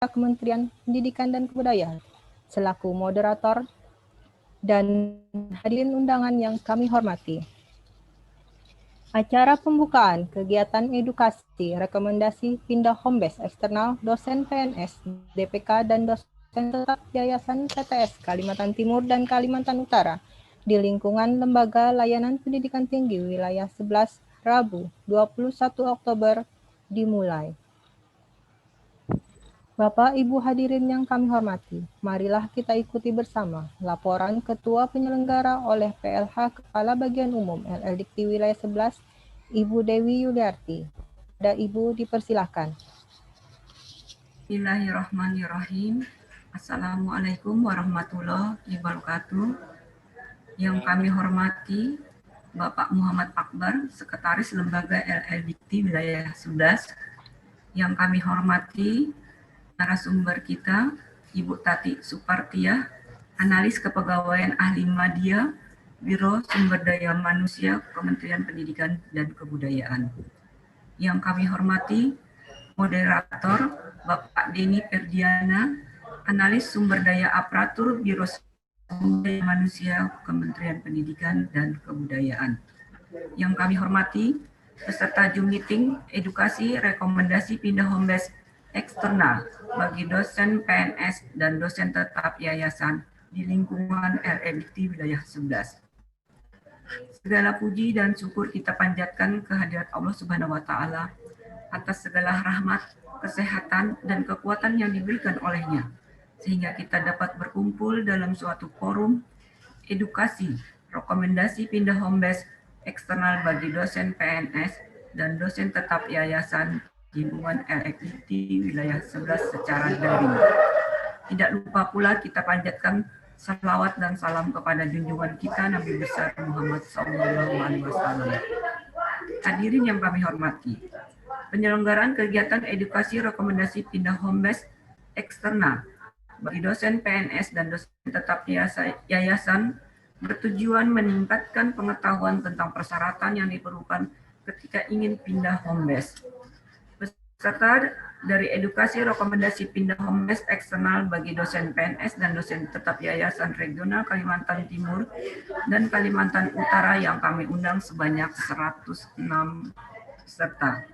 Kementerian Pendidikan dan Kebudayaan selaku moderator dan hadirin undangan yang kami hormati. Acara pembukaan kegiatan edukasi rekomendasi pindah home base eksternal dosen PNS, DPK, dan dosen tetap Yayasan PTS Kalimantan Timur dan Kalimantan Utara di lingkungan Lembaga Layanan Pendidikan Tinggi Wilayah 11, Rabu 21 Oktober dimulai. Bapak Ibu hadirin yang kami hormati, marilah kita ikuti bersama laporan Ketua Penyelenggara oleh PLH Kepala Bagian Umum LLDikti Wilayah 11, Ibu Dewi Yuliarti. Ada Ibu dipersilahkan. Bismillahirrahmanirrahim. Assalamualaikum warahmatullahi wabarakatuh. Yang kami hormati Bapak Muhammad Akbar, Sekretaris Lembaga LLDikti Wilayah 11. Yang kami hormati narasumber kita, Ibu Tati Supartiah, Analis Kepegawaian Ahli Madya, Biro Sumber Daya Manusia, Kementerian Pendidikan dan Kebudayaan. Yang kami hormati moderator Bapak Denny Ferdiana, Analis Sumber Daya Aparatur Biro Sumber Daya Manusia, Kementerian Pendidikan dan Kebudayaan. Yang kami hormati peserta Zoom meeting edukasi rekomendasi pindah home base eksternal bagi dosen PNS dan dosen tetap yayasan di lingkungan LLDikti Wilayah 11. Segala puji dan syukur kita panjatkan kehadirat Allah Subhanahu wa Ta'ala atas segala rahmat, kesehatan, dan kekuatan yang diberikan olehnya, sehingga kita dapat berkumpul dalam suatu forum edukasi rekomendasi pindah home base eksternal bagi dosen PNS dan dosen tetap yayasan lingkungan LLDikti Wilayah 11 secara daring. Tidak lupa pula kita panjatkan salawat dan salam kepada junjungan kita Nabi besar Muhammad SAW. Hadirin yang kami hormati, penyelenggaraan kegiatan edukasi rekomendasi pindah home base eksternal bagi dosen PNS dan dosen tetap yayasan bertujuan meningkatkan pengetahuan tentang persyaratan yang diperlukan ketika ingin pindah home base. Peserta dari edukasi rekomendasi pindah home base eksternal bagi dosen PNS dan dosen tetap Yayasan Regional Kalimantan Timur dan Kalimantan Utara yang kami undang sebanyak 106 peserta.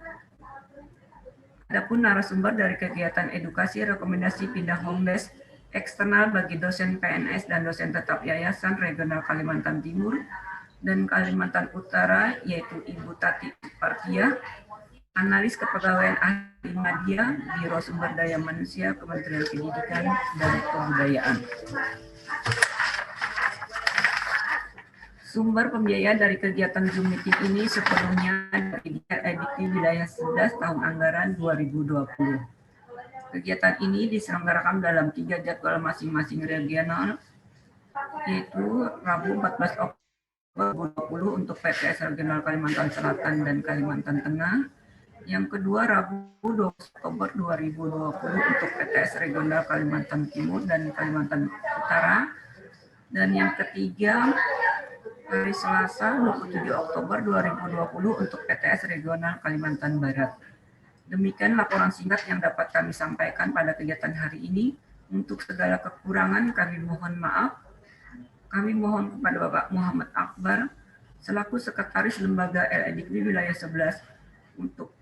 Adapun narasumber dari kegiatan edukasi rekomendasi pindah home base eksternal bagi dosen PNS dan dosen tetap Yayasan Regional Kalimantan Timur dan Kalimantan Utara yaitu Ibu Tati Supartiah, Analis Kepegawaian Ahli Madya, Biro Sumber Daya Manusia, Kementerian Pendidikan dan Kebudayaan. Sumber pembiayaan dari kegiatan Zoom meeting ini sepenuhnya dari LLDikti Wilayah 11 tahun anggaran 2020. Kegiatan ini diselenggarakan dalam 3 jadwal masing-masing regional, yaitu Rabu 14 Oktober 2020 untuk PTS Regional Kalimantan Selatan dan Kalimantan Tengah, yang kedua Rabu 20 Oktober 2020 untuk PTS Regional Kalimantan Timur dan Kalimantan Utara, dan yang ketiga hari Selasa 27 Oktober 2020 untuk PTS Regional Kalimantan Barat. Demikian laporan singkat yang dapat kami sampaikan pada kegiatan hari ini. Untuk segala kekurangan kami mohon maaf. Kami mohon kepada Bapak Muhammad Akbar selaku Sekretaris Lembaga LLDikti Wilayah 11 untuk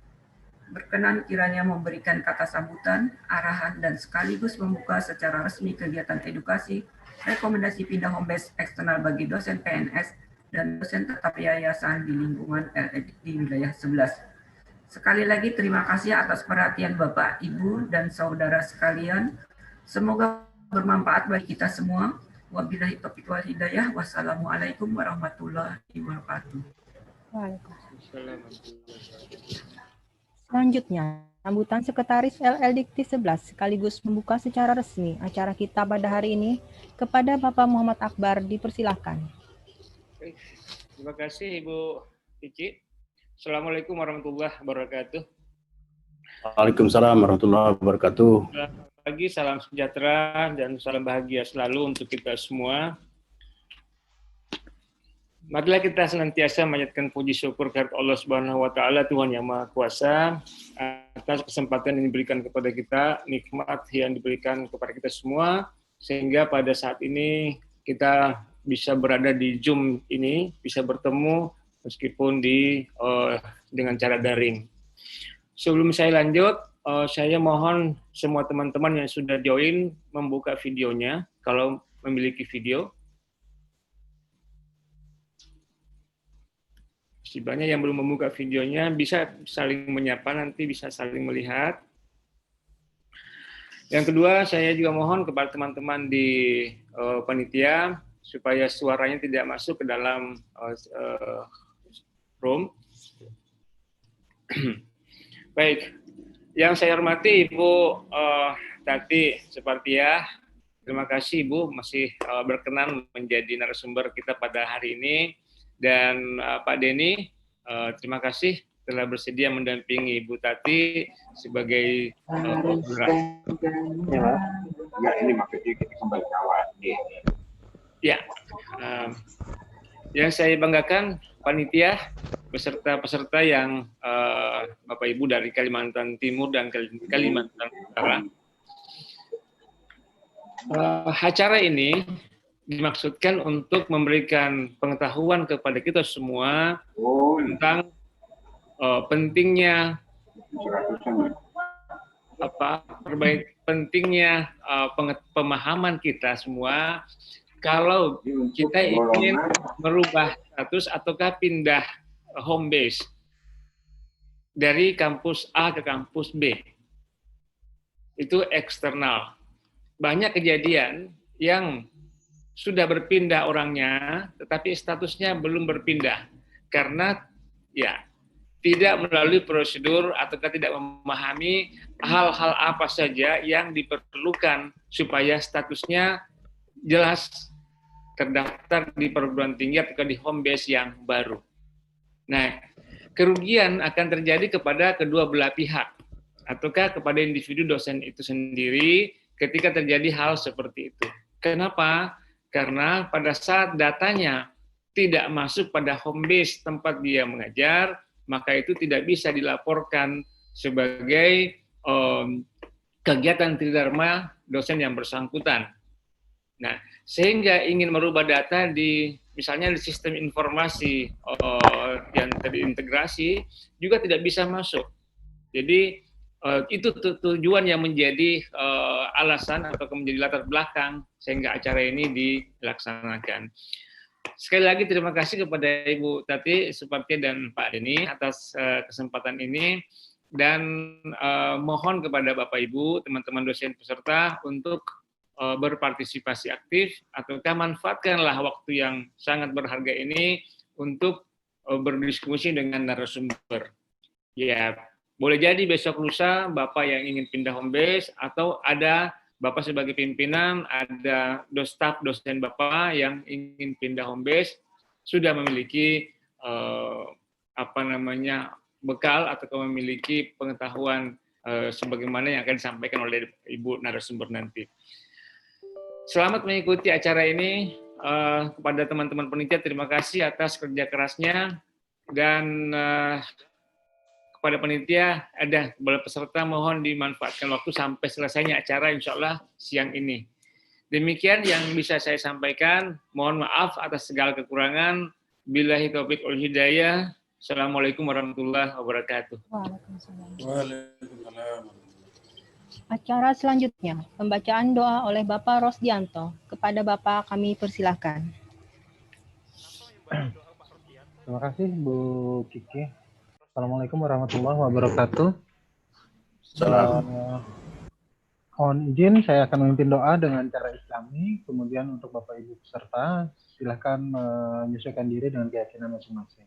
berkenan kiranya memberikan kata sambutan, arahan, dan sekaligus membuka secara resmi kegiatan edukasi rekomendasi pindah home base eksternal bagi dosen PNS dan dosen tetap yayasan di lingkungan LLDikti Wilayah 11. Sekali lagi terima kasih atas perhatian Bapak, Ibu, dan saudara sekalian. Semoga bermanfaat bagi kita semua. Wabillahi taufiq wal hidayah. Wassalamualaikum warahmatullahi wabarakatuh. Waalaikumsalam. Selanjutnya, sambutan Sekretaris LLDikti 11 sekaligus membuka secara resmi acara kita pada hari ini kepada Bapak Muhammad Akbar, dipersilahkan. Terima kasih Ibu Cici. Assalamualaikum warahmatullahi wabarakatuh. Waalaikumsalam warahmatullahi wabarakatuh. Selamat pagi, salam sejahtera dan salam bahagia selalu untuk kita semua. Marilah kita senantiasa menyatakan puji syukur kepada Allah Subhanahu wa taala, Tuhan yang Maha Kuasa, atas kesempatan yang diberikan kepada kita, nikmat yang diberikan kepada kita semua, sehingga pada saat ini kita bisa berada di Zoom ini, bisa bertemu meskipun dengan cara daring. Sebelum saya lanjut, saya mohon semua teman-teman yang sudah join membuka videonya, kalau memiliki video. Banyak yang belum membuka videonya, bisa saling menyapa, nanti bisa saling melihat. Yang kedua, saya juga mohon kepada teman-teman di panitia, supaya suaranya tidak masuk ke dalam room. Baik, yang saya hormati Ibu Tati Separtia, terima kasih Ibu masih berkenan menjadi narasumber kita pada hari ini. Dan Pak Denny, terima kasih telah bersedia mendampingi Ibu Tati sebagai ya. Yang saya banggakan panitia beserta peserta yang Bapak Ibu dari Kalimantan Timur dan Kalimantan Utara. Acara ini dimaksudkan untuk memberikan pengetahuan kepada kita semua tentang pentingnya pentingnya pemahaman kita semua kalau kita ingin merubah status ataukah pindah home base dari kampus A ke kampus B. Itu eksternal. Banyak kejadian yang sudah berpindah orangnya, tetapi statusnya belum berpindah karena ya tidak melalui prosedur ataukah tidak memahami hal-hal apa saja yang diperlukan supaya statusnya jelas terdaftar di perguruan tinggi atau di home base yang baru. Nah, kerugian akan terjadi kepada kedua belah pihak ataukah kepada individu dosen itu sendiri ketika terjadi hal seperti itu. Kenapa? Karena pada saat datanya tidak masuk pada home base tempat dia mengajar, maka itu tidak bisa dilaporkan sebagai kegiatan tridharma dosen yang bersangkutan. Nah, sehingga ingin merubah data di misalnya di sistem informasi yang terintegrasi juga tidak bisa masuk. Jadi itu tujuan yang menjadi alasan atau menjadi latar belakang sehingga acara ini dilaksanakan. Sekali lagi terima kasih kepada Ibu Tati Separtia dan Pak Denny atas kesempatan ini, dan mohon kepada Bapak Ibu, teman-teman dosen peserta untuk berpartisipasi aktif ataukah manfaatkanlah waktu yang sangat berharga ini untuk berdiskusi dengan narasumber. Ya, boleh jadi besok lusa Bapak yang ingin pindah home base atau ada Bapak sebagai pimpinan, ada staf dosen Bapak yang ingin pindah home base sudah memiliki bekal atau memiliki pengetahuan sebagaimana yang akan disampaikan oleh Ibu narasumber nanti. Selamat mengikuti acara ini. Kepada teman-teman panitia terima kasih atas kerja kerasnya, dan kepada panitia ada kepada peserta mohon dimanfaatkan waktu sampai selesainya acara insya Allah siang ini. Demikian yang bisa saya sampaikan. Mohon maaf atas segala kekurangan. Billahi taufiq wal hidayah. Assalamualaikum warahmatullahi wabarakatuh. Waalaikumsalam. Acara selanjutnya, pembacaan doa oleh Bapak Rosdianto. Kepada Bapak kami persilahkan. Terima kasih Bu Kiki. Assalamualaikum warahmatullahi wabarakatuh. Mohon izin saya akan memimpin doa dengan cara Islami, kemudian untuk Bapak Ibu peserta silahkan menyesuaikan diri dengan keyakinan masing-masing.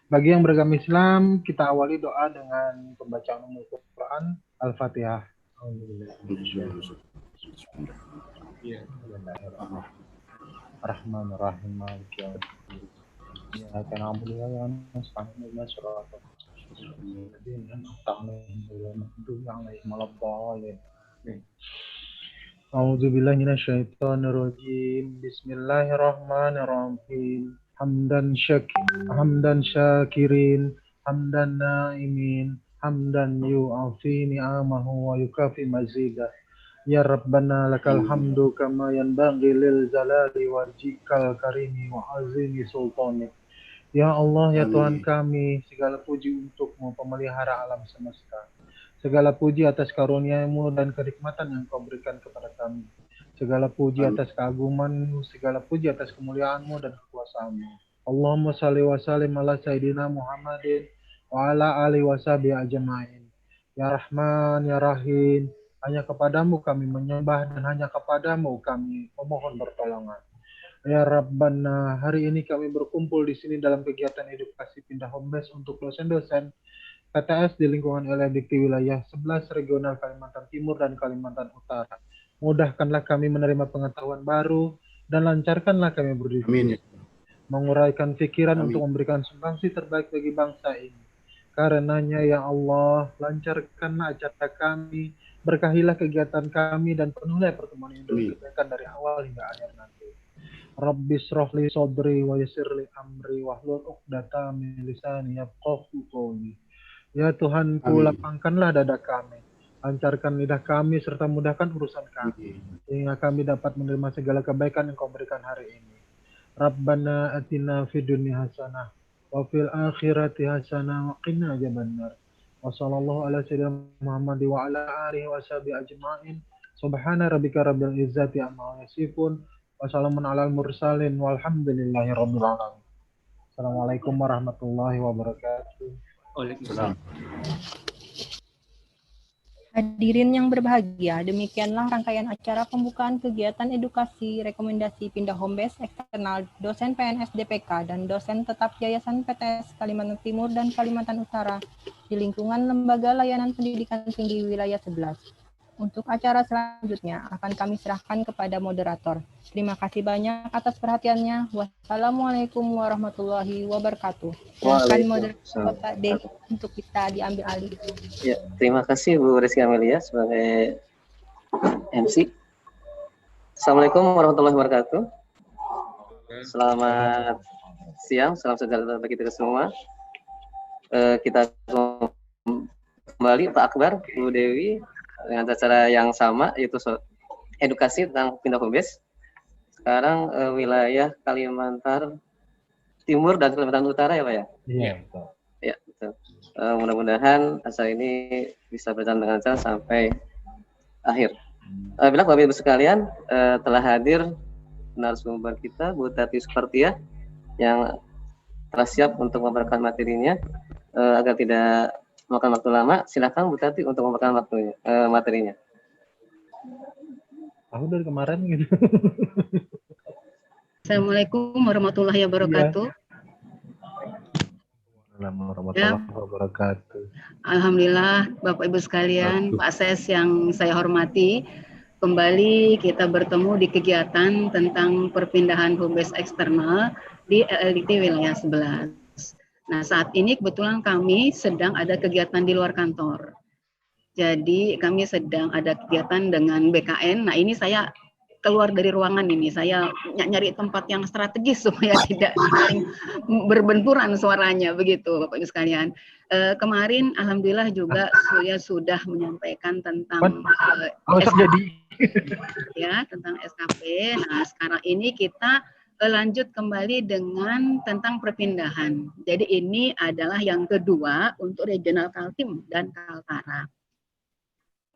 Bagi yang beragama Islam, kita awali doa dengan pembacaan umum Quran Al-Fatihah. Bismillahirrahmanirrahim. Ya, karena alhamdulillah yang A'udzubillahi minasyaitonirrajim. Bismillahirrahmanirrahim. Hamdan syakirin, hamdan naimin, hamdan yu'afi ni'amahu wa yukafi mazidah. Ya Rabbana lakal hamdu kama yanbaghi lil jalali wajhikal karimi wa azimi sultanik. Ya Allah, ya Tuhan kami, segala puji untukmu, pemelihara alam semesta. Segala puji atas karunia-Mu dan kenikmatan yang Kau berikan kepada kami. Segala puji atas keagungan-Mu, segala puji atas kemuliaan-Mu dan kekuasaan-Mu. Allahumma salli wa sallim ala Sayyidina Muhammadin wa ala alihi wa sahbihi ajma'in. Ya Rahman, Ya Rahim, hanya kepadamu kami menyembah dan hanya kepadamu kami memohon pertolongan. Ya Rabbana, hari ini kami berkumpul di sini dalam kegiatan edukasi pindah home base untuk dosen-dosen PTS di lingkungan LLDT wilayah 11 regional Kalimantan Timur dan Kalimantan Utara. Mudahkanlah kami menerima pengetahuan baru dan lancarkanlah kami berdiskusi. Menguraikan pikiran untuk memberikan sumbangsi terbaik bagi bangsa ini. Karenanya ya Allah, lancarkanlah acara kami, berkahilah kegiatan kami dan penuhilah pertemuan ini dengan kebaikan dari awal hingga akhir nanti. Rabbi shrahli sadri wa yassirli amri wahlul 'uqdatam min lisani yafqahu qawli. Ya Tuhanku, lapangkanlah dada kami, lancarkan lidah kami serta mudahkan urusan kami, sehingga kami dapat menerima segala kebaikan yang Kau berikan hari ini. Rabbana atina fid dunya hasanah wa fil akhirati hasanah wa qina adzabannar. Wa sallallahu ala sayyidina Muhammad wa ala alihi wa sahbihi ajma'in. Subhana rabbika rabbil izzati amma yasifun wa salamun alal mursalin walhamdulillahi rabbil alamin. Assalamualaikum warahmatullahi wabarakatuh. Waalaikumsalam. Hadirin yang berbahagia, demikianlah rangkaian acara pembukaan kegiatan edukasi rekomendasi pindah home base eksternal dosen PNS DPK dan dosen tetap Yayasan PTS Kalimantan Timur dan Kalimantan Utara di lingkungan Lembaga Layanan Pendidikan Tinggi Wilayah 11. Untuk acara selanjutnya akan kami serahkan kepada moderator. Terima kasih banyak atas perhatiannya. Wassalamualaikum warahmatullahi wabarakatuh. Silakan moderator Pak D untuk kita diambil alih. Ya, terima kasih Bu Rizky Amelia sebagai MC. Assalamualaikum warahmatullahi wabarakatuh. Selamat siang, salam sejahtera bagi kita semua. Kita kembali Pak Akbar, Bu Dewi, dengan acara yang sama, yaitu edukasi tentang pindah home base. Sekarang wilayah Kalimantan Timur dan Kalimantan Utara ya Pak ya? Iya, betul. Ya, betul. Mudah-mudahan acara ini bisa berjalan dengan lancar sampai akhir. Bila Bapak Ibu sekalian telah hadir narasumber kita, Bu Tati Supartia, yang telah siap untuk memberikan materinya. Agar tidak memakan waktu lama, silakan Bu Tati untuk memberikan waktunya, materinya. Aku dari kemarin gitu. Assalamualaikum warahmatullahi wabarakatuh. Assalamualaikum warahmatullahi wabarakatuh. Alhamdulillah, Bapak Ibu sekalian, Pak Ses yang saya hormati, kembali kita bertemu di kegiatan tentang perpindahan home base eksternal di LLDT wilayah 11. Nah, saat ini kebetulan kami sedang ada kegiatan di luar kantor. Jadi kami sedang ada kegiatan dengan BKN. Nah, ini saya keluar dari ruangan ini. Saya nyari tempat yang strategis supaya tidak saling berbenturan suaranya, begitu Bapak Ibu sekalian. Kemarin alhamdulillah juga saya sudah menyampaikan tentang tentang SKP. Nah, sekarang ini kita lanjut kembali dengan tentang perpindahan. Jadi ini adalah yang kedua untuk regional Kaltim dan Kaltara.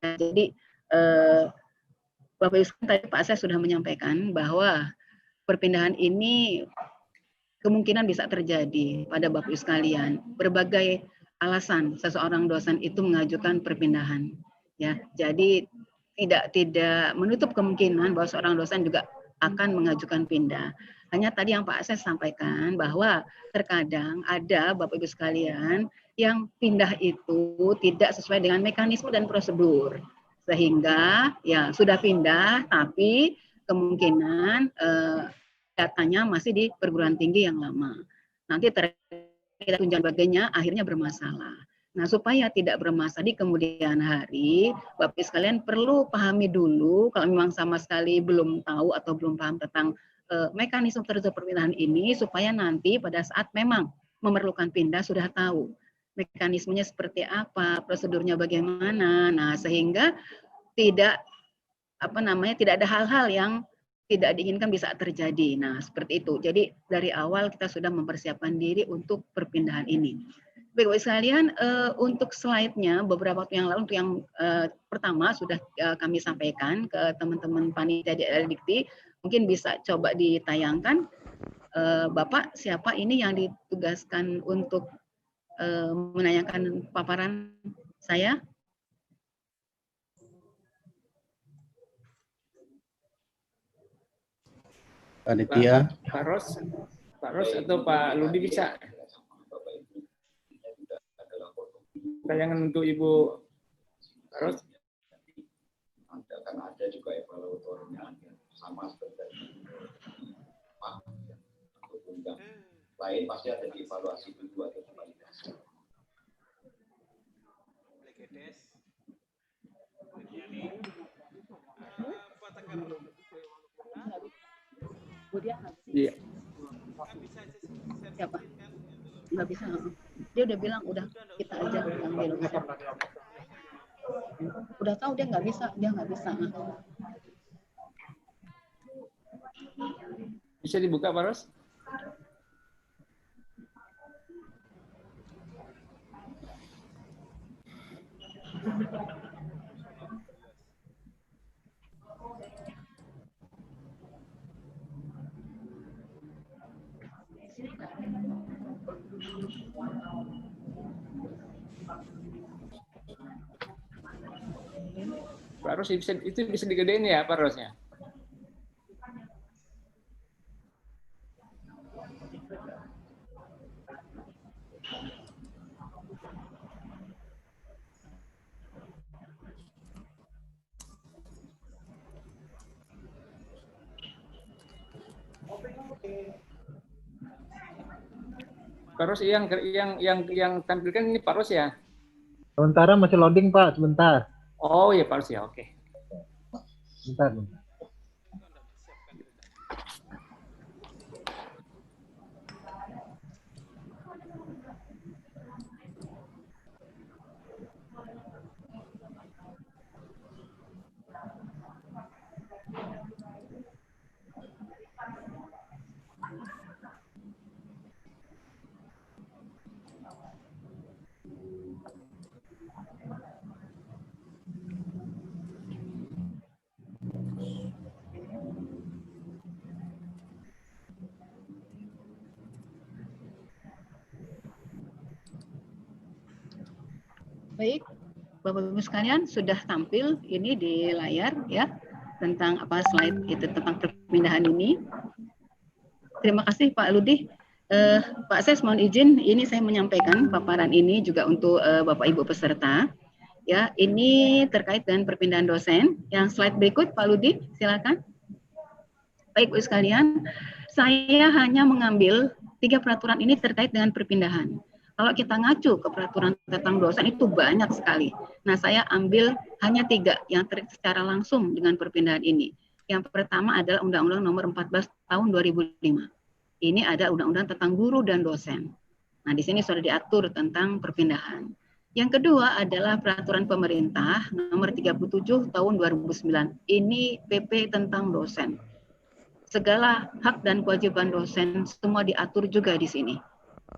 Nah, jadi Bapak Ibu tadi Pak saya sudah menyampaikan bahwa perpindahan ini kemungkinan bisa terjadi pada Bapak Ibu sekalian. Berbagai alasan seseorang dosen itu mengajukan perpindahan. Ya, jadi tidak menutup kemungkinan bahwa seorang dosen juga akan mengajukan pindah. Hanya tadi yang Pak Ases sampaikan bahwa terkadang ada Bapak Ibu sekalian yang pindah itu tidak sesuai dengan mekanisme dan prosedur. Sehingga ya sudah pindah tapi kemungkinan datanya masih di perguruan tinggi yang lama. Nanti terkait tunjangan bagainya akhirnya bermasalah. Nah, supaya tidak bermasalah di kemudian hari, Bapak Ibu sekalian perlu pahami dulu kalau memang sama sekali belum tahu atau belum paham tentang mekanisme tertentu perpindahan ini, supaya nanti pada saat memang memerlukan pindah sudah tahu. mekanismenya seperti apa, prosedurnya bagaimana. Nah, sehingga tidak tidak ada hal-hal yang tidak diinginkan bisa terjadi. Nah, seperti itu. Jadi dari awal kita sudah mempersiapkan diri untuk perpindahan ini. Baik, Bapak sekalian, untuk slide-nya beberapa waktu yang lalu, untuk yang pertama sudah kami sampaikan ke teman-teman panitia di LLDikti, mungkin bisa coba ditayangkan. Bapak, siapa ini yang ditugaskan untuk menanyakan paparan saya? Panitia. Pak Ros atau Pak Ludi bisa? Tayangan untuk Ibu Pak Ros. Akan ada juga evaluatornya sama seperti undang lain pasti ada di evaluasi kedua atau validasi. Iya. Siapa? Nggak bisa. Dia udah bilang udah kita aja yang di luar. Udah tahu dia nggak bisa. Bisa dibuka Pak Ros? Pak Ros itu bisa digedein ya Pak Rosnya? Pak Ros yang tampilkan ini Pak Ros ya? Sementara masih loading Pak, sebentar. Oh ya Pak Ros ya, oke. Bentar. Baik, Bapak Ibu sekalian sudah tampil ini di layar ya tentang slide itu tentang perpindahan ini. Terima kasih Pak Ludi. Pak Ses mohon izin ini saya menyampaikan paparan ini juga untuk Bapak Ibu peserta. Ya, ini terkait dengan perpindahan dosen. Yang slide berikut Pak Ludi, silakan. Baik Bu sekalian, saya hanya mengambil 3 peraturan ini terkait dengan perpindahan. Kalau kita ngacu ke peraturan tentang dosen itu banyak sekali. Nah, saya ambil hanya 3 yang terkait secara langsung dengan perpindahan ini. Yang pertama adalah Undang-Undang Nomor 14 Tahun 2005. Ini ada Undang-Undang tentang guru dan dosen. Nah, di sini sudah diatur tentang perpindahan. Yang kedua adalah Peraturan Pemerintah Nomor 37 Tahun 2009. Ini PP tentang dosen. Segala hak dan kewajiban dosen semua diatur juga di sini.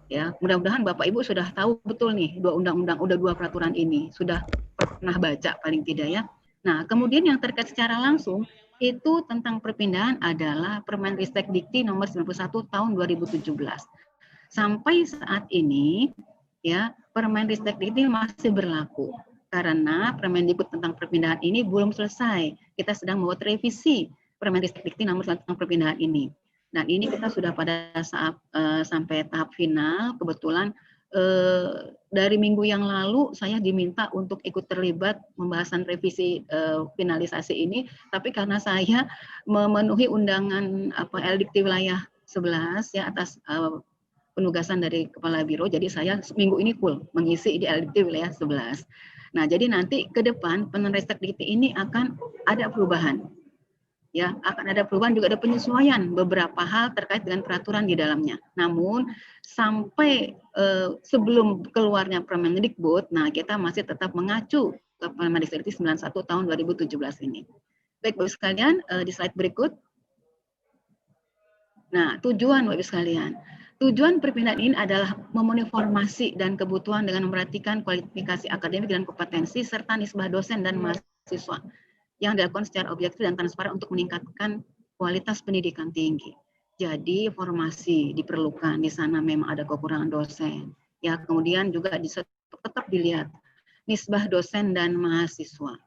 Ya, mudah-mudahan Bapak Ibu sudah tahu betul nih 2 undang-undang, udah 2 peraturan ini, sudah pernah baca paling tidak ya. Nah, kemudian yang terkait secara langsung itu tentang perpindahan adalah Permendikbud nomor 91 tahun 2017. Sampai saat ini ya, Permendikbud masih berlaku karena Permendikbud tentang perpindahan ini belum selesai. Kita sedang membuat revisi Permendikbud nomor 91 tentang perpindahan ini. Dan ini kita sudah pada saat sampai tahap final. Kebetulan dari minggu yang lalu saya diminta untuk ikut terlibat pembahasan revisi finalisasi ini. Tapi karena saya memenuhi undangan LDikti wilayah 11 ya atas penugasan dari Kepala Biro, jadi saya minggu ini full mengisi di LDikti wilayah 11. Nah, jadi nanti ke depan Permendikbud ini akan ada perubahan. Ya, akan ada perubahan, juga ada penyesuaian beberapa hal terkait dengan peraturan di dalamnya. Namun sampai sebelum keluarnya Permendikbud, nah kita masih tetap mengacu ke Permendikbud 91 tahun 2017 ini. Baik Bapak sekalian, di slide berikut. Nah, tujuan Bapak sekalian, tujuan perpindahan ini adalah memenuhi formasi dan kebutuhan dengan memperhatikan kualifikasi akademik dan kompetensi serta nisbah dosen dan mahasiswa yang dilakukan secara objektif dan transparan untuk meningkatkan kualitas pendidikan tinggi. Jadi formasi diperlukan, di sana memang ada kekurangan dosen. Ya, kemudian juga tetap dilihat nisbah dosen dan mahasiswa.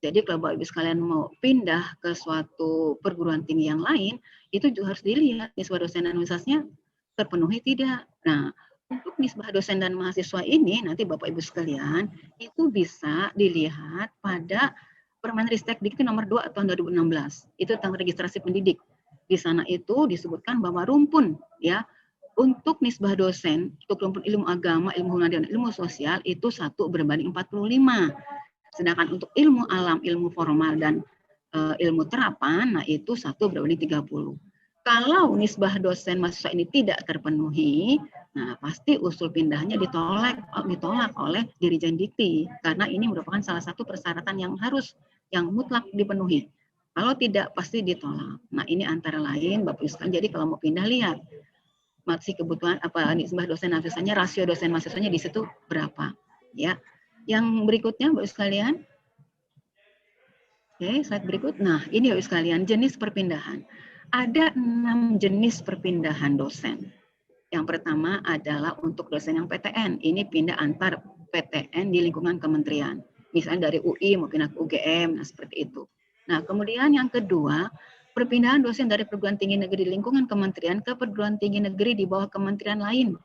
Jadi kalau Bapak Ibu sekalian mau pindah ke suatu perguruan tinggi yang lain, itu juga harus dilihat nisbah dosen dan mahasiswanya terpenuhi tidak. Nah, untuk nisbah dosen dan mahasiswa ini nanti Bapak Ibu sekalian itu bisa dilihat pada Permendikbud nomor 2 tahun 2016. Itu tentang registrasi pendidik. Di sana itu disebutkan bahwa rumpun ya untuk nisbah dosen, untuk rumpun ilmu agama, ilmu hukum dan ilmu sosial itu 1 berbanding 45. Sedangkan untuk ilmu alam, ilmu formal dan ilmu terapan, nah itu 1 berbanding 30. Kalau nisbah dosen mahasiswa ini tidak terpenuhi, nah pasti usul pindahnya ditolak oleh Dirjen Dikti karena ini merupakan salah satu persyaratan yang mutlak dipenuhi. Kalau tidak pasti ditolak. Nah ini antara lain Bapak Ibu sekalian. Jadi kalau mau pindah lihat masih kebutuhan apa nisbah dosen mahasiswanya, rasio dosen mahasiswanya di situ berapa, ya. Yang berikutnya Bapak Ibu sekalian. Oke, slide berikut. Nah ini Bapak Ibu sekalian jenis perpindahan. Ada 6 jenis perpindahan dosen. Yang pertama adalah untuk dosen yang PTN. Ini pindah antar PTN di lingkungan kementerian. Misalnya dari UI mungkin ke UGM, nah seperti itu. Nah kemudian yang kedua, perpindahan dosen dari perguruan tinggi negeri di lingkungan kementerian ke perguruan tinggi negeri di bawah kementerian lain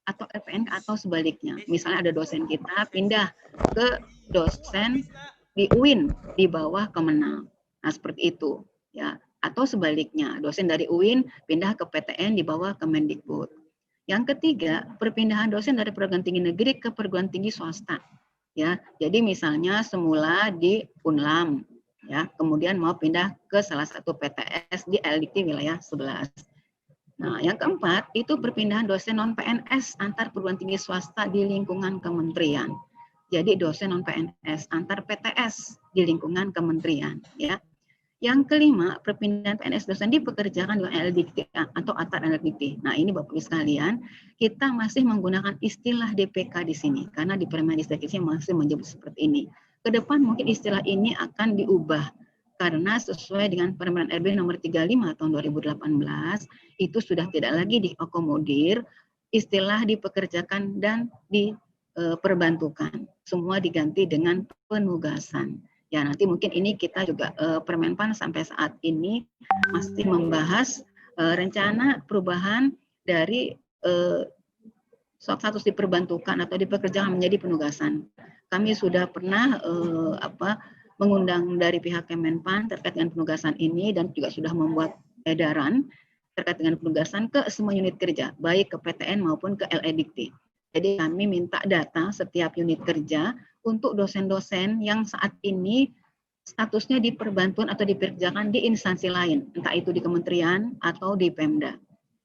atau LPNK atau sebaliknya. Misalnya ada dosen kita pindah ke dosen di UIN di bawah Kemenal. Nah seperti itu, ya. Atau sebaliknya, dosen dari UIN pindah ke PTN di bawah Kemendikbud. Yang ketiga, perpindahan dosen dari perguruan tinggi negeri ke perguruan tinggi swasta. Ya, jadi misalnya semula di Unlam, ya, kemudian mau pindah ke salah satu PTS di LDIKT wilayah 11. Nah, yang keempat itu perpindahan dosen non PNS antar perguruan tinggi swasta di lingkungan kementerian. Jadi dosen non PNS antar PTS di lingkungan kementerian, ya. Yang kelima, perpindahan PNS dosen dipekerjakan dengan LDIKT atau antar LDIKT. Nah, ini Bapak Ibu sekalian, kita masih menggunakan istilah DPK di sini karena di Permendikbud masih menyebut seperti ini. Kedepan mungkin istilah ini akan diubah karena sesuai dengan Permen RB nomor 35 tahun 2018 itu sudah tidak lagi diakomodir istilah dipekerjakan dan diperbantukan. Semua diganti dengan penugasan. Ya nanti mungkin ini kita juga Permenpan sampai saat ini masih membahas rencana perubahan dari status diperbantukan atau dipekerjakan menjadi penugasan. Kami sudah pernah mengundang dari pihak Kemenpan terkait dengan penugasan ini dan juga sudah membuat edaran terkait dengan penugasan ke semua unit kerja, baik ke PTN maupun ke LEDIKT. Jadi kami minta data setiap unit kerja untuk dosen-dosen yang saat ini statusnya diperbantuan atau dipekerjakan di instansi lain, entah itu di kementerian atau di Pemda.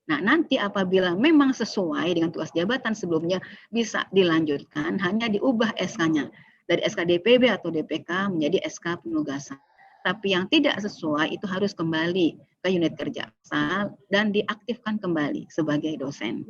Nah, nanti apabila memang sesuai dengan tugas jabatan sebelumnya bisa dilanjutkan, hanya diubah SK-nya dari SK DPB atau DPK menjadi SK penugasan. Tapi yang tidak sesuai itu harus kembali ke unit kerja asal dan diaktifkan kembali sebagai dosen.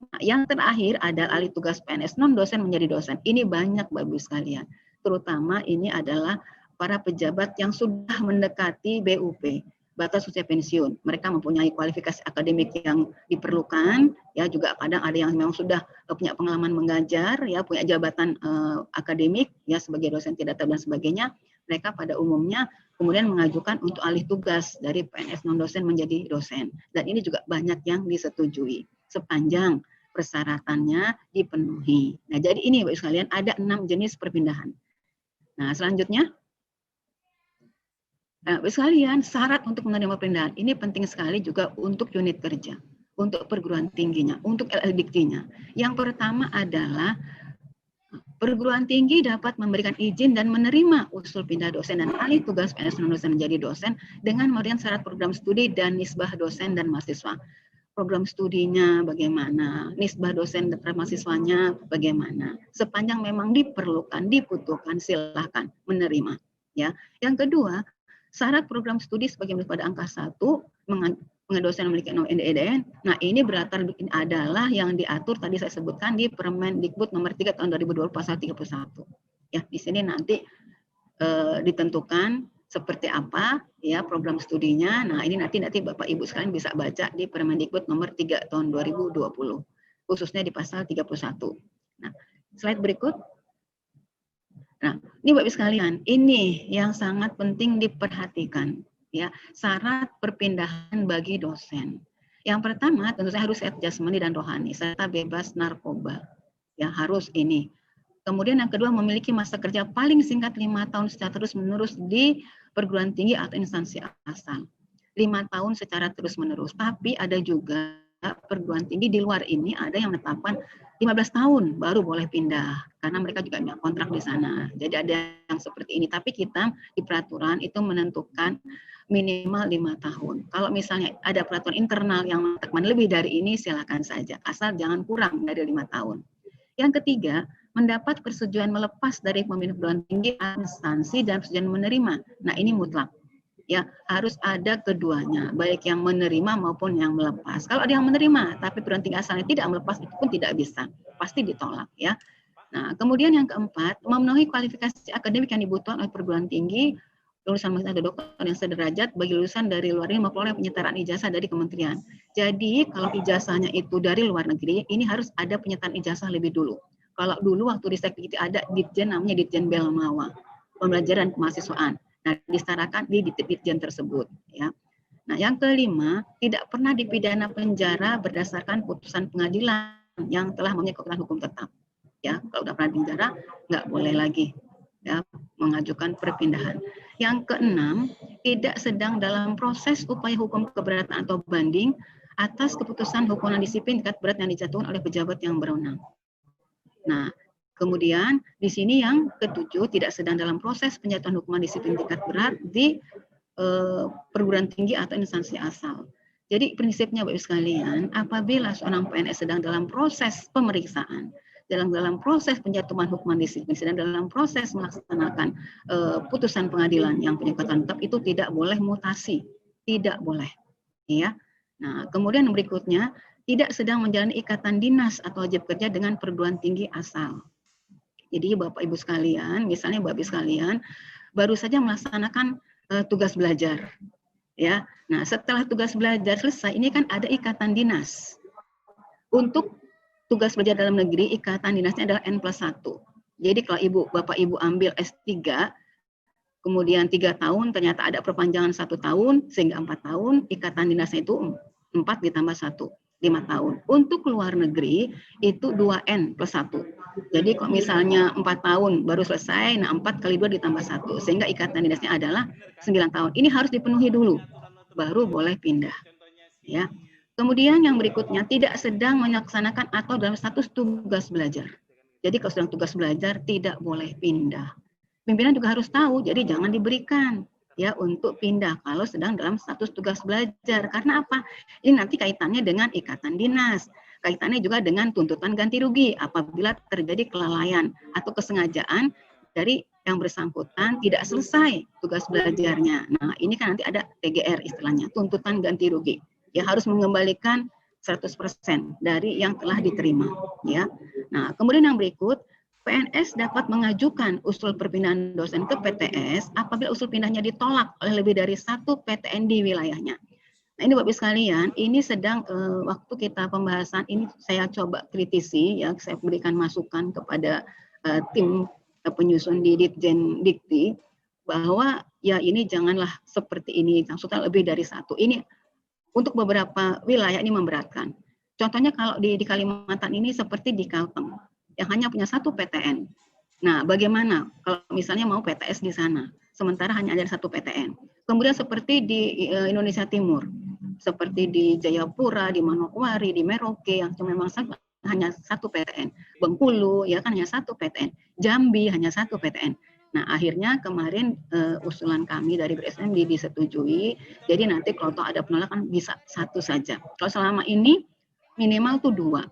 Nah, yang terakhir ada alih tugas PNS non-dosen menjadi dosen. Ini banyak Bapak Ibu sekalian. Terutama ini adalah para pejabat yang sudah mendekati BUP, batas usia pensiun. Mereka mempunyai kualifikasi akademik yang diperlukan, ya juga kadang ada yang memang sudah punya pengalaman mengajar, ya punya jabatan akademik, ya sebagai dosen tidak tetap dan sebagainya. Mereka pada umumnya kemudian mengajukan untuk alih tugas dari PNS non-dosen menjadi dosen. Dan ini juga banyak yang disetujui sepanjang persyaratannya dipenuhi. Nah, jadi ini Bapak sekalian ada 6 jenis perpindahan. Nah, selanjutnya Bapak sekalian, syarat untuk menerima perpindahan ini penting sekali juga untuk unit kerja, untuk perguruan tingginya, untuk LLDIKT-nya. Yang pertama adalah Perguruan tinggi dapat memberikan izin dan menerima usul pindah dosen dan alih tugas PNS non-dosen menjadi dosen dengan memberikan syarat program studi dan nisbah dosen dan mahasiswa. Program studinya bagaimana, nisbah dosen dan mahasiswanya bagaimana. Sepanjang memang diperlukan, dibutuhkan, silahkan menerima. Ya. Yang kedua, syarat program studi sebagaimana pada angka 1, dosen memiliki NDN. Nah, ini berdasar adalah yang diatur tadi saya sebutkan di Permendikbud nomor 3 tahun 2020 pasal 31. Ya, di sini nanti ditentukan seperti apa ya program studinya. Nah, ini nanti Bapak Ibu sekalian bisa baca di Permendikbud nomor 3 tahun 2020, khususnya di pasal 31. Nah, slide berikut. Nah, ini Bapak Ibu sekalian, ini yang sangat penting diperhatikan, ya, syarat perpindahan bagi dosen. Yang pertama, tentu saja harus sehat jasmani dan rohani, serta bebas narkoba. Ya, harus ini. Kemudian yang kedua, memiliki masa kerja paling singkat 5 tahun secara terus-menerus di perguruan tinggi atau instansi asal. 5 tahun secara terus-menerus. Tapi ada juga perguruan tinggi di luar ini ada yang menetapkan 15 tahun baru boleh pindah karena mereka juga punya kontrak di sana. Jadi ada yang seperti ini. Tapi kita di peraturan itu menentukan minimal 5 tahun. Kalau misalnya ada peraturan internal yang menetapkan lebih dari ini, silakan saja. Asal jangan kurang dari 5 tahun. Yang ketiga, mendapat persetujuan melepas dari pemimpin perguruan tinggi instansi dan persetujuan menerima. Nah, ini mutlak. Ya, harus ada keduanya, baik yang menerima maupun yang melepas. Kalau ada yang menerima, tapi perguruan tinggi asalnya tidak melepas, itu pun tidak bisa, pasti ditolak ya. Nah, kemudian yang keempat, memenuhi kualifikasi akademik yang dibutuhkan oleh perguruan tinggi, lulusan magister atau doktor yang sederajat bagi lulusan dari luar negeri maupun oleh penyertaan ijazah dari kementerian. Jadi, kalau ijazahnya itu dari luar negeri, ini harus ada penyertaan ijazah lebih dulu. Kalau dulu waktu di Sekti ada Ditjen namanya Ditjen Belmawa, pembelajaran kemahasiswaan. Nah, disetarakan di Ditjen tersebut, ya. Nah, yang kelima, tidak pernah dipidana penjara berdasarkan putusan pengadilan yang telah mempunyai kekuatan hukum tetap. Ya, kalau sudah pernah penjara, nggak boleh lagi ya mengajukan perpindahan. Yang keenam, tidak sedang dalam proses upaya hukum keberatan atau banding atas keputusan hukuman disiplin tingkat berat yang dijatuhkan oleh pejabat yang berwenang. Nah, kemudian di sini yang ketujuh, tidak sedang dalam proses penjatuhan hukuman disiplin tingkat berat di perguruan tinggi atau instansi asal. Jadi prinsipnya Bapak Ibu sekalian, apabila seorang PNS sedang dalam proses pemeriksaan, dalam proses penjatuhan hukuman disiplin, sedang dalam proses melaksanakan putusan pengadilan yang punya kekuatan tetap, itu tidak boleh mutasi, tidak boleh. Ya. Nah, kemudian yang berikutnya, tidak sedang menjalani ikatan dinas atau wajib kerja dengan perguruan tinggi asal. Jadi Bapak Ibu sekalian, misalnya Bapak Ibu sekalian, baru saja melaksanakan tugas belajar. Ya, nah setelah tugas belajar selesai, ini kan ada ikatan dinas. Untuk tugas belajar dalam negeri, ikatan dinasnya adalah N+1. Jadi kalau Bapak Ibu ambil S3, kemudian 3 tahun, ternyata ada perpanjangan 1 tahun, sehingga 4 tahun, ikatan dinasnya itu 4 ditambah 1, 5 tahun. Untuk luar negeri, itu 2N+1. Jadi kalau misalnya 4 tahun baru selesai, nah 4 kali 2 ditambah 1, sehingga ikatan dinasnya adalah 9 tahun. Ini harus dipenuhi dulu, baru boleh pindah. Ya. Kemudian yang berikutnya, tidak sedang melaksanakan atau dalam status tugas belajar. Jadi kalau sedang tugas belajar, tidak boleh pindah. Pimpinan juga harus tahu, jadi jangan diberikan ya untuk pindah kalau sedang dalam status tugas belajar. Karena apa? Ini nanti kaitannya dengan ikatan dinas. Kaitannya juga dengan tuntutan ganti rugi apabila terjadi kelalaian atau kesengajaan dari yang bersangkutan tidak selesai tugas belajarnya. Nah, ini kan nanti ada TGR istilahnya, tuntutan ganti rugi. Ya harus mengembalikan 100% dari yang telah diterima. Ya. Nah, kemudian yang berikut, PNS dapat mengajukan usul perpindahan dosen ke PTS apabila usul pindahnya ditolak oleh lebih dari 1 PTN di wilayahnya. Nah, ini Bapak Ibu sekalian, ini sedang waktu kita pembahasan ini saya coba kritisi, ya saya berikan masukan kepada tim penyusun di Ditjen Dikti bahwa ya ini janganlah seperti ini, maksudnya lebih dari 1. Ini untuk beberapa wilayah ini memberatkan. Contohnya kalau di Kalimantan ini seperti di Kalteng yang hanya punya 1 PTN. Nah, bagaimana kalau misalnya mau PTS di sana, sementara hanya ada 1 PTN. Kemudian seperti di Indonesia Timur, seperti di Jayapura, di Manokwari, di Merauke, yang memang sangat hanya 1 PTN, Bengkulu ya kan hanya 1 PTN, Jambi hanya 1 PTN. Nah akhirnya kemarin usulan kami dari BSM disetujui, jadi nanti kalau ada penolakan bisa 1 saja. Kalau selama ini minimal tuh 2.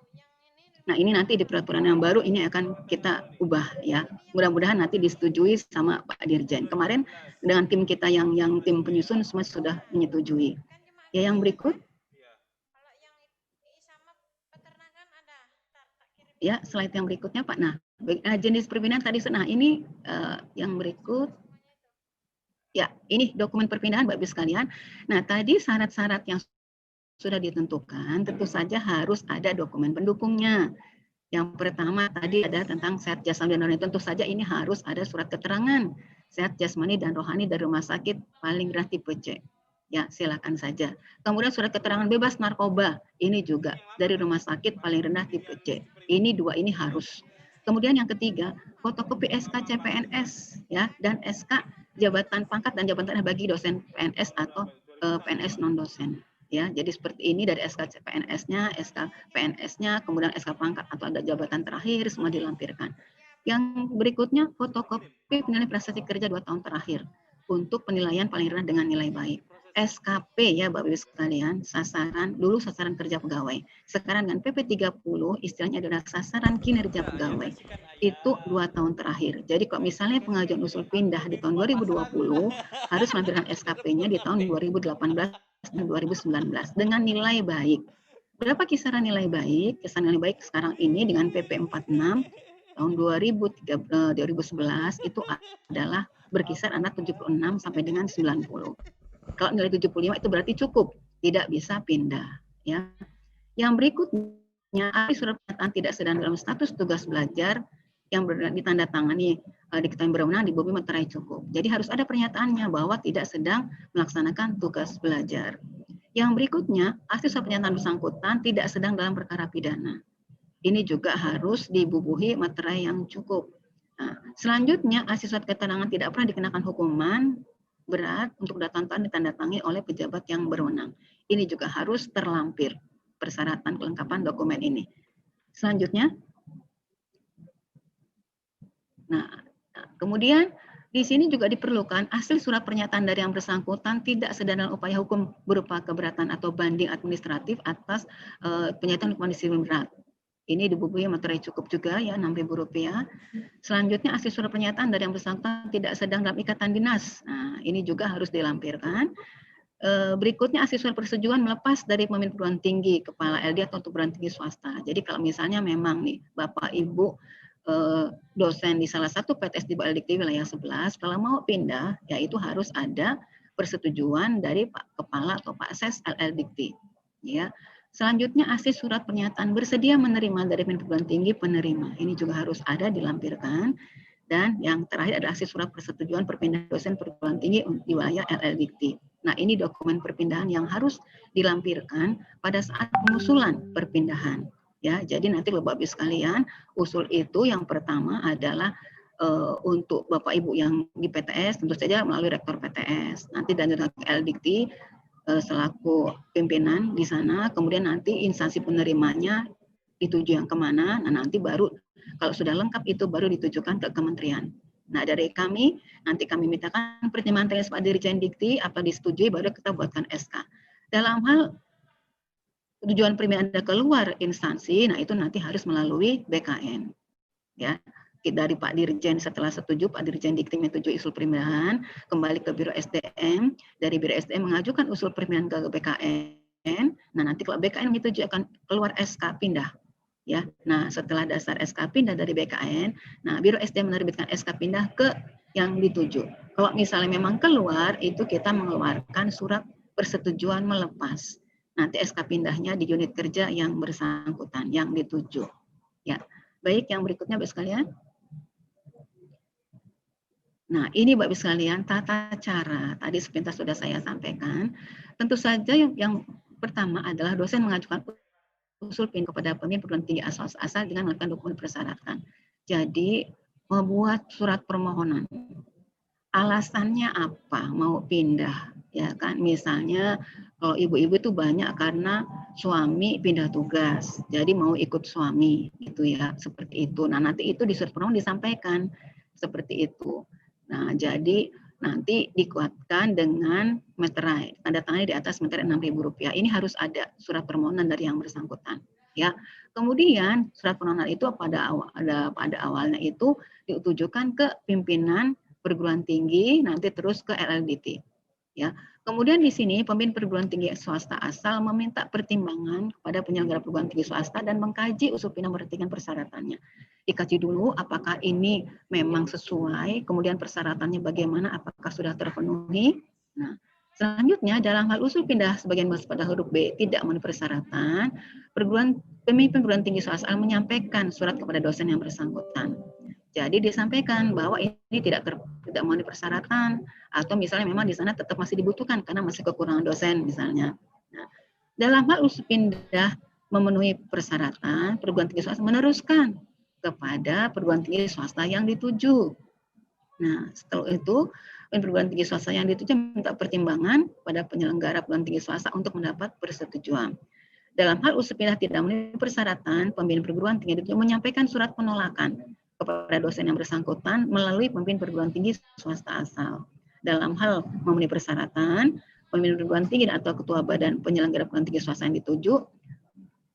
Nah ini nanti di peraturan yang baru ini akan kita ubah ya. Mudah-mudahan nanti disetujui sama Pak Dirjen. Kemarin dengan tim kita yang tim penyusun semua sudah menyetujui. Ya yang berikut. Ya slide yang berikutnya Pak. Nah jenis perpindahan tadi. Nah ini yang berikut. Ya ini dokumen perpindahan Bapak Ibu sekalian. Nah tadi syarat-syarat yang sudah ditentukan, tentu saja harus ada dokumen pendukungnya. Yang pertama tadi ada tentang sehat jasmani dan rohani. Tentu saja ini harus ada surat keterangan sehat jasmani dan rohani dari rumah sakit paling rendah tipe C. Ya, silakan saja. Kemudian surat keterangan bebas narkoba, ini juga dari rumah sakit paling rendah tipe C. Ini 2 ini harus. Kemudian yang ketiga, fotokopi SK CPNS ya dan SK jabatan pangkat dan jabatan bagi dosen PNS atau PNS non dosen. Ya, jadi seperti ini dari SK CPNS-nya, SK PNS-nya, kemudian SK pangkat atau ada jabatan terakhir semua dilampirkan. Yang berikutnya fotokopi penilaian prestasi kerja 2 tahun terakhir untuk penilaian paling rendah dengan nilai baik. SKP ya Bapak Ibu sekalian, sasaran kerja pegawai. Sekarang dengan PP 30 istilahnya adalah sasaran kinerja pegawai. Itu 2 tahun terakhir. Jadi kalau misalnya pengajuan usul pindah di tahun 2020 harus melampirkan SKP-nya di tahun 2018 dan 2019 dengan nilai baik. Berapa kisaran nilai baik? Kisaran nilai baik sekarang ini dengan PP 46 tahun 2011 itu adalah berkisar antara 76 sampai dengan 90. Kalau nilai 75 itu berarti cukup, tidak bisa pindah. Ya. Yang berikutnya, surat pernyataan tidak sedang dalam status tugas belajar yang ditandatangani diketahui berwenang di Bobi Materai cukup. Jadi harus ada pernyataannya bahwa tidak sedang melaksanakan tugas belajar. Yang berikutnya, asli surat pernyataan bersangkutan tidak sedang dalam perkara pidana. Ini juga harus dibubuhi materai yang cukup. Nah, selanjutnya, asli surat keterangan tidak pernah dikenakan hukuman berat untuk datang ditandatangani oleh pejabat yang berwenang. Ini juga harus terlampir persyaratan kelengkapan dokumen ini. Selanjutnya, nah, kemudian di sini juga diperlukan asli surat pernyataan dari yang bersangkutan tidak sedang dalam upaya hukum berupa keberatan atau banding administratif atas pernyataan hukuman disiplin berat. Ini dibubuhi materai cukup juga ya Rp6.000. Selanjutnya asli surat pernyataan dari yang bersangkutan tidak sedang dalam ikatan dinas. Nah, ini juga harus dilampirkan. Berikutnya asli surat persetujuan melepas dari pemimpin perguruan tinggi kepala LD atau perguruan tinggi swasta. Jadi kalau misalnya memang nih Bapak Ibu dosen di salah satu PTS di Balikti wilayah 11 kalau mau pindah ya itu harus ada persetujuan dari Pak Kepala atau Pak Ses LLDikti ya. Selanjutnya asli surat pernyataan bersedia menerima dari perguruan tinggi penerima. Ini juga harus ada dilampirkan. Dan yang terakhir ada asli surat persetujuan perpindahan dosen perguruan tinggi di wilayah LLDikti. Nah, ini dokumen perpindahan yang harus dilampirkan pada saat pengusulan perpindahan. Ya, jadi nanti Bapak Ibu sekalian, usul itu yang pertama adalah untuk Bapak Ibu yang di PTS tentu saja melalui rektor PTS. Nanti dari LDikti selaku pimpinan di sana, kemudian nanti instansi penerimanya dituju yang kemana, nah nanti baru kalau sudah lengkap itu baru ditujukan ke kementerian. Nah dari kami, nanti kami mintakan pertimbangan teknis Pak Dirjen Dikti, apa disetujui baru kita buatkan SK. Dalam hal tujuan perpindahan keluar instansi, nah itu nanti harus melalui BKN. Ya, dari Pak Dirjen setelah setuju, Pak Dirjen Dikti menyetujui usul perpindahan, kembali ke Biro SDM, dari Biro SDM mengajukan usul perpindahan ke BKN, nah nanti kalau BKN menyetujui akan keluar SK pindah. Ya, nah setelah dasar SK pindah dari BKN, nah Biro SDM menerbitkan SK pindah ke yang dituju. Kalau misalnya memang keluar, itu kita mengeluarkan surat persetujuan melepas. Nanti SK pindahnya di unit kerja yang bersangkutan, yang dituju. Ya, baik yang berikutnya Bapak sekalian. Nah, ini Bapak Ibu sekalian tata cara tadi sepintas sudah saya sampaikan. Tentu saja yang pertama adalah dosen mengajukan usul pindah kepada pemimpin perguruan tinggi asal dengan melakukan dokumen persyaratan. Jadi membuat surat permohonan. Alasannya apa mau pindah? Ya kan, misalnya kalau ibu-ibu itu banyak karena suami pindah tugas, jadi mau ikut suami, gitu ya, seperti itu. Nah, nanti itu di surat permohonan disampaikan seperti itu. Nah, jadi nanti dikuatkan dengan meterai, tanda tangannya di atas meterai Rp6.000. Ini harus ada surat permohonan dari yang bersangkutan. Ya, kemudian surat permohonan itu pada awalnya itu ditujukan ke pimpinan perguruan tinggi, nanti terus ke LLDT. Ya, kemudian di sini pemimpin perguruan tinggi swasta asal meminta pertimbangan kepada penyelenggara perguruan tinggi swasta dan mengkaji usul pindah memperhatikan persyaratannya. Dikaji dulu apakah ini memang sesuai, kemudian persyaratannya bagaimana, apakah sudah terpenuhi. Nah, selanjutnya dalam hal usul pindah sebagian pada huruf B tidak memenuhi persyaratan, pemimpin perguruan tinggi swasta asal menyampaikan surat kepada dosen yang bersangkutan. Jadi disampaikan bahwa ini tidak memenuhi persyaratan, atau misalnya memang di sana tetap masih dibutuhkan karena masih kekurangan dosen misalnya. Nah, dalam hal usul pindah memenuhi persyaratan, perguruan tinggi swasta meneruskan kepada perguruan tinggi swasta yang dituju. Nah, setelah itu perguruan tinggi swasta yang dituju minta pertimbangan pada penyelenggara perguruan tinggi swasta untuk mendapat persetujuan. Dalam hal usul pindah tidak memenuhi persyaratan, pemimpin perguruan tinggi dituju menyampaikan surat penolakan kepada dosen yang bersangkutan melalui pemimpin perguruan tinggi swasta asal. Dalam hal memenuhi persyaratan, pemimpin perguruan tinggi atau ketua badan penyelenggara perguruan tinggi swasta yang dituju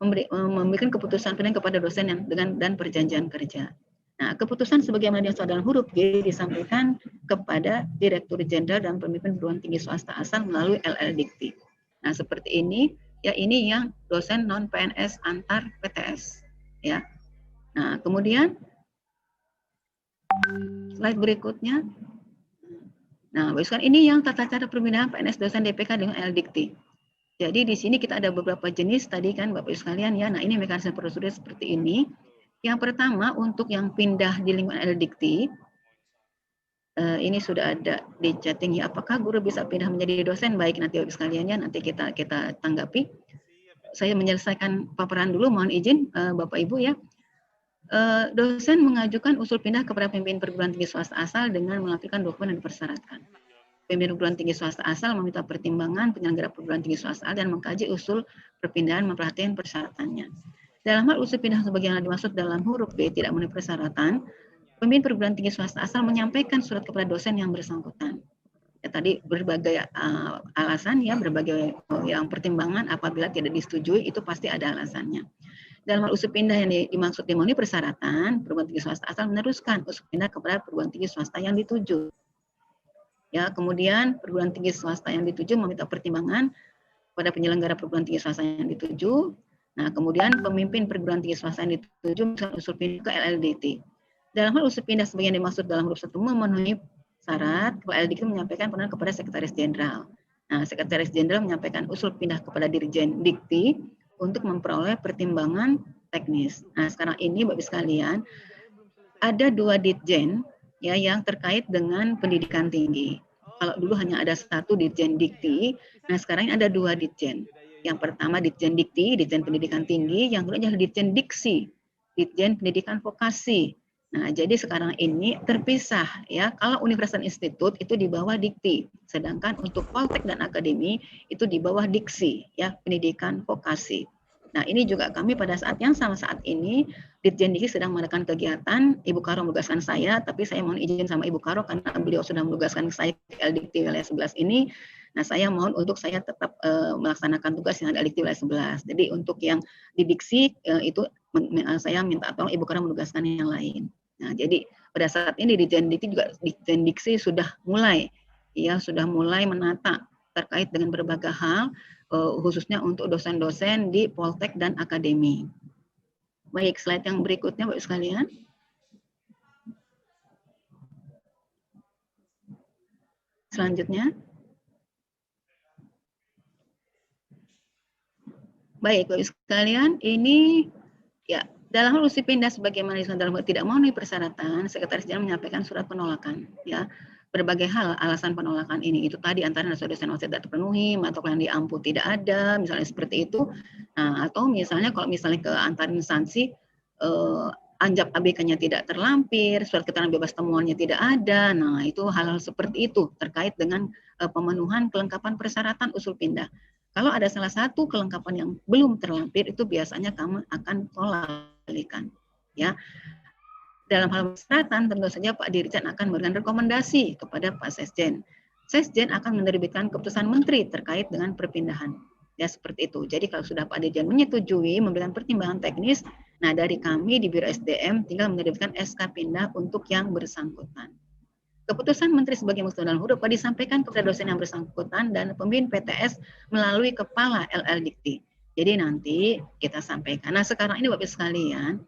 memberikan keputusan pilihan kepada dosen yang dan perjanjian kerja. Nah, keputusan sebagaimana diatur dalam huruf G disampaikan kepada Direktur Jenderal dan pemimpin perguruan tinggi swasta asal melalui LLDikti. Nah, seperti ini, ya ini yang dosen non PNS antar PTS, ya. Nah, kemudian slide berikutnya. Nah, ini yang tata cara perpindahan PNS dosen DPK dengan LLDikti. Jadi di sini kita ada beberapa jenis tadi kan Bapak Ibu sekalian ya. Nah, ini mekanisme prosedur seperti ini. Yang pertama untuk yang pindah di lingkungan LLDikti, ini sudah ada di chatting ya. Apakah guru bisa pindah menjadi dosen? Baik, nanti Bapak Ibu sekalian ya, nanti kita tanggapi. Saya menyelesaikan paparan dulu, mohon izin Bapak Ibu ya. Dosen mengajukan usul pindah kepada pemimpin perguruan tinggi swasta asal dengan melampirkan dokumen yang dipersyaratkan. Pemimpin perguruan tinggi swasta asal meminta pertimbangan penyelenggara perguruan tinggi swasta dan mengkaji usul perpindahan memperhatikan persyaratannya. Dalam hal usul pindah sebagaimana dimaksud dalam huruf B tidak memenuhi persyaratan, pemimpin perguruan tinggi swasta asal menyampaikan surat kepada dosen yang bersangkutan. Ya, tadi berbagai alasan ya, berbagai yang pertimbangan apabila tidak disetujui itu pasti ada alasannya. Dalam hal usul pindah yang dimaksud memenuhi persyaratan, perguruan tinggi swasta asal meneruskan usul pindah kepada perguruan tinggi swasta yang dituju. Ya, kemudian perguruan tinggi swasta yang dituju meminta pertimbangan pada penyelenggara perguruan tinggi swasta yang dituju. Nah, kemudian pemimpin perguruan tinggi swasta yang dituju misalkan usul pindah ke LLDT. Dalam hal usul pindah sebagian dimaksud dalam huruf 1 memenuhi syarat, LLDT menyampaikan pendapat kepada Sekretaris Jenderal. Nah, Sekretaris Jenderal menyampaikan usul pindah kepada Dirjen Dikti untuk memperoleh pertimbangan teknis. Nah, sekarang ini Bapak sekalian, ada 2 ditjen ya yang terkait dengan pendidikan tinggi. Kalau dulu hanya ada 1 Dirjen Dikti, nah sekarang ada 2 ditjen. Yang pertama Ditjen Dikti, Ditjen Pendidikan Tinggi, yang kedua adalah Ditjen Diksi, Ditjen Pendidikan Vokasi. Nah, jadi sekarang ini terpisah ya. Kalau Universitas dan Institut itu di bawah Dikti, sedangkan untuk Poltek dan Akademi itu di bawah Diksi ya, Pendidikan Vokasi. Nah, ini juga kami pada saat yang sama saat ini Ditjen Diksi sedang mengadakan kegiatan. Ibu Karo menugaskan saya, tapi saya mohon izin sama Ibu Karo karena beliau sudah menugaskan saya ke LDikti wilayah 11 ini. Nah, saya mohon untuk saya tetap melaksanakan tugas yang ada di wilayah 11. Jadi untuk yang di Diksi itu saya minta tolong Ibu Karo menugaskan yang lain. Nah, jadi pada saat ini Ditjen Diksi sudah mulai menata terkait dengan berbagai hal, khususnya untuk dosen-dosen di Poltek dan Akademi. Baik, slide yang berikutnya Bapak sekalian. Selanjutnya. Baik, Bapak sekalian, ini ya dalam hal usul pindah sebagaimana dalam tidak memenuhi persyaratan, Sekretaris Jenderal menyampaikan surat penolakan ya. Berbagai hal alasan penolakan ini itu tadi antara dosen tidak terpenuhi, mata kuliah yang diampu tidak ada, misalnya seperti itu. Nah, atau misalnya kalau misalnya ke antar instansi anjap ABK-nya tidak terlampir, surat keterangan bebas temuannya tidak ada. Nah, itu hal-hal seperti itu terkait dengan pemenuhan kelengkapan persyaratan usul pindah. Kalau ada salah satu kelengkapan yang belum terlampir, itu biasanya kami akan tolak, ya. Dalam hal persyaratan, tentu saja Pak Dirjen akan memberikan rekomendasi kepada Pak Sesjen. Sesjen akan menerbitkan keputusan menteri terkait dengan perpindahan. Ya, seperti itu. Jadi kalau sudah Pak Dirjen menyetujui, memberikan pertimbangan teknis, nah dari kami di Biro SDM tinggal menerbitkan SK pindah untuk yang bersangkutan. Keputusan menteri sebagai musnah dalam huruf disampaikan kepada dosen yang bersangkutan dan pembimbing PTS melalui kepala LL Dikti. Jadi nanti kita sampaikan. Nah, sekarang ini Bapak sekalian,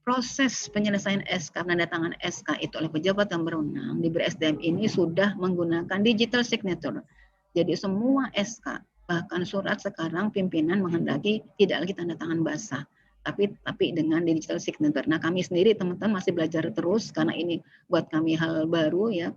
proses penyelesaian SK, penandatangan SK itu oleh pejabat yang berwenang di BRSDM ini sudah menggunakan digital signature. Jadi semua SK, bahkan surat sekarang pimpinan menghendaki tidak lagi tanda tangan basah, tapi dengan digital signature. Nah, kami sendiri teman-teman masih belajar terus karena ini buat kami hal baru ya.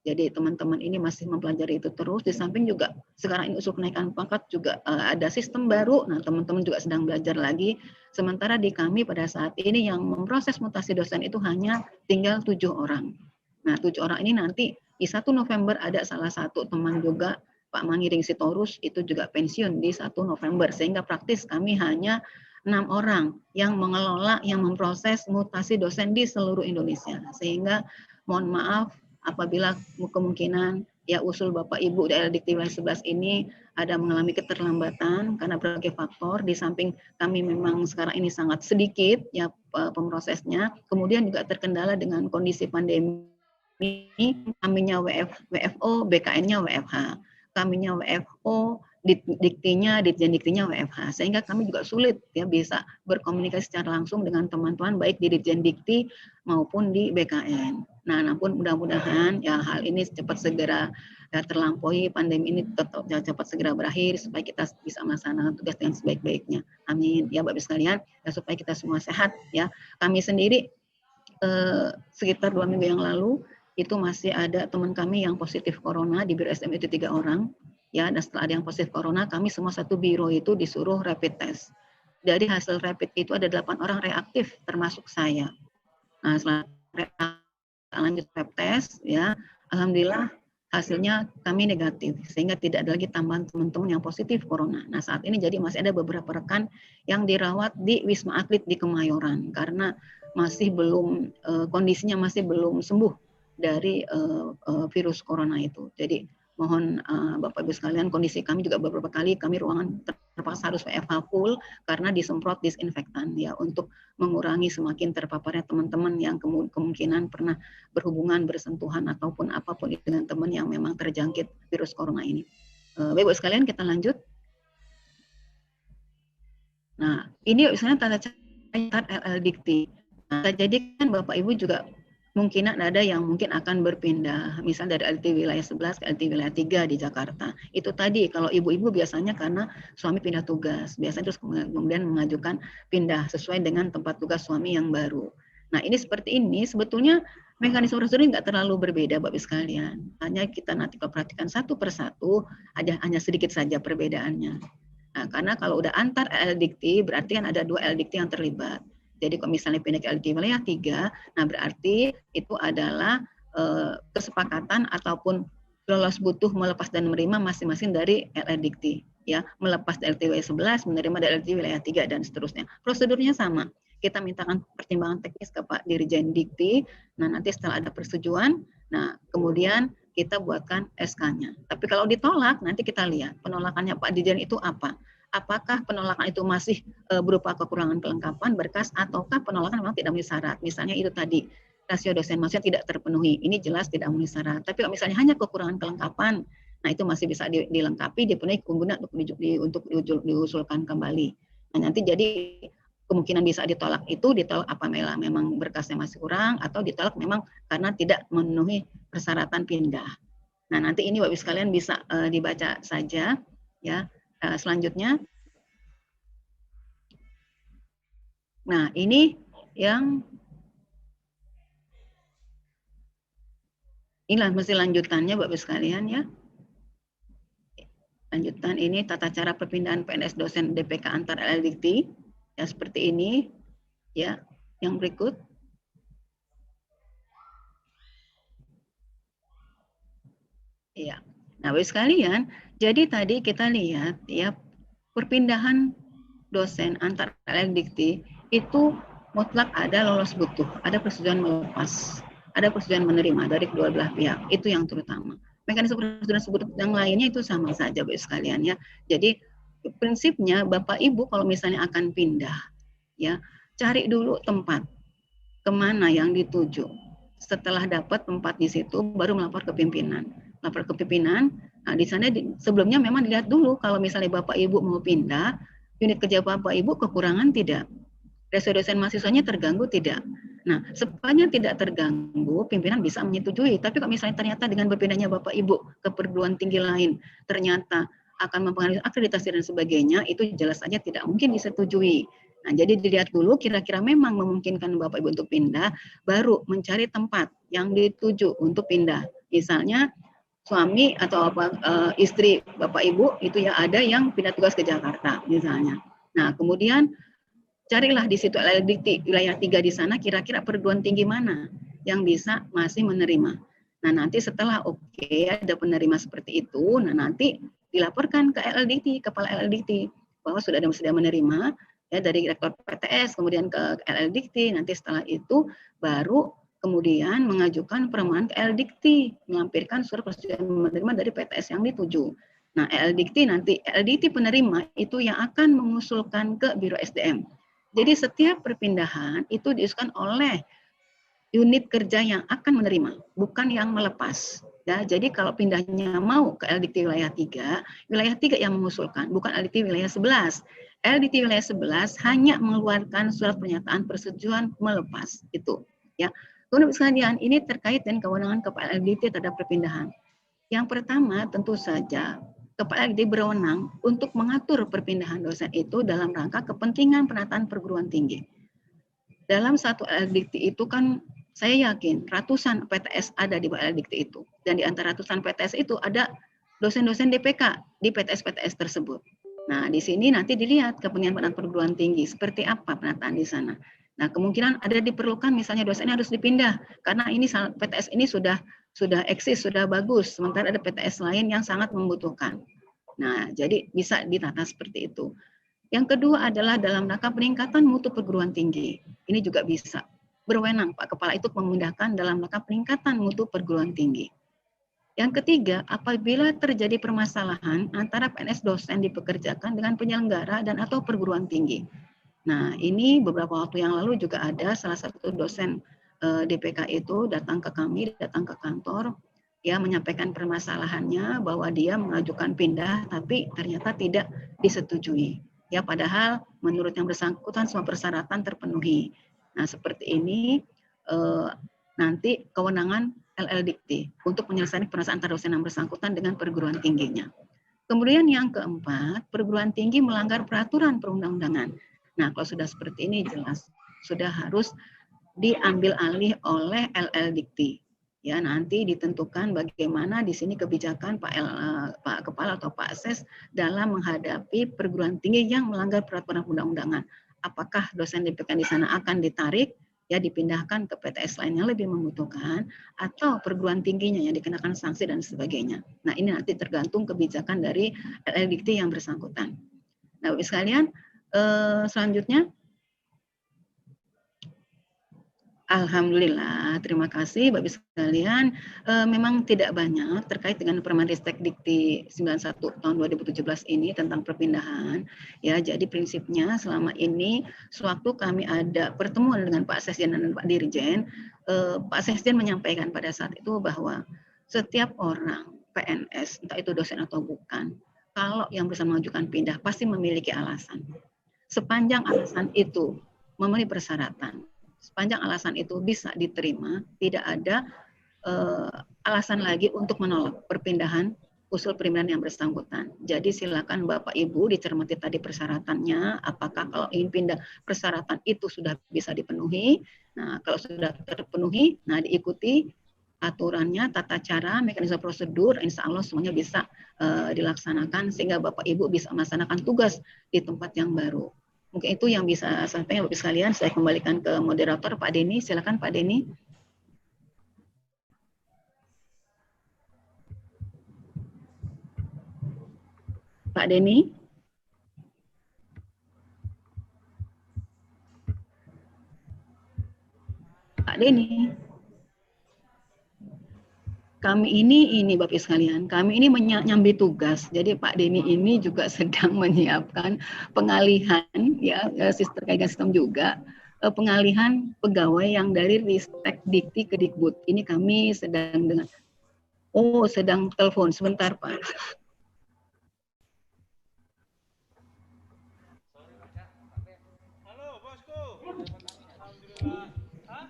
Jadi teman-teman ini masih mempelajari itu terus. Di samping juga sekarang ini usul kenaikan pangkat juga ada sistem baru. Nah, teman-teman juga sedang belajar lagi. Sementara di kami pada saat ini yang memproses mutasi dosen itu hanya tinggal 7 orang. Nah, 7 orang ini nanti di 1 November ada salah satu teman juga, Pak Mangiring Sitorus, itu juga pensiun di 1 November. Sehingga praktis kami hanya 6 orang yang mengelola, yang memproses mutasi dosen di seluruh Indonesia. Sehingga mohon maaf apabila kemungkinan ya usul Bapak Ibu di Dikti wilayah 11 ini ada mengalami keterlambatan karena berbagai faktor. Di samping kami memang sekarang ini sangat sedikit ya pemrosesnya, kemudian juga terkendala dengan kondisi pandemi, kaminya WFO, BKN-nya WFH, kaminya WFO, diktinya, ditjen diktinya WFH, sehingga kami juga sulit ya bisa berkomunikasi secara langsung dengan teman-teman baik di ditjen dikti maupun di BKN. Nah, namun mudah-mudahan ya hal ini cepat segera ya, terlampaui, pandemi ini tetap cepat segera berakhir supaya kita bisa melaksanakan tugas dengan sebaik-baiknya. Amin. Ya Bapak sekalian, ya, supaya kita semua sehat ya. Kami sendiri sekitar 2 minggu yang lalu itu masih ada teman kami yang positif corona di Biro SM itu 3 orang. Ya, dan setelah ada yang positif corona, kami semua satu biro itu disuruh rapid test. Dari hasil rapid itu ada 8 orang reaktif, termasuk saya. Nah, setelah lanjut rapid test, ya, alhamdulillah hasilnya kami negatif, sehingga tidak ada lagi tambahan teman-teman yang positif corona. Nah, saat ini jadi masih ada beberapa rekan yang dirawat di Wisma Atlet di Kemayoran, karena masih belum, kondisinya masih belum sembuh dari virus corona itu. Jadi mohon Bapak Ibu sekalian, kondisi kami juga beberapa kali kami ruangan terpaksa harus WFH full karena disemprot disinfektan ya untuk mengurangi semakin terpaparnya teman-teman yang kemungkinan pernah berhubungan, bersentuhan ataupun apapun dengan teman yang memang terjangkit virus corona ini. Bapak Ibu sekalian, kita lanjut. Nah, ini misalnya tanda catat LL Dikti. Nah, jadi kan Bapak Ibu juga mungkin ada yang mungkin akan berpindah, misalnya dari LT wilayah 11 ke LT wilayah 3 di Jakarta. Itu tadi, kalau ibu-ibu biasanya karena suami pindah tugas, biasanya terus kemudian mengajukan pindah sesuai dengan tempat tugas suami yang baru. Nah, ini seperti ini, sebetulnya mekanisme prosedur nggak terlalu berbeda, Bapak sekalian. Hanya kita nanti kalau perhatikan satu persatu, hanya sedikit saja perbedaannya. Nah, karena kalau udah antar LL Dikti, berarti kan ada 2 LL Dikti yang terlibat. Jadi kalau misalnya pindah ke LT wilayah 3, nah berarti itu adalah kesepakatan ataupun lolos butuh melepas dan menerima masing-masing dari LL Dikti. Ya, melepas dari LT wilayah 11, menerima dari LT wilayah 3 dan seterusnya. Prosedurnya sama. Kita mintakan pertimbangan teknis ke Pak Dirjen Dikti. Nah, nanti setelah ada persetujuan, nah kemudian kita buatkan SK-nya. Tapi kalau ditolak, nanti kita lihat penolakannya Pak Dirjen itu apa. Apakah penolakan itu masih berupa kekurangan kelengkapan berkas ataukah penolakan memang tidak memenuhi syarat. Misalnya itu tadi, rasio dosen maksudnya tidak terpenuhi. Ini jelas tidak memenuhi syarat. Tapi kalau misalnya hanya kekurangan kelengkapan, nah itu masih bisa dilengkapi, dipenuhi kemudian untuk diusulkan kembali. Nah, nanti jadi kemungkinan bisa ditolak itu, ditolak apa memang berkasnya masih kurang, atau ditolak memang karena tidak memenuhi persyaratan pindah. Nah, nanti ini Bapak sekalian bisa dibaca saja ya. Selanjutnya, nah ini yang inilah mesti lanjutannya Bapak sekalian ya. Lanjutan ini tata cara perpindahan PNS dosen DPK antar LL Dikti ya, seperti ini ya. Yang berikut Iya. Nah, Bapak sekalian, jadi tadi kita lihat ya perpindahan dosen antar LLDikti itu mutlak ada lolos butuh, ada persetujuan melepas, ada persetujuan menerima dari kedua belah pihak. Itu yang terutama. Mekanisme persetujuan yang lainnya itu sama saja Bapak sekalian ya. Jadi prinsipnya Bapak Ibu kalau misalnya akan pindah ya, cari dulu tempat kemana yang dituju. Setelah dapat tempat di situ baru melapor ke pimpinan. Lapor ke pimpinan, nah di sana sebelumnya memang dilihat dulu kalau misalnya Bapak Ibu mau pindah, unit kerja Bapak Ibu kekurangan tidak? Resiko dosen mahasiswanya terganggu tidak? Nah, sepanjang tidak terganggu, pimpinan bisa menyetujui. Tapi kalau misalnya ternyata dengan berpindahnya Bapak Ibu ke perguruan tinggi lain, ternyata akan mempengaruhi akreditasi dan sebagainya, itu jelas saja tidak mungkin disetujui. Nah, jadi dilihat dulu kira-kira memang memungkinkan Bapak Ibu untuk pindah, baru mencari tempat yang dituju untuk pindah. Misalnya suami atau istri Bapak Ibu itu ya ada yang pindah tugas ke Jakarta misalnya. Nah, kemudian carilah di situ LLDikti wilayah 3 di sana kira-kira perguruan tinggi mana yang bisa masih menerima. Nah, nanti setelah ada penerima seperti itu, nah nanti dilaporkan ke LLDikti, kepala LLDikti bahwa sudah menerima ya dari rektor PTS kemudian ke LLDikti. Nanti setelah itu baru kemudian mengajukan permohonan ke LLDikti, melampirkan surat persetujuan menerima dari PTS yang dituju. Nah, LLDikti penerima itu yang akan mengusulkan ke Biro SDM. Jadi setiap perpindahan itu diusulkan oleh unit kerja yang akan menerima, bukan yang melepas. Ya, jadi kalau pindahnya mau ke LLDikti wilayah 3 yang mengusulkan, bukan LLDikti wilayah 11. LLDikti wilayah 11 hanya mengeluarkan surat pernyataan persetujuan melepas itu. Ya. Kemudian sekalian, ini terkait dengan kewenangan kepala LLDikti terhadap perpindahan. Yang pertama tentu saja kepala LLDikti berwenang untuk mengatur perpindahan dosen itu dalam rangka kepentingan penataan perguruan tinggi. Dalam satu LLDikti itu kan saya yakin ratusan PTS ada di LLDikti itu. Dan di antara ratusan PTS itu ada dosen-dosen DPK di PTS-PTS tersebut. Nah, di sini nanti dilihat kepentingan penataan perguruan tinggi seperti apa penataan di sana. Nah, kemungkinan ada diperlukan misalnya dosennya harus dipindah karena ini PTS ini sudah eksis, sudah bagus, sementara ada PTS lain yang sangat membutuhkan. Nah, jadi bisa ditata seperti itu. Yang kedua adalah dalam rangka peningkatan mutu perguruan tinggi. Ini juga bisa. Berwenang Pak Kepala itu memudahkan dalam rangka peningkatan mutu perguruan tinggi. Yang ketiga, apabila terjadi permasalahan antara PNS dosen dipekerjakan dengan penyelenggara dan atau perguruan tinggi. Nah, ini beberapa waktu yang lalu juga ada salah satu dosen DPK itu datang ke kami, datang ke kantor, ya menyampaikan permasalahannya bahwa dia mengajukan pindah, tapi ternyata tidak disetujui. Ya, padahal menurut yang bersangkutan semua persyaratan terpenuhi. Nah, seperti ini nanti kewenangan LLDikti untuk menyelesaikan permasalahan antara dosen yang bersangkutan dengan perguruan tingginya. Kemudian yang keempat, perguruan tinggi melanggar peraturan perundang-undangan. Nah, kalau sudah seperti ini jelas sudah harus diambil alih oleh LLDikti. Ya, nanti ditentukan bagaimana di sini kebijakan Pak Kepala atau Pak Ses dalam menghadapi perguruan tinggi yang melanggar peraturan perundang-undangan. Apakah dosen DPK di sana akan ditarik, ya dipindahkan ke PTS lain yang lebih membutuhkan, atau perguruan tingginya yang dikenakan sanksi dan sebagainya. Nah, ini nanti tergantung kebijakan dari LLDikti yang bersangkutan. Nah, Bapak sekalian, selanjutnya, alhamdulillah, terima kasih Bapak sekalian. Memang tidak banyak terkait dengan Permendikbud Dikti 91 tahun 2017 ini tentang perpindahan. Ya, jadi prinsipnya selama ini sewaktu kami ada pertemuan dengan Pak Sesjen dan Pak Dirjen, Pak Sesjen menyampaikan pada saat itu bahwa setiap orang PNS, entah itu dosen atau bukan, kalau yang bisa mengajukan pindah pasti memiliki alasan. Sepanjang alasan itu memenuhi persyaratan, sepanjang alasan itu bisa diterima, tidak ada alasan lagi untuk menolak perpindahan usul perpindahan yang bersangkutan. Jadi silakan Bapak Ibu dicermati tadi persyaratannya, apakah kalau ingin pindah persyaratan itu sudah bisa dipenuhi. Nah, kalau sudah terpenuhi, nah diikuti aturannya, tata cara, mekanisme prosedur, insya Allah semuanya bisa dilaksanakan sehingga Bapak Ibu bisa melaksanakan tugas di tempat yang baru. Mungkin itu yang bisa saya sampaikan Bapak sekalian. Saya kembalikan ke moderator Pak Denny. Silakan Pak Denny. Pak Denny. Pak Denny. Kami ini Bapak Ibu sekalian, kami ini menyambi tugas. Jadi Pak Denny ini juga sedang menyiapkan pengalihan ya terkait dengan sistem juga pengalihan pegawai yang dari Ristek Dikti ke Dikbud. Ini kami sedang sedang telepon sebentar Pak. Halo bosku. Alhamdulillah. Hah?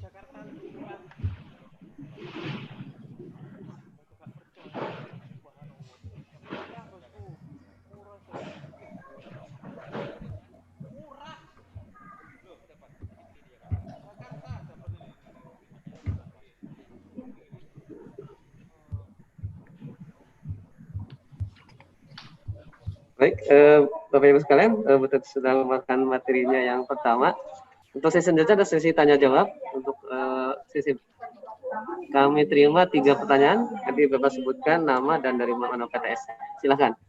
Jakarta lingkungan. Baik, Bapak Ibu sekalian, Butet sudah memakan materinya yang pertama. Untuk sesi selanjutnya ada sesi tanya jawab. Untuk sesi kami terima 3 pertanyaan. Nanti Bapak sebutkan nama dan dari mana PTS. Silakan.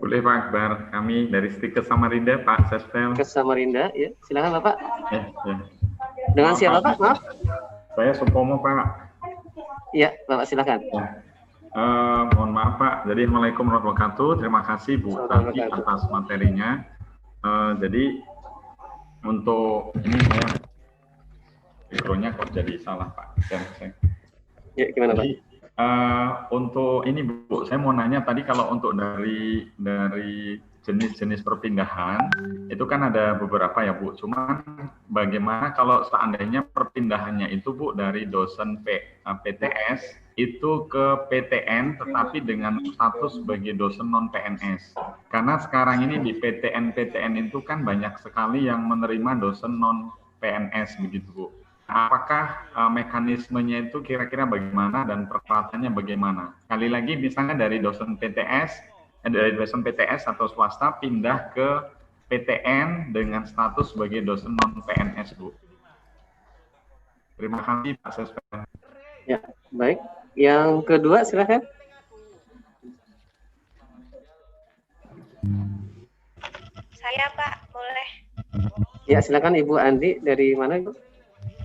Boleh Pak Akbar, kami dari Stikes Samarinda, Pak Sespel. Ke Samarinda, ya. Silakan Bapak. Ya. Dengan siapa Pak? Maaf. Saya Supomo Pak. Iya, Bapak silakan. Ya. Mohon maaf Pak, jadi Assalamualaikum warahmatullahi wabarakatuh. Terima kasih Bu Tanti atas materinya. Jadi untuk ini saya mikronya kok jadi salah Pak. Ya, gimana Pak? Jadi, untuk ini Bu, saya mau nanya tadi kalau untuk dari jenis-jenis perpindahan itu kan ada beberapa ya Bu. Cuman bagaimana kalau seandainya perpindahannya itu Bu dari dosen PTS itu ke PTN tetapi dengan status sebagai dosen non PNS. Karena sekarang ini di PTN itu kan banyak sekali yang menerima dosen non PNS begitu Bu. Apakah mekanismenya itu kira-kira bagaimana dan peralatannya bagaimana? Sekali lagi misalnya dari dosen PTS atau swasta pindah ke PTN dengan status sebagai dosen non PNS Bu. Terima kasih Pak Sespel. Ya, baik. Yang kedua silakan. Saya Pak, boleh? Ya, silakan Ibu Andi, dari mana Ibu?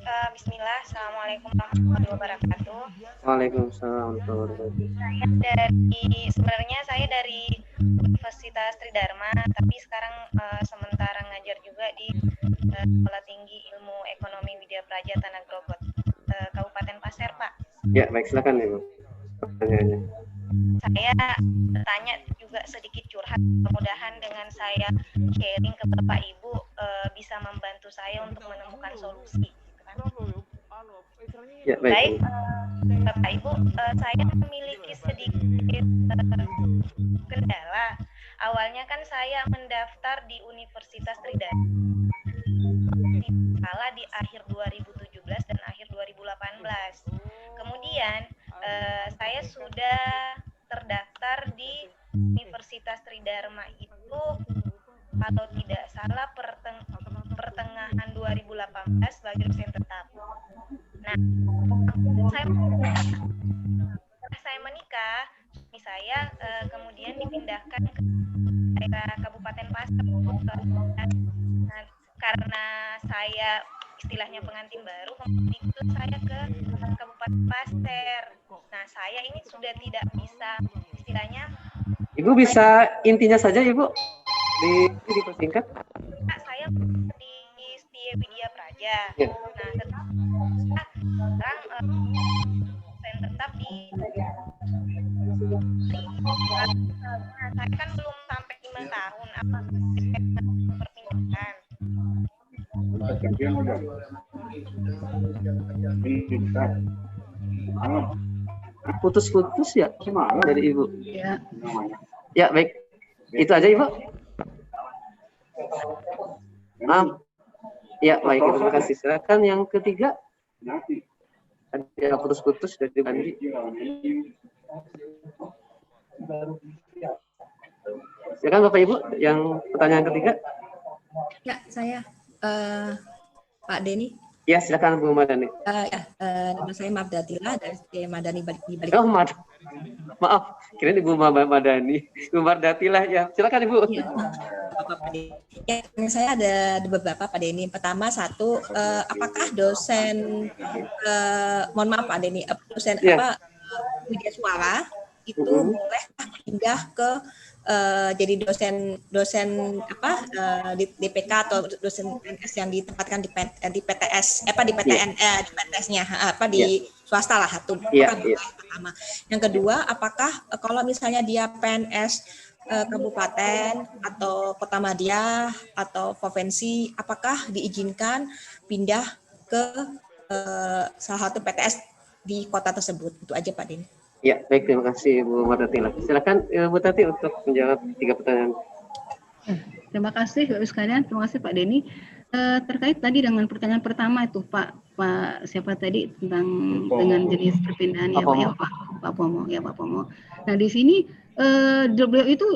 Bismillah, Assalamualaikum warahmatullahi wabarakatuh. Waalaikumsalam warahmatullahi wabarakatuh. Sebenarnya saya dari Universitas Tridharma, tapi sekarang sementara ngajar juga di Sekolah Tinggi Ilmu Ekonomi Widya Praja Tanah Grogot, Kabupaten Pasir, Pak. Ya, baik, silakan Ibu. Pertanyaannya. Saya bertanya juga sedikit curhat, mudah-mudahan dengan saya sharing ke Bapak Ibu bisa membantu saya untuk menemukan solusi. Ya, baik. Bapak Ibu, saya memiliki sedikit kendala. Awalnya kan saya mendaftar di Universitas Tridharma di akhir 2017 dan akhir 2018. Kemudian saya sudah terdaftar di Universitas Tridharma itu kalau tidak salah pertengahan 2018 sebagai dosen tetap. Nah, saya menikah, suami saya kemudian dipindahkan ke daerah Kabupaten Pasir. Nah, karena saya istilahnya pengantin baru, kemudian itu saya ke Kabupaten Pasir. Nah, saya ini sudah tidak bisa istilahnya. Ibu bisa intinya saja Ibu dipersingkat. Saya di Setia Widya Praja. Ya. Nah, sekarang saya tetap di saya kan belum sampai 5 tahun apa perpindahan. Putus-putus ya dari Ibu. Ya. Ya, baik. Itu aja Ibu. Ya, baik. Terima kasih. Silakan yang ketiga. Ada putus-putus dari Andi. Silakan Bapak Ibu yang pertanyaan ketiga. Ya, saya Pak Denny. Ya, silakan Bu Madani. Nama saya Mardatilah dari Madani di Balik. Oh, maaf, kira Ibu Madani. Bu Mardatilah ya. Silakan Ibu. Ya, ya, saya ada beberapa Pak Denny. Pertama satu, apakah dosen, mohon maaf Pak Denny, dosen media suara itu boleh pindah ke jadi dosen apa di DPK atau dosen PNS yang ditempatkan di PTS di PTN di PTS-nya di swasta lah satu. Pertama. Yang kedua, apakah kalau misalnya dia PNS kabupaten atau kotamadya atau provinsi, apakah diizinkan pindah ke salah satu PTS di kota tersebut? Itu aja Pak Denny. Ya, baik, terima kasih Bu Mardatilah. Silakan Bu Tati untuk menjawab 3 pertanyaan. Terima kasih Bapak sekalian, terima kasih Pak Denny. Terkait tadi dengan pertanyaan pertama itu Pak siapa tadi tentang dengan jenis perpindahan ya Pak ya Pak Pomo. Nah di sini beliau itu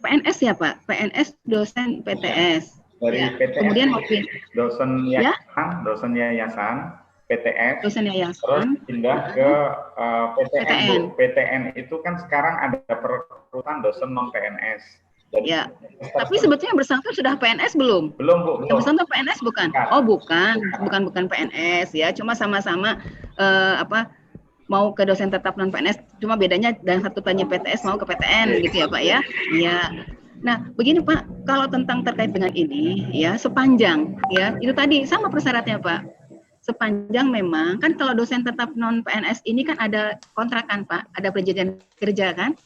PNS ya Pak, PNS dosen PTS. Dari ya. PTS. Kemudian mau dosen yayasan. PTS, dosen yayasan, terus pindah ke PTN. PTN itu kan sekarang ada perekrutan dosen non PNS. Jadi, ya. Tapi sebetulnya bersangkutan sudah PNS belum? Belum Bu. Yang bersangkutan PNS bukan? Oh bukan PNS ya. Cuma sama-sama mau ke dosen tetap non PNS. Cuma bedanya dan satu tanya PTS mau ke PTN gitu ya Pak ya. Iya. Nah begini Pak, kalau tentang terkait dengan ini ya sepanjang ya itu tadi sama persyaratnya Pak. Sepanjang memang kan kalau dosen tetap non PNS ini kan ada kontrakan Pak, ada perjanjian kerja kan,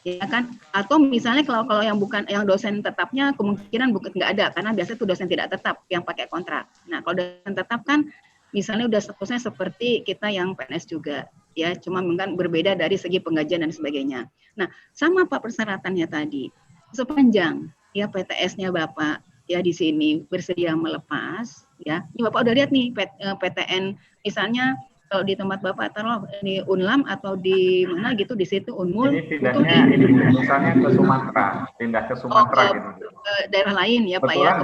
ya kan? Atau misalnya kalau yang bukan yang dosen tetapnya kemungkinan bukan nggak ada karena biasanya itu dosen tidak tetap yang pakai kontrak. Nah kalau dosen tetap kan misalnya udah statusnya seperti kita yang PNS juga, ya cuma mungkin berbeda dari segi penggajian dan sebagainya. Nah sama Pak persyaratannya tadi, sepanjang ya PTS-nya Bapak ya di sini bersedia melepas. Ya, ini Bapak udah lihat nih PTN misalnya kalau di tempat Bapak taruh ini Unlam atau di mana gitu di situ Unmul. Ini pindahnya ini misalnya ke Sumatera, pindah ke Sumatera gitu. Daerah lain ya Pak ya.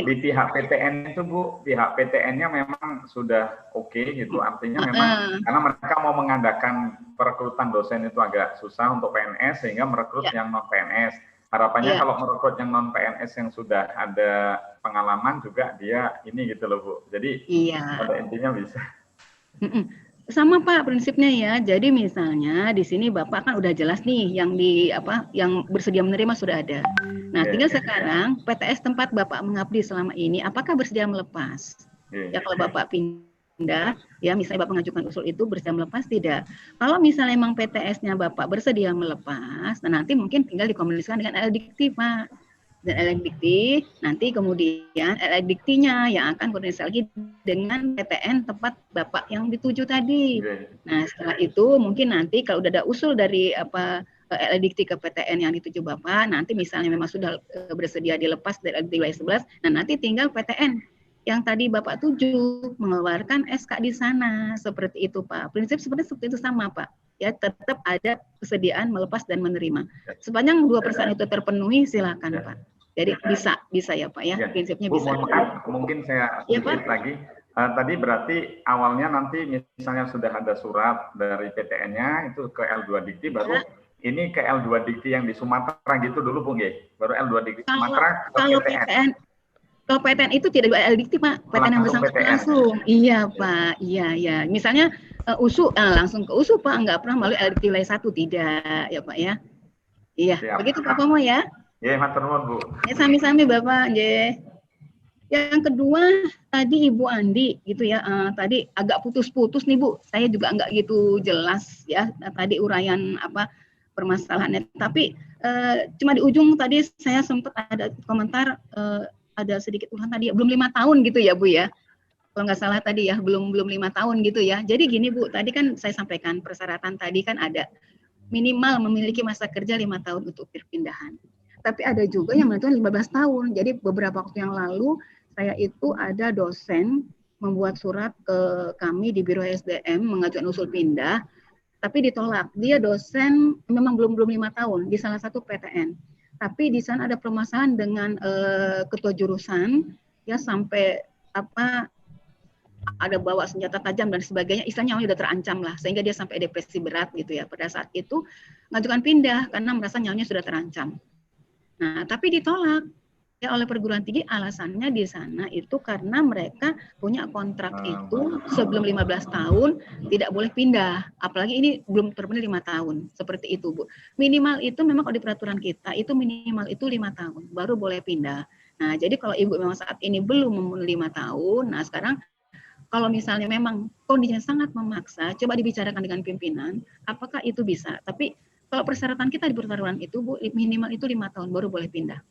Di pihak PTN itu Bu, pihak PTN-nya memang sudah oke gitu. Artinya memang karena mereka mau mengadakan perekrutan dosen itu agak susah untuk PNS sehingga merekrut yang non PNS. Harapannya kalau merekrut yang non PNS yang sudah ada pengalaman juga dia ini gitu loh Bu. Jadi pada intinya bisa. Sama Pak prinsipnya ya. Jadi misalnya di sini Bapak kan udah jelas nih yang yang bersedia menerima sudah ada. Nah, tinggal sekarang PTS tempat Bapak mengabdi selama ini apakah bersedia melepas? Ya kalau Bapak pindah ya misalnya Bapak mengajukan usul itu bersedia melepas tidak. Kalau misalnya memang PTS-nya Bapak bersedia melepas, nah nanti mungkin tinggal dikomunikasikan dengan LDikti Pak. Dan LDikti nanti kemudian LDikti-nya yang akan koordinasi lagi dengan PTN tempat Bapak yang dituju tadi. Nah setelah itu mungkin nanti kalau udah ada usul dari LDikti ke PTN yang dituju Bapak, nanti misalnya memang sudah bersedia dilepas dari LDikti wilayah 11, nah nanti tinggal PTN yang tadi Bapak tuju mengeluarkan SK di sana, seperti itu Pak. Prinsip seperti itu sama Pak. Ya tetap ada kesediaan melepas dan menerima. Sepanjang 2% itu terpenuhi silakan Pak. Jadi bisa ya Pak ya. Prinsipnya Bu, bisa. Mungkin saya sedikit lagi. Tadi berarti awalnya nanti misalnya sudah ada surat dari PTN-nya itu ke L2 Dikti baru ini ke L2 Dikti yang di Sumatera gitu dulu Bu nggih. Baru L2 Dikti Sumatera ke PTN. Kalau PTN itu tidak ada LDikti Pak, PTN yang bersangkutan langsung. Iya Pak, iya. Misalnya USU langsung ke USU Pak, nggak pernah melalui LDikti wilayah 1 tidak ya Pak ya. Iya, begitu Pak Pomo ya. Iya, matur nuwun Bu. Ya sami-sami Bapak, nggih. Yang kedua tadi Ibu Andi gitu ya, tadi agak putus-putus nih Bu. Saya juga nggak gitu jelas ya tadi uraian permasalahannya. Tapi cuma di ujung tadi saya sempat ada komentar ada sedikit ulang tadi ya, belum 5 tahun gitu ya Bu ya. Kalau nggak salah tadi ya, belum 5 tahun gitu ya. Jadi gini Bu, tadi kan saya sampaikan persyaratan tadi kan ada minimal memiliki masa kerja 5 tahun untuk perpindahan. Tapi ada juga yang menentukan 15 tahun. Jadi beberapa waktu yang lalu saya itu ada dosen membuat surat ke kami di Biro SDM mengajukan usul pindah, tapi ditolak. Dia dosen memang belum 5 tahun di salah satu PTN. Tapi di sana ada permasalahan dengan ketua jurusan ya sampai ada bawa senjata tajam dan sebagainya, istilahnya nyawanya udah terancam lah, sehingga dia sampai depresi berat gitu ya. Pada saat itu mengajukan pindah karena merasa nyawanya sudah terancam. Nah, tapi ditolak ya oleh perguruan tinggi, alasannya di sana itu karena mereka punya kontrak itu sebelum 15 tahun tidak boleh pindah, apalagi ini belum terpenuhi 5 tahun, seperti itu Bu. Minimal itu memang kalau di peraturan kita itu minimal itu 5 tahun baru boleh pindah. Nah, jadi kalau Ibu memang saat ini belum memenuhi 5 tahun, nah sekarang kalau misalnya memang kondisinya sangat memaksa, coba dibicarakan dengan pimpinan, apakah itu bisa. Tapi kalau persyaratan kita di peraturan itu Bu, minimal itu 5 tahun baru boleh pindah.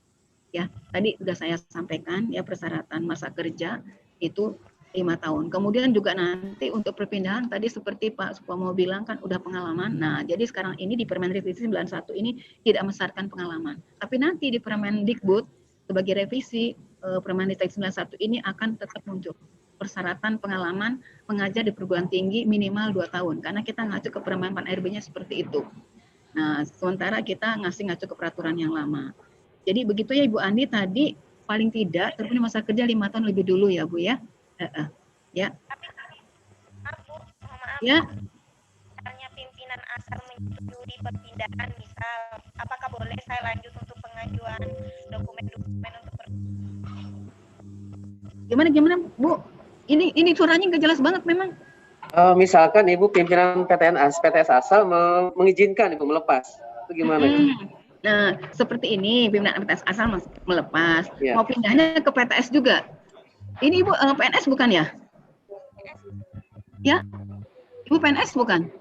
Ya, tadi sudah saya sampaikan ya persyaratan masa kerja itu 5 tahun. Kemudian juga nanti untuk perpindahan tadi seperti Pak Supomo bilang kan udah pengalaman. Nah, jadi sekarang ini di Permen Revisi 91 ini tidak mensyaratkan pengalaman. Tapi nanti di Permendikbud sebagai revisi Permendikbud 91 ini akan tetap muncul persyaratan pengalaman mengajar di perguruan tinggi minimal 2 tahun karena kita ngacu ke Permen Pan RB-nya seperti itu. Nah, sementara kita ngacu ke peraturan yang lama. Jadi begitu ya Ibu Andi tadi paling tidak terpenuhi masa kerja 5 tahun lebih dulu ya Bu ya. Ya. Ya. Misalnya pimpinan asal menyetujui perpindahan, misal apakah boleh saya lanjut untuk pengajuan dokumen-dokumen untuk Gimana Bu? Ini suaranya nggak jelas banget memang. Misalkan Ibu pimpinan PTS asal mengizinkan Ibu melepas, itu gimana? Nah, seperti ini pimpinan PTS asal melepas, Ya. mau pindahnya ke PTS juga. Ini Ibu PNS bukan ya? Ya, Ibu PNS bukan?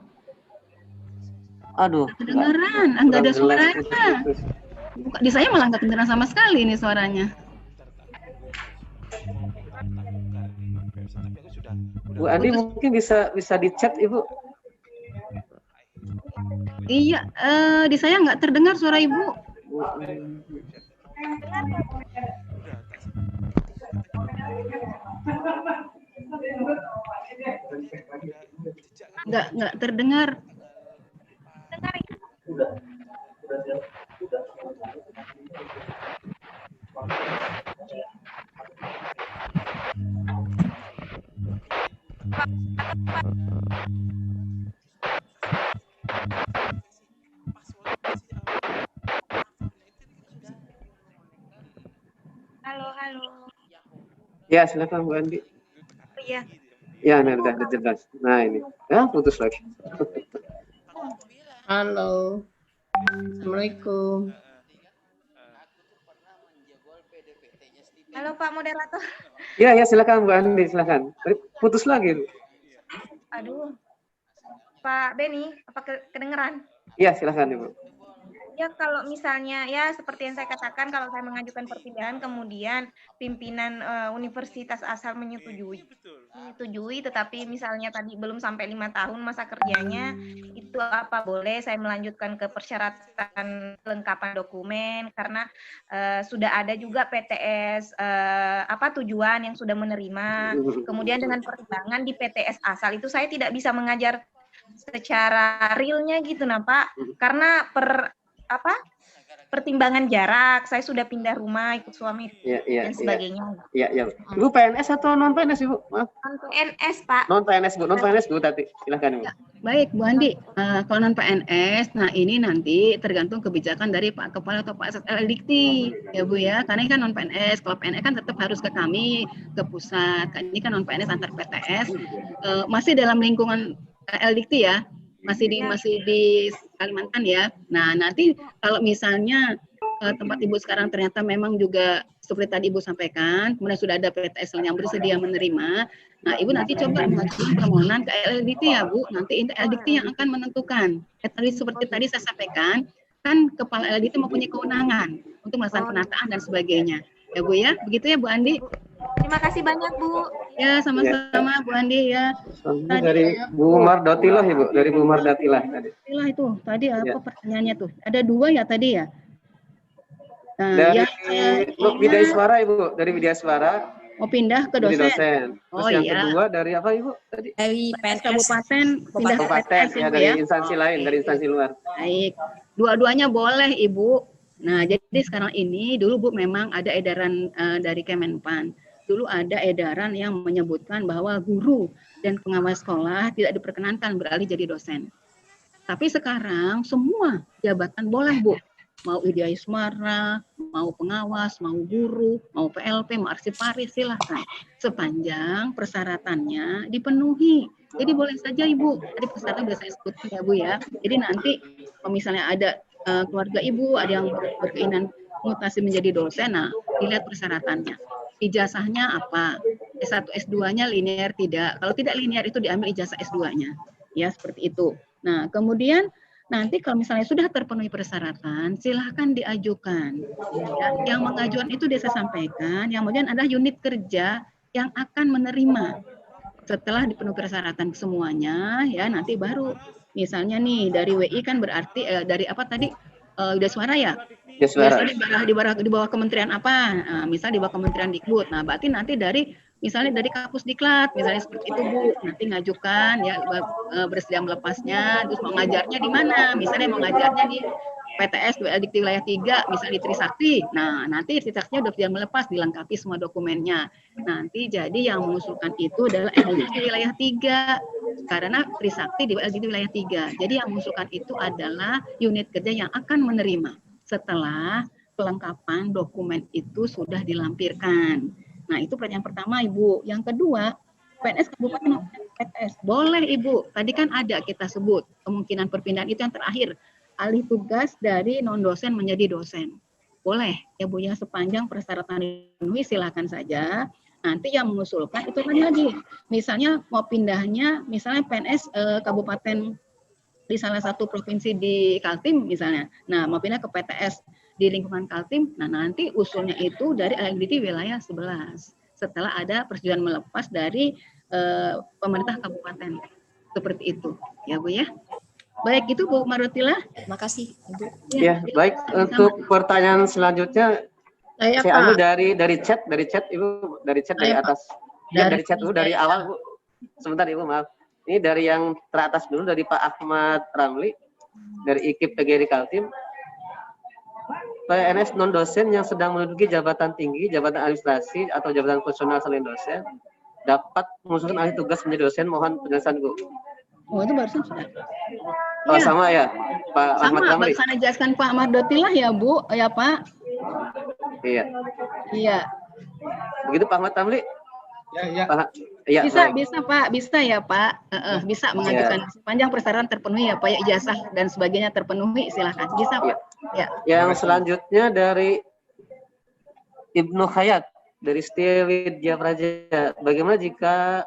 Aduh. Kedengeran, nggak ada suaranya. Bukan, di saya malah nggak kedengeran sama sekali ini suaranya. Bu Andi mungkin bisa di chat Ibu. Iya, di saya nggak terdengar suara Ibu. Nggak terdengar. Halo. Ya, silakan Bu Andi. Oh iya. Ya, nah, udah jelas. Nah, ini. Ya, putus lagi. Halo. Assalamualaikum. Halo Pak Moderator. Ya, silakan Bu Andi, silakan. Putus lagi. Aduh. Pak Beni, apa kedengeran? Ya, silakan Ibu. Ya kalau misalnya ya seperti yang saya katakan, kalau saya mengajukan perpindahan kemudian pimpinan universitas asal menyetujui tetapi misalnya tadi belum sampai 5 tahun masa kerjanya, itu apa boleh saya melanjutkan ke persyaratan kelengkapan dokumen karena sudah ada juga PTS tujuan yang sudah menerima, kemudian dengan pertimbangan di PTS asal itu saya tidak bisa mengajar secara realnya gitu nah Pak, karena pertimbangan jarak, saya sudah pindah rumah ikut suami dan sebagainya. Iya. Ibu PNS atau non PNS Ibu? Maaf. Non PNS Pak. Non PNS Bu tadi. Silakan Ibu. Ya, baik Bu Andi, kalau non PNS, nah ini nanti tergantung kebijakan dari Pak Kepala atau Pak SSL Dikti ya Bu ya, karena ini kan non PNS, kalau PNS kan tetap harus ke kami ke pusat, ini kan non PNS antar PTS, masih dalam lingkungan Dikti ya. Masih di Kalimantan ya. Nah, nanti kalau misalnya tempat Ibu sekarang ternyata memang juga seperti tadi Ibu sampaikan, kemudian sudah ada PTS yang bersedia menerima, nah Ibu nanti coba mengajukan permohonan ke LLDT ya Bu, nanti LLDT yang akan menentukan. Tadi seperti tadi saya sampaikan, kan kepala LLDT mempunyai kewenangan untuk melaksanakan penataan dan sebagainya. Ya Bu ya, begitu ya Bu Andi. Terima kasih banyak Bu. Ya, sama-sama Bu Andi ya. Dari Bu Mardatilah Ibu, dari Bu Mardatilah tadi. Itu tadi apa pertanyaannya tuh? Ada 2 ya tadi ya? Nah, dari ya, Widya Suara Ibu, dari Widya Suara. Mau pindah ke dosen. Terus yang kedua dari apa Ibu tadi? Dari PNS Kabupaten, pindah ke Kabupaten PNS ya, dari instansi lain, dari instansi luar. Baik, dua-duanya boleh Ibu. Nah, jadi sekarang ini dulu Bu memang ada edaran dari Kemenpan. dulu ada edaran yang menyebutkan bahwa guru dan pengawas sekolah tidak diperkenankan beralih jadi dosen. Tapi sekarang semua jabatan boleh, Bu. Mau Widyaswara, mau pengawas, mau guru, mau PLP, mau arsiparis, silahkan. Sepanjang persyaratannya dipenuhi. Jadi boleh saja Ibu, tadi persyaratan sudah saya sebutkan ya Bu ya. Jadi nanti kalau misalnya ada keluarga Ibu, ada yang berkeinginan mutasi menjadi dosen, nah dilihat persyaratannya. Ijazahnya apa? S1, S2-nya linear tidak. Kalau tidak linear itu diambil ijazah S2-nya. Ya, seperti itu. Nah, kemudian nanti kalau misalnya sudah terpenuhi persyaratan, silahkan diajukan. Ya, yang mengajukan itu saya sampaikan, yang kemudian ada unit kerja yang akan menerima. Setelah dipenuhi persyaratan semuanya, ya nanti baru. Misalnya nih, dari WI kan berarti, dari apa tadi, Widyaswara ya? Biasanya di bawah kementerian apa? Nah, misalnya di bawah kementerian Dikbud. Nah, berarti nanti misalnya dari Kapus Diklat, misalnya seperti itu Bu, nanti ngajukan ya bersedia melepasnya, terus mau ngajarnya di mana? Misalnya mau ngajarnya di PTS Dikti Wilayah 3, misalnya di Trisakti. Nah, nanti Trisaktinya udah bersedia melepas, dilengkapi semua dokumennya. Nanti jadi yang mengusulkan itu adalah LDT Wilayah 3, karena Trisakti di LDT Wilayah 3. Jadi yang mengusulkan itu adalah unit kerja yang akan menerima setelah kelengkapan dokumen itu sudah dilampirkan. Nah, itu pertanyaan pertama, Ibu. Yang kedua, PNS Kabupaten PTS. Boleh, Ibu. Tadi kan ada kita sebut kemungkinan perpindahan itu yang terakhir. Alih tugas dari non-dosen menjadi dosen. Boleh, ya Bu, ya, sepanjang persyaratan dipenuhi silakan saja. Nanti yang mengusulkan itu lagi. Misalnya mau pindahnya, misalnya PNS Kabupaten di salah satu provinsi di Kaltim misalnya. Nah, mau pindah ke PTS di lingkungan Kaltim, nah nanti usulnya itu dari LDT wilayah 11. Setelah ada persetujuan melepas dari pemerintah kabupaten. Seperti itu. Ya, Bu ya. Baik, itu Bu Marotila. Terima kasih, Ibu. Ya, baik. Untuk pertanyaan selanjutnya saya ambil dari chat Ibu, dari chat dari atas. Ya, dari chat dulu dari awal, Bu. Sebentar Ibu, maaf. Ini dari yang teratas dulu, dari Pak Ahmad Ramli, dari IKIP PGRI Kaltim. PNS non-dosen yang sedang menduduki jabatan tinggi, jabatan administrasi, atau jabatan fungsional selain dosen, dapat mengusulkan alih tugas menjadi dosen. Mohon penjelasan, Bu. Oh, itu barusan sudah. Oh, ya. Sama ya, Pak Ahmad Ramli? Sama, barusan jelaskan Pak Mardotilah ya, Bu. Ya, Pak. Iya. Iya. Begitu Pak Ahmad Ramli? Ya. Ya, bisa, baik. bisa Pak, bisa ya Pak, bisa mengajukan sepanjang persyaratan terpenuhi ya Pak, ya, ijazah dan sebagainya terpenuhi, silahkan, bisa Pak. Ya. Yang selanjutnya dari Ibnu Hayat dari Setia Widya Praja. Bagaimana jika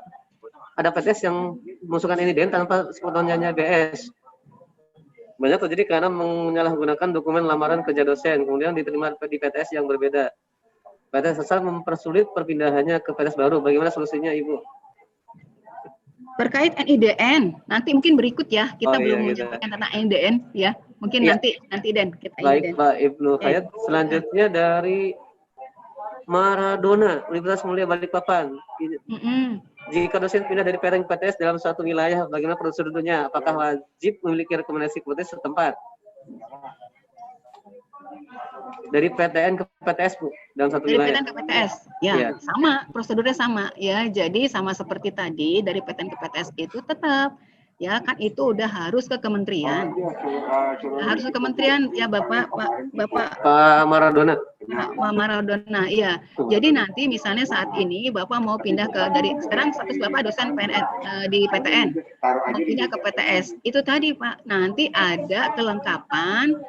ada PTS yang mengusulkan NIDN tanpa sepengetahuannya BS? Banyak terjadi karena menyalahgunakan dokumen lamaran kerja dosen, kemudian diterima di PTS yang berbeda. PTS asal mempersulit perpindahannya ke PTS baru. Bagaimana solusinya, Ibu? Terkait NIDN, nanti mungkin berikut ya. Kita belum menjelaskan tentang NIDN ya. Mungkin nanti Den kita baik, NIDN. Pak Ibnu Hayat. Selanjutnya dari Maradona, Universitas Mulia Balikpapan. Jika dosen pindah dari PTN ke PTS dalam suatu wilayah, bagaimana prosedurnya? Apakah wajib memiliki rekomendasi PTS setempat? Dari PTN ke PTS, Bu, dalam satu wilayah. Dari PTN ke PTS, ya, sama, prosedurnya sama, ya. Jadi sama seperti tadi, dari PTN ke PTS itu tetap, ya kan itu udah harus ke kementerian, harus ke kementerian, ya Bapak Maradona. Pak Maradona, iya. Jadi nanti misalnya saat ini Bapak mau pindah sekarang status Bapak dosen PNS di PTN, mau pindah ke PTS, itu tadi Pak, nanti ada kelengkapan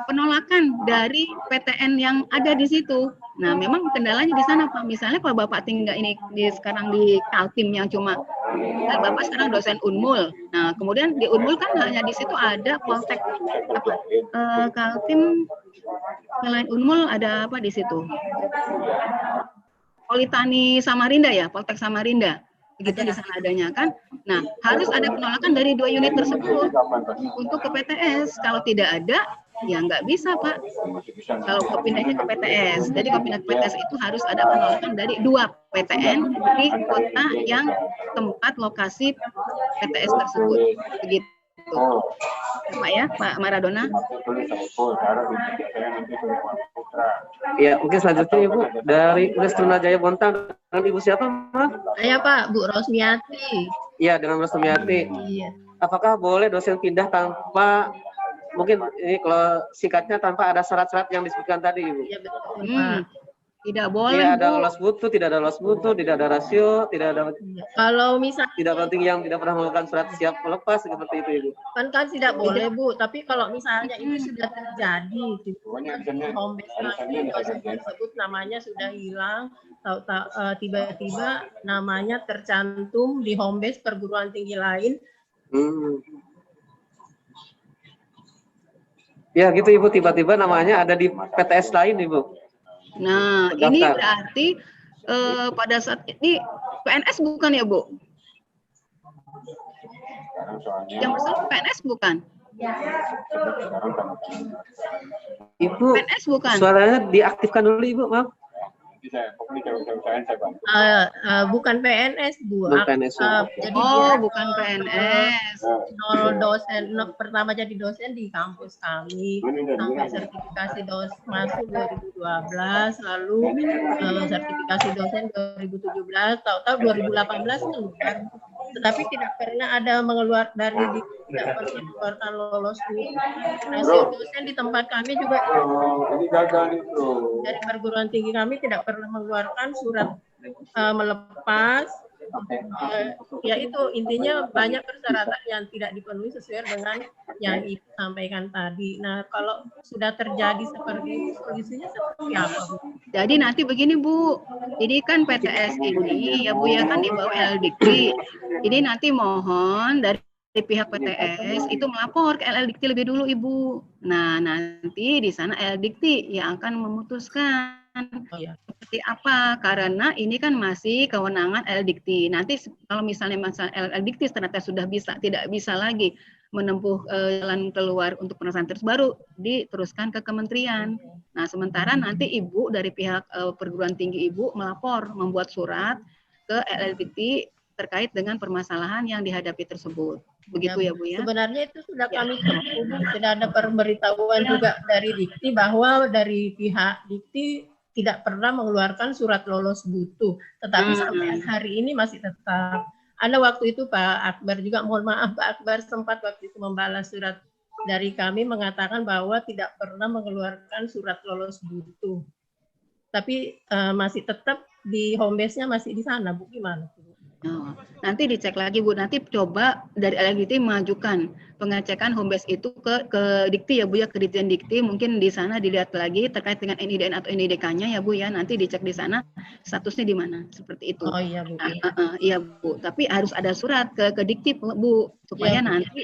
penolakan dari PTN yang ada di situ. Nah, memang kendalanya di sana Pak. Misalnya kalau Bapak tinggal sekarang di Kaltim yang cuma Bapak sekarang dosen Unmul. Nah, kemudian di Unmul kan hanya di situ ada Poltek Kaltim, selain Unmul ada apa di situ? Politani Samarinda ya, Poltek Samarinda. Begitu di sana adanya kan. Nah, harus ada penolakan dari 2 unit tersebut untuk ke PTS. Kalau tidak ada, ya nggak bisa Pak. Kalau kepindahnya ke PTS, jadi kalau pindah ke PTS itu harus ada penolakan dari 2 PTN di kota yang tempat lokasi PTS tersebut. Begitu. Pak ya, Pak Maradona. Ya, mungkin selanjutnya Ibu dari Universitas Jaya Bontang dengan Ibu siapa, Mas? Saya Pak, Bu Rosmiati. Iya, dengan Mas Sumiati. Iya. Apakah boleh dosen pindah tanpa, mungkin ini kalau singkatnya tanpa ada syarat-syarat yang disebutkan tadi, Ibu? Iya betul, Pak. Tidak boleh, Tidak ada Bu. lolos butuh, tidak ada lolos butuh, tidak ada rasio, tidak ada Kalau misalnya tidak penting yang tidak pernah melakukan surat siap melepas seperti itu, Ibu. kan tidak boleh Bu, tapi kalau misalnya itu sudah terjadi, gitu, home base kami dosen tersebut namanya sudah hilang, tiba-tiba namanya tercantum di home base perguruan tinggi lain. Ya gitu Ibu, tiba-tiba namanya ada di PTS lain, Ibu. Nah, Terdaftar. ini berarti pada saat ini PNS bukan ya, Bu? Yang bersangkutan PNS bukan? Ibu, PNS bukan? suaranya diaktifkan dulu, Ibu, maaf. Bukan PNS Bu. Bukan PNS, Jadi Oh, dia bukan PNS. dosen pertama jadi dosen di kampus kami sampai sertifikasi masuk 2012, lalu sertifikasi dosen 2017, tahu-tahu 2018 keluar. Tetapi tidak pernah ada tidak pernah mengeluarkan lolos uji. Rasio dosen di tempat kami juga dari perguruan tinggi kami tidak pernah mengeluarkan surat melepas. Ya itu intinya banyak persyaratan yang tidak dipenuhi sesuai dengan yang Ibu sampaikan tadi. Nah kalau sudah terjadi seperti itu, solusinya seperti apa, Bu? Jadi nanti begini, Bu. Ini kan PTS ini ya, Bu, ya kan di bawah LLDikti. Jadi nanti mohon dari pihak PTS itu melapor ke LLDikti lebih dulu, Ibu. Nah, nanti di sana LLDikti yang akan memutuskan seperti apa, karena ini kan masih kewenangan LLDikti. Nanti kalau misalnya LLDikti ternyata sudah tidak bisa lagi menempuh jalan keluar untuk penyelesaian terus, baru diteruskan ke kementerian. Nah, sementara nanti Ibu dari pihak perguruan tinggi Ibu melapor, membuat surat ke LLDikti terkait dengan permasalahan yang dihadapi tersebut. Begitu ya, Bu ya? Sebenarnya itu sudah kami tempuh, Bu. Sudah ada pemberitahuan juga dari Dikti bahwa dari pihak Dikti tidak pernah mengeluarkan surat lolos butuh. Tetapi sampai hari ini masih tetap. Ada waktu itu Pak Akbar juga, mohon maaf Pak Akbar sempat waktu itu membalas surat dari kami mengatakan bahwa tidak pernah mengeluarkan surat lolos butuh. Tapi masih tetap di home base-nya masih di sana, Bu. Gimana, Bu? Oh, nanti dicek lagi, Bu. Nanti coba dari LLDikti mengajukan pengecekan home base itu ke Dikti ya, Bu ya, ke Ditjen Dikti. Mungkin di sana dilihat lagi terkait dengan NIDN atau NIDK-nya ya, Bu ya. Nanti dicek di sana statusnya di mana, seperti itu. Oh iya, Bu. Iya, Bu. Tapi harus ada surat ke Dikti, Bu, supaya Ya, Bu. nanti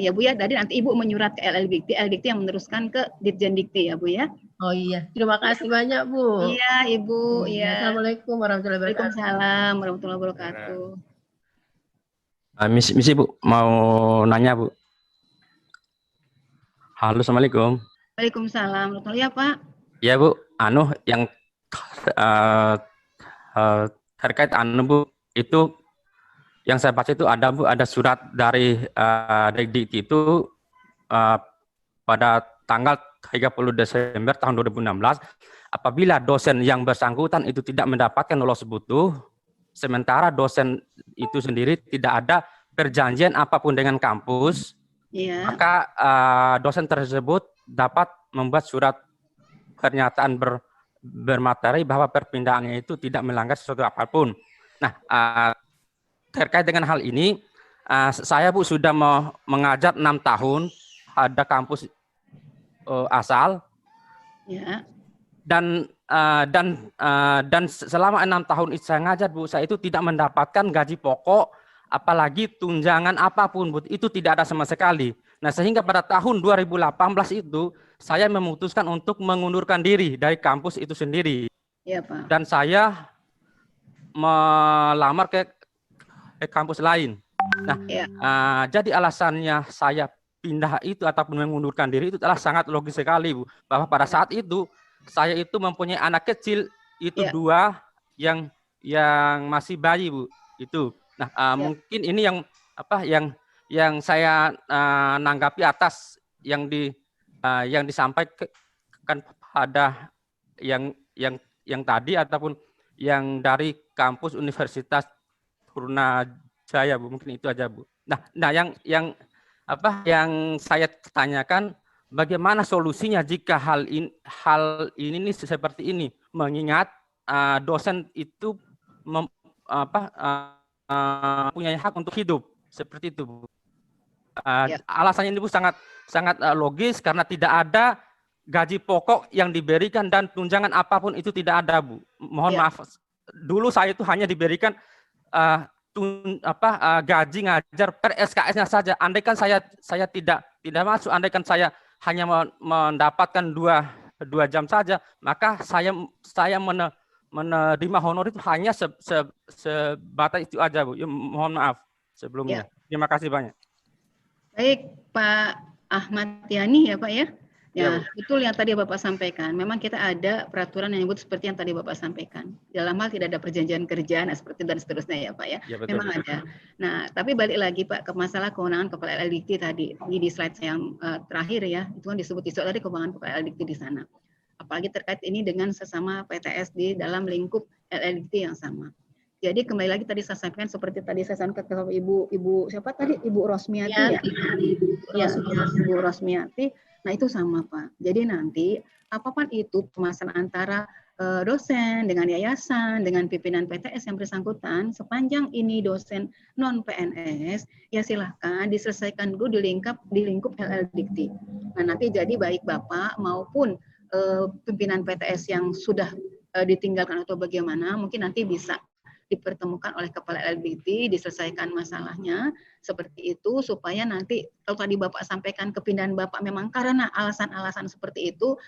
ya, Bu ya. Jadi nanti Ibu menyurat ke LLDikti yang meneruskan ke Ditjen Dikti ya, Bu ya. Oh iya, terima kasih banyak Bu. Iya, Ibu. Iya. Assalamualaikum warahmatullahi wabarakatuh. Waalaikumsalam warahmatullahi wabarakatuh. Misi Bu, mau nanya Bu. Halo, Assalamualaikum. Waalaikumsalam. Ya, Pak. Ya Bu, yang terkait Bu, itu yang saya baca itu ada Bu, ada surat dari Dikti itu pada tanggal 30 Desember tahun 2016, apabila dosen yang bersangkutan itu tidak mendapatkan lolos butuh, sementara dosen itu sendiri tidak ada perjanjian apapun dengan kampus, maka dosen tersebut dapat membuat surat pernyataan bermateri bahwa perpindahannya itu tidak melanggar sesuatu apapun. Nah, terkait dengan hal ini, saya Bu sudah mengajar 6 tahun ada kampus asal, ya. Dan selama 6 tahun itu saya ngajar Bu, saya itu tidak mendapatkan gaji pokok, apalagi tunjangan apapun Bu, itu tidak ada sama sekali. Nah, sehingga pada tahun 2018 itu saya memutuskan untuk mengundurkan diri dari kampus itu sendiri. Iya, Pak. Dan saya melamar ke kampus lain. Nah, jadi alasannya saya pindah itu ataupun mengundurkan diri itu adalah sangat logis sekali Bu, bahwa pada saat itu saya itu mempunyai anak kecil itu 2 yang masih bayi Bu itu. Nah, mungkin ini yang yang saya nanggapi atas yang disampaikan pada yang tadi ataupun yang dari kampus Universitas Trunajaya, Bu. Mungkin itu aja, Bu. Nah yang saya tanyakan, bagaimana solusinya jika hal ini seperti ini, mengingat dosen itu punya hak untuk hidup seperti itu, Bu. Alasannya ini, Bu, sangat logis karena tidak ada gaji pokok yang diberikan dan tunjangan apapun itu tidak ada, Bu. Mohon maaf, dulu saya itu hanya diberikan gaji ngajar per SKS-nya saja. Andaikan saya tidak masuk, andaikan saya hanya mendapatkan 2 jam saja, maka saya menerima honor itu hanya sebatas itu aja, Bu. Ya, mohon maaf sebelumnya. Terima kasih banyak. Baik, Pak Ahmad Yani ya, Pak ya. Ya, Ya, betul yang tadi Bapak sampaikan. Memang kita ada peraturan yang menyebut seperti yang tadi Bapak sampaikan. Dalam hal tidak ada perjanjian kerja, nah seperti dan seterusnya ya, Pak ya. Ya, betul. Memang ada. Nah, tapi balik lagi Pak ke masalah kewenangan Kepala LLDikti tadi. Ini di slide saya yang terakhir ya, itu kan disebut tadi kewenangan Kepala LLDikti di sana. Apalagi terkait ini dengan sesama PTS di dalam lingkup LLDikti yang sama. Jadi kembali lagi tadi saya sampaikan seperti tadi saya sampaikan ke Ibu siapa tadi? Ibu Rosmiati ya. Ibu Rosmiati. Nah, itu sama, Pak. Jadi nanti apapun itu permasalahan antara dosen dengan yayasan, dengan pimpinan PTS yang bersangkutan, sepanjang ini dosen non PNS, ya silahkan diselesaikan dulu di lingkup LLDikti. Nah, nanti jadi baik Bapak maupun pimpinan PTS yang sudah ditinggalkan atau bagaimana, mungkin nanti bisa dipertemukan oleh Kepala LLDikti, diselesaikan masalahnya seperti itu, supaya nanti kalau tadi Bapak sampaikan kepindahan Bapak memang karena alasan-alasan seperti itu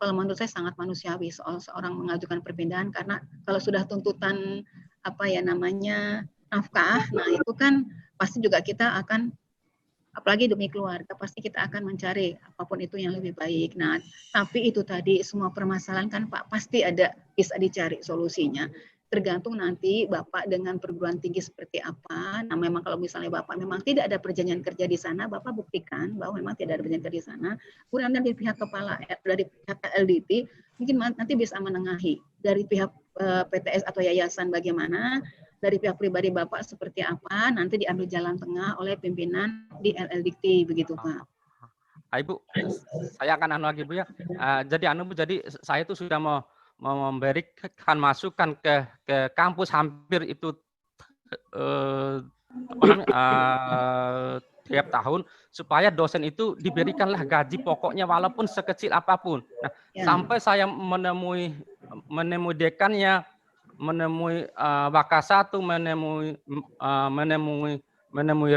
kalau menurut saya sangat manusiawi soal seorang mengajukan perpindahan, karena kalau sudah tuntutan nafkah, nah itu kan pasti juga kita akan, apalagi demi keluarga, pasti kita akan mencari apapun itu yang lebih baik. Nah, tapi itu tadi semua permasalahan kan Pak pasti bisa dicari solusinya. Tergantung nanti Bapak dengan perguruan tinggi seperti apa. Nah, memang kalau misalnya Bapak memang tidak ada perjanjian kerja di sana, Bapak buktikan bahwa memang tidak ada perjanjian kerja di sana. Kemudian dari pihak dari pihak LDT mungkin nanti bisa menengahi dari pihak PTS atau yayasan bagaimana, dari pihak pribadi Bapak seperti apa, nanti diambil jalan tengah oleh pimpinan di LLDikti, begitu Pak. Ibu, saya akan lagi, Bu ya. Jadi Bu, jadi saya itu sudah memberikan masukan ke kampus hampir itu tiap tahun, supaya dosen itu diberikanlah gaji pokoknya walaupun sekecil apapun. Nah, sampai saya menemui dekannya, menemui Wakasatu, menemui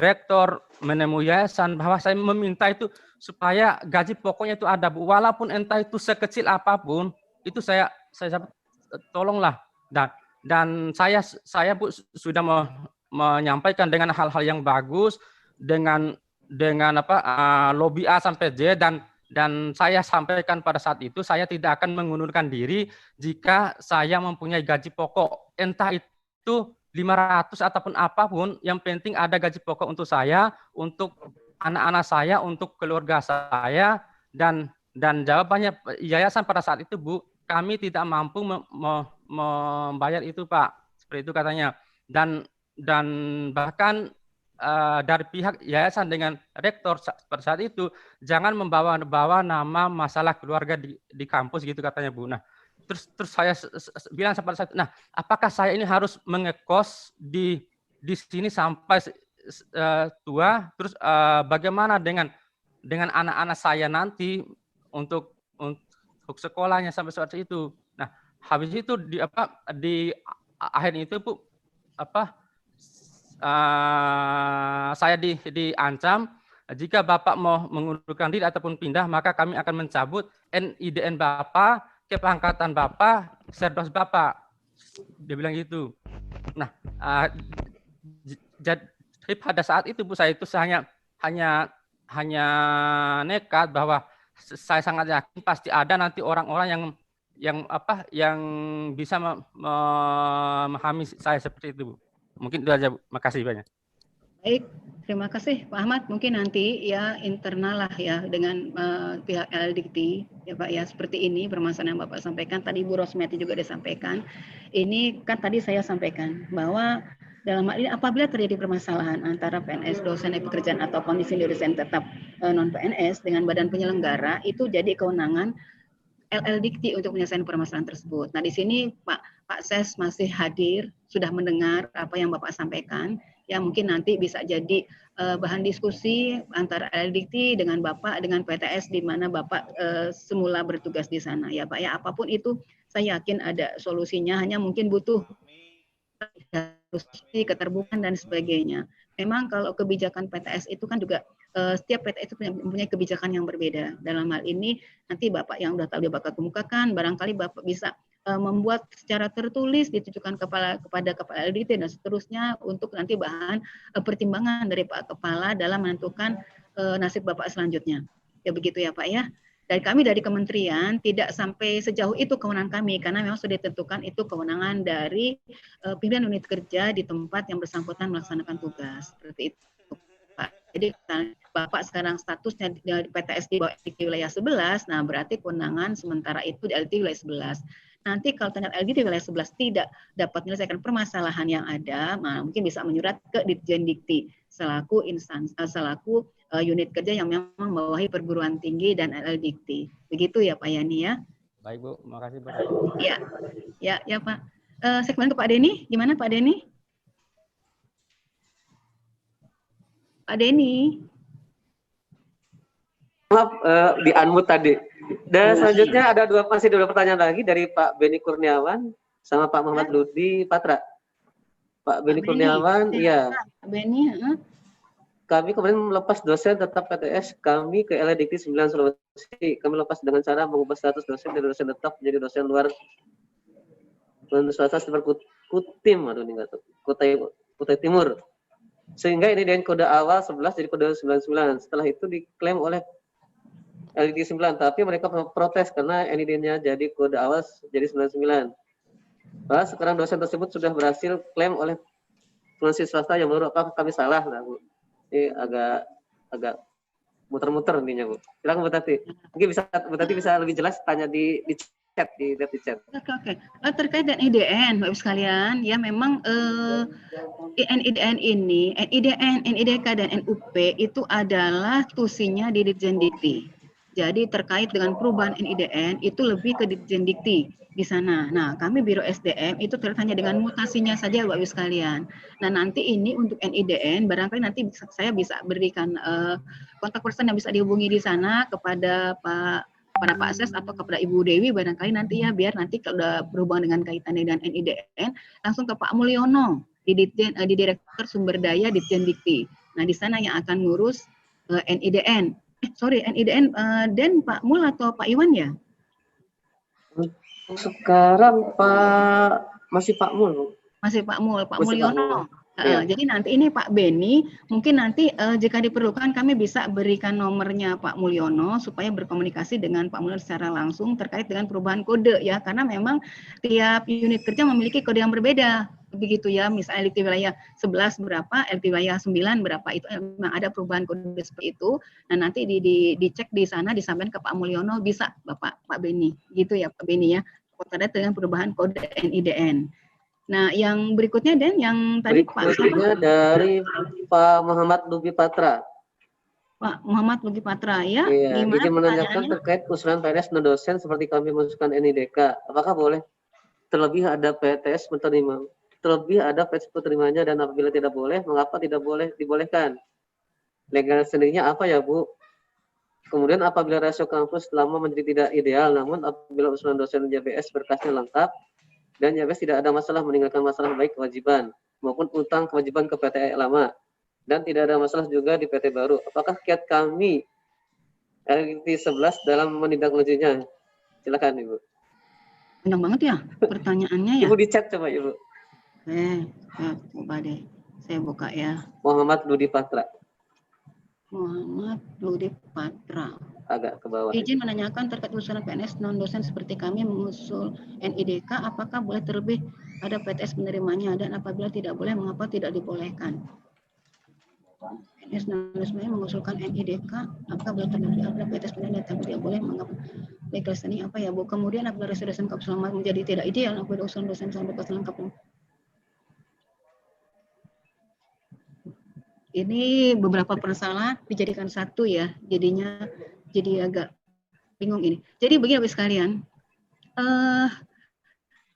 rektor, menemui yayasan, bahwa saya meminta itu supaya gaji pokoknya itu ada, Bu, walaupun entah itu sekecil apapun, itu saya tolonglah. Dan saya Bu sudah menyampaikan dengan hal-hal yang bagus, dengan lobby A sampai Z, dan saya sampaikan pada saat itu saya tidak akan mengundurkan diri jika saya mempunyai gaji pokok, entah itu 500 ataupun apapun, yang penting ada gaji pokok untuk saya, untuk anak-anak saya, untuk keluarga saya. Dan jawabannya yayasan pada saat itu, Bu, kami tidak mampu membayar itu, Pak. Seperti itu katanya. Dan bahkan dari pihak yayasan dengan rektor pada saat itu, jangan membawa nama masalah keluarga di kampus gitu katanya, Bu. Nah, terus saya bilang pada saat itu, nah, apakah saya ini harus mengekos di sini sampai tua? Terus bagaimana dengan anak-anak saya nanti untuk sekolahnya sampai saat itu. Nah, habis itu di akhir itu, Bu, saya diancam, jika Bapak mau mengundurkan diri ataupun pindah, maka kami akan mencabut NIDN Bapak, kepangkatan Bapak, serdos Bapak. Dia bilang gitu. Nah, jadi pada saat itu, Bu, saya itu hanya nekat bahwa saya sangat yakin pasti ada nanti orang-orang yang bisa memahami saya seperti itu, Bu. Mungkin itu aja, Bu. Makasih banyak. Baik, terima kasih Pak Ahmad. Mungkin nanti ya internal lah ya dengan pihak LDIKT ya Pak ya, seperti ini permasalahan yang Bapak sampaikan. Tadi Bu Rosmeti juga disampaikan. Ini kan tadi saya sampaikan bahwa dalam hal ini apabila terjadi permasalahan antara PNS, dosen pekerjaan atau kondisi dosen tetap non PNS dengan badan penyelenggara, itu jadi kewenangan LLDIKT untuk menyelesaikan permasalahan tersebut. Nah, di sini Pak Ses masih hadir, sudah mendengar apa yang Bapak sampaikan. Ya, mungkin nanti bisa jadi bahan diskusi antara LLDIKT dengan Bapak, dengan PTS, di mana Bapak semula bertugas di sana. Ya, Pak, ya, apapun itu, saya yakin ada solusinya, hanya mungkin butuh keterbukaan dan sebagainya. Memang kalau kebijakan PTS itu kan juga setiap PTS itu mempunyai kebijakan yang berbeda. Dalam hal ini nanti Bapak yang sudah tahu dia bakal kemukakan, barangkali Bapak bisa membuat secara tertulis ditujukan kepada kepala LDT dan seterusnya untuk nanti bahan pertimbangan dari Pak Kepala dalam menentukan nasib Bapak selanjutnya. Ya begitu ya Pak ya. Dan kami dari kementerian tidak sampai sejauh itu kewenangan kami karena memang sudah ditentukan itu kewenangan dari pimpinan unit kerja di tempat yang bersangkutan melaksanakan tugas. Seperti itu Pak. Jadi Bapak sekarang statusnya di PTS di bawah LDT wilayah 11, nah berarti kewenangan sementara itu di LDT wilayah 11. Nanti kalau ternyata LDT wilayah 11 tidak dapat menyelesaikan permasalahan yang ada, mungkin bisa menyurat ke Ditjen Dikti selaku instansi selaku unit kerja yang memang membawahi perguruan tinggi dan LLDikti. Begitu ya Pak Yani ya. Baik Bu, makasih Bu. Ya Pak. Saya kembali ke Pak Denny. Gimana Pak Denny? Pak Denny. Maaf, di unmute tadi. Dan selanjutnya ada masih dua pertanyaan lagi dari Pak Beni Kurniawan sama Pak Muhammad Ludi Patra. Pak Beni Kurniawan, iya. Pak Beni, kami kemarin melepas dosen tetap PTS kami ke LDIKT 9 Sulawesi. Kami lepas dengan cara mengubah status dosen dari dosen tetap menjadi dosen luar swasta seperti Kutim, Kutai Timur. Sehingga ini dengan kode awal 11 jadi kode 99. Setelah itu diklaim oleh LDIKT 9, tapi mereka protes karena NID-nya jadi kode awal jadi 99. Nah, sekarang dosen tersebut sudah berhasil klaim oleh institusi swasta yang menurut apakah kami salah? Nah, Bu. Ini agak muter-muter intinya, Bu. Silakan Bu Tati. Mungkin Bu Tati bisa lebih jelas tanya di chat, di chat. Oke. Terkait dengan IDN, Bapak Ibu sekalian, ya memang NIDN ini, NIDK dan NUP itu adalah tusinya di Ditjen Dikti. Jadi terkait dengan perubahan NIDN itu lebih ke Ditjen Dikti di sana. Nah, kami Biro SDM itu terkait hanya dengan mutasinya saja Bapak Ibu sekalian. Nah, nanti ini untuk NIDN barangkali nanti saya bisa berikan kontak person yang bisa dihubungi di sana kepada Pak Ses atau kepada Ibu Dewi barangkali nanti ya, biar nanti kalau udah berhubungan dengan kaitannya dengan NIDN langsung ke Pak Mulyono di Direktur Sumber Daya Ditjen Dikti. Nah, di sana yang akan ngurus NIDN. NIDN dan Pak Mul atau Pak Iwan ya? Sekarang masih Pak Mul. Masih Pak Mul, Pak Mulyono. Jadi nanti ini Pak Beni, mungkin nanti jika diperlukan kami bisa berikan nomornya Pak Mulyono supaya berkomunikasi dengan Pak Mulyono secara langsung terkait dengan perubahan kode ya, karena memang tiap unit kerja memiliki kode yang berbeda. Begitu ya, misalnya LDT wilayah 11 berapa, LDT wilayah 9 berapa, itu memang ada perubahan kode seperti itu. Nah, nanti dicek di sana, disampaikan ke Pak Mulyono, bisa Pak Beni, gitu ya Pak Beni ya, terkait dengan perubahan kode NIDN. Nah, yang berikutnya Dan, yang tadi berikutnya dari Pak Muhammad Lubi Patra. Pak Muhammad Lubi Patra ya. Iya, izin menanyakan terkait usulan PNS non dosen seperti kami mengusulkan NIDK, apakah boleh terlebih ada PTS menerima? Terlebih ada PTS menerimanya dan apabila tidak boleh, mengapa tidak boleh dibolehkan? Legal sendirinya apa ya Bu? Kemudian apabila rasio kampus lama menjadi tidak ideal, namun apabila usulan dosen JBS berkasnya lengkap dan JBS tidak ada masalah meninggalkan masalah baik kewajiban maupun utang kewajiban ke PT lama dan tidak ada masalah juga di PT baru, apakah kiat kami LDIKT 11 dalam menindaklanjutinya? Silakan Ibu. Enak banget ya pertanyaannya ya. Ibu di chat coba Ibu. Coba deh, saya buka ya. Muhammad Ludi Patra. Muhammad Ludi Patra. Agak ke bawah. Izin menanyakan terkait usulan PNS non dosen seperti kami mengusul NIDK, apakah boleh terlebih ada PTS menerimanya dan apabila tidak boleh, mengapa tidak dibolehkan? PNS sebenarnya mengusulkan NIDK, apakah boleh terjadi apabila PTS pindah dan tidak boleh menganggap legal standing apa ya Bu? Kemudian apabila dosen kampus lama menjadi tidak ideal, apabila usulan dosen sampai kelas lengkap. Ini beberapa persoalan dijadikan satu ya, jadinya jadi agak bingung ini. Jadi begini Bapak sekalian,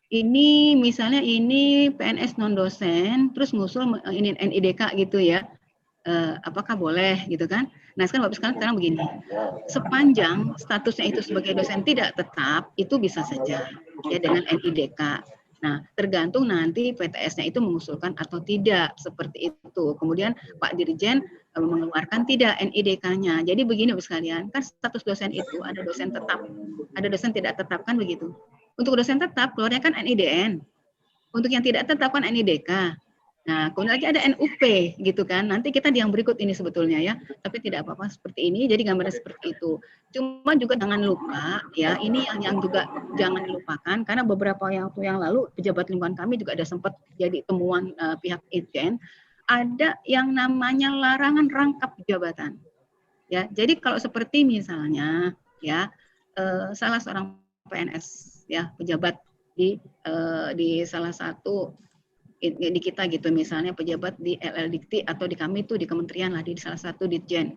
ini misalnya ini PNS non dosen, terus ngusul ini NIDK gitu ya. Apakah boleh gitu kan? Nah sekarang Bapak sekarang begini, sepanjang statusnya itu sebagai dosen tidak tetap itu bisa saja ya dengan NIDK. Nah tergantung nanti PTS-nya itu mengusulkan atau tidak seperti itu. Kemudian Pak Dirjen mengeluarkan tidak NIDK-nya. Jadi begini Bapak sekalian, kan status dosen itu ada dosen tetap, ada dosen tidak tetap kan begitu. Untuk dosen tetap keluarnya kan NIDN, untuk yang tidak tetap kan NIDK. Nah, kemudian lagi ada NUP gitu kan. Nanti kita di yang berikut ini sebetulnya ya. Tapi tidak apa-apa seperti ini. Jadi gambarnya seperti itu. Cuma juga jangan lupa ya, ini yang juga jangan dilupakan karena beberapa waktu yang lalu pejabat lingkungan kami juga ada sempat jadi temuan pihak Itjen, ada yang namanya larangan rangkap jabatan. Ya, jadi kalau seperti misalnya ya salah seorang PNS ya pejabat di salah satu di kita gitu misalnya pejabat di LL Dikti atau di kami itu di kementerian lah di salah satu ditjen.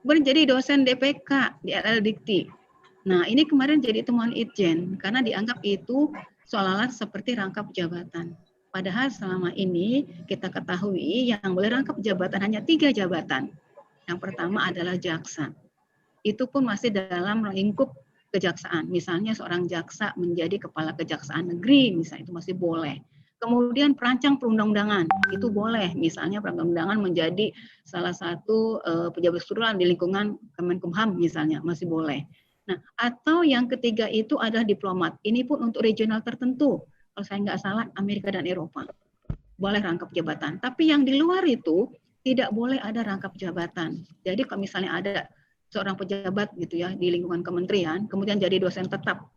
Kemudian jadi dosen DPK di LL Dikti. Nah ini kemarin jadi temuan Itjen karena dianggap itu seolah-olah seperti rangkap jabatan. Padahal selama ini kita ketahui yang boleh rangkap jabatan hanya 3 jabatan. Yang pertama adalah jaksa. Itu pun masih dalam lingkup kejaksaan. Misalnya seorang jaksa menjadi kepala kejaksaan negeri misalnya itu masih boleh. Kemudian perancang perundang-undangan itu boleh, misalnya perundang-undangan menjadi salah satu pejabat keseluruhan di lingkungan Kemenkumham misalnya masih boleh. Nah, atau yang ketiga itu adalah diplomat. Ini pun untuk regional tertentu. Kalau saya nggak salah Amerika dan Eropa boleh rangkap jabatan. Tapi yang di luar itu tidak boleh ada rangkap jabatan. Jadi kalau misalnya ada seorang pejabat gitu ya di lingkungan kementerian, kemudian jadi dosen tetap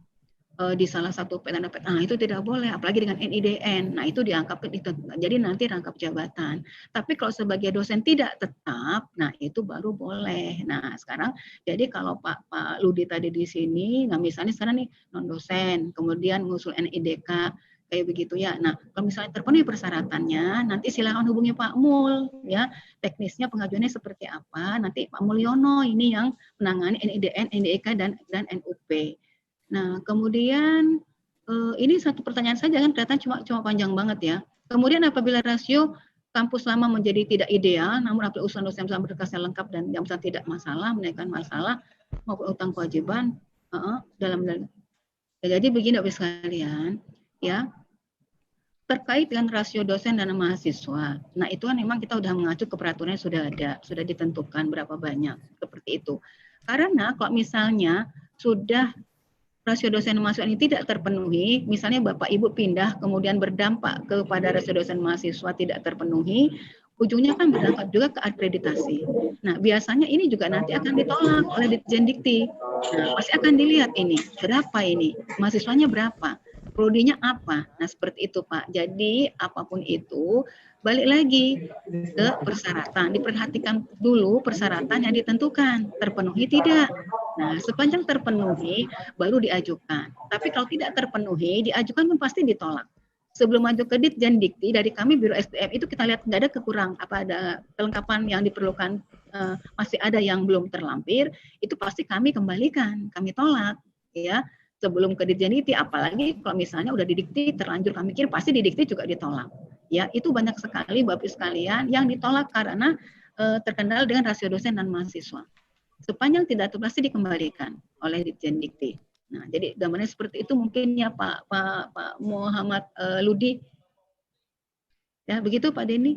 di salah satu PTN, nah itu tidak boleh, apalagi dengan NIDN, nah itu dianggap itu, jadi nanti rangkap jabatan. Tapi kalau sebagai dosen tidak tetap, nah itu baru boleh. Nah sekarang, jadi kalau Pak Ludi tadi di sini, nah misalnya sekarang nih non dosen, kemudian ngusul NIDK kayak begitu ya. Nah kalau misalnya terpenuhi persyaratannya, nanti silakan hubungi Pak Mul, ya teknisnya pengajuannya seperti apa. Nanti Pak Mulyono ini yang menangani NIDN, NIDK dan NUP. Nah, kemudian ini satu pertanyaan saja kan kelihatan cuma panjang banget ya. Kemudian apabila rasio kampus lama menjadi tidak ideal, namun apabila usulan dosen berkasnya lengkap dan jabatan tidak masalah, menaikkan masalah maupun utang kewajiban dalam jadi begini Bapak sekalian, ya terkait dengan rasio dosen dan mahasiswa. Nah itu kan memang kita sudah mengacu ke peraturannya sudah ada, sudah ditentukan berapa banyak seperti itu. Karena kalau misalnya sudah rasio dosen mahasiswa ini tidak terpenuhi, misalnya Bapak Ibu pindah kemudian berdampak kepada rasio dosen mahasiswa tidak terpenuhi, ujungnya kan berdampak juga ke akreditasi. Nah, biasanya ini juga nanti akan ditolak oleh Ditjen Dikti. Nah, pasti akan dilihat ini, berapa ini, mahasiswanya berapa, prodinya apa. Nah, seperti itu Pak. Jadi, apapun itu, balik lagi ke persyaratan. Diperhatikan dulu persyaratan yang ditentukan, terpenuhi tidak. Nah, sepanjang terpenuhi, baru diajukan. Tapi kalau tidak terpenuhi, diajukan pun pasti ditolak. Sebelum maju ke Ditjen Dikti, dari kami Biro SDM itu kita lihat nggak ada kekurangan, apa ada kelengkapan yang diperlukan, masih ada yang belum terlampir, itu pasti kami kembalikan, kami tolak. Ya, sebelum ke Ditjen Dikti, apalagi kalau misalnya udah di Dikti terlanjur kami kirim, pasti di Dikti juga ditolak. Ya, itu banyak sekali Bapak sekalian yang ditolak karena terkendala dengan rasio dosen dan mahasiswa. Sepanjang tidak itu pasti dikembalikan oleh Ditjen Dikti. Nah, jadi gambarnya seperti itu mungkin ya Pak Muhammad Ludi. Ya, begitu Pak Denny.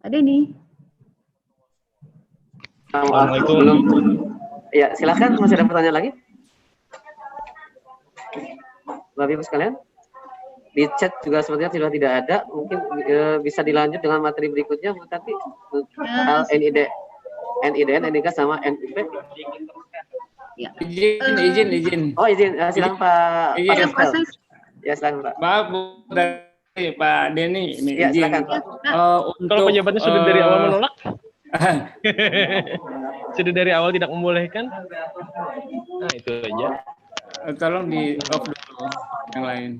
Pak Denny. Belum. Ya, silakan masih ada pertanyaan lagi? Bapak Ibu sekalian, di chat juga sepertinya sudah tidak ada. Mungkin bisa dilanjut dengan materi berikutnya, Bu Tati. Hal NIDN, NIK sama NUP. Ya. Izin. Oh izin, silakan Pak. Izin. Pak ya silakan Pak. Maaf Bu, Pak Denny, ini Ya, izin. silakan. Kalau pejabatnya sudah dari awal menolak, sudah dari awal tidak membolehkan, nah itu aja. Tolong di off dulu yang lain.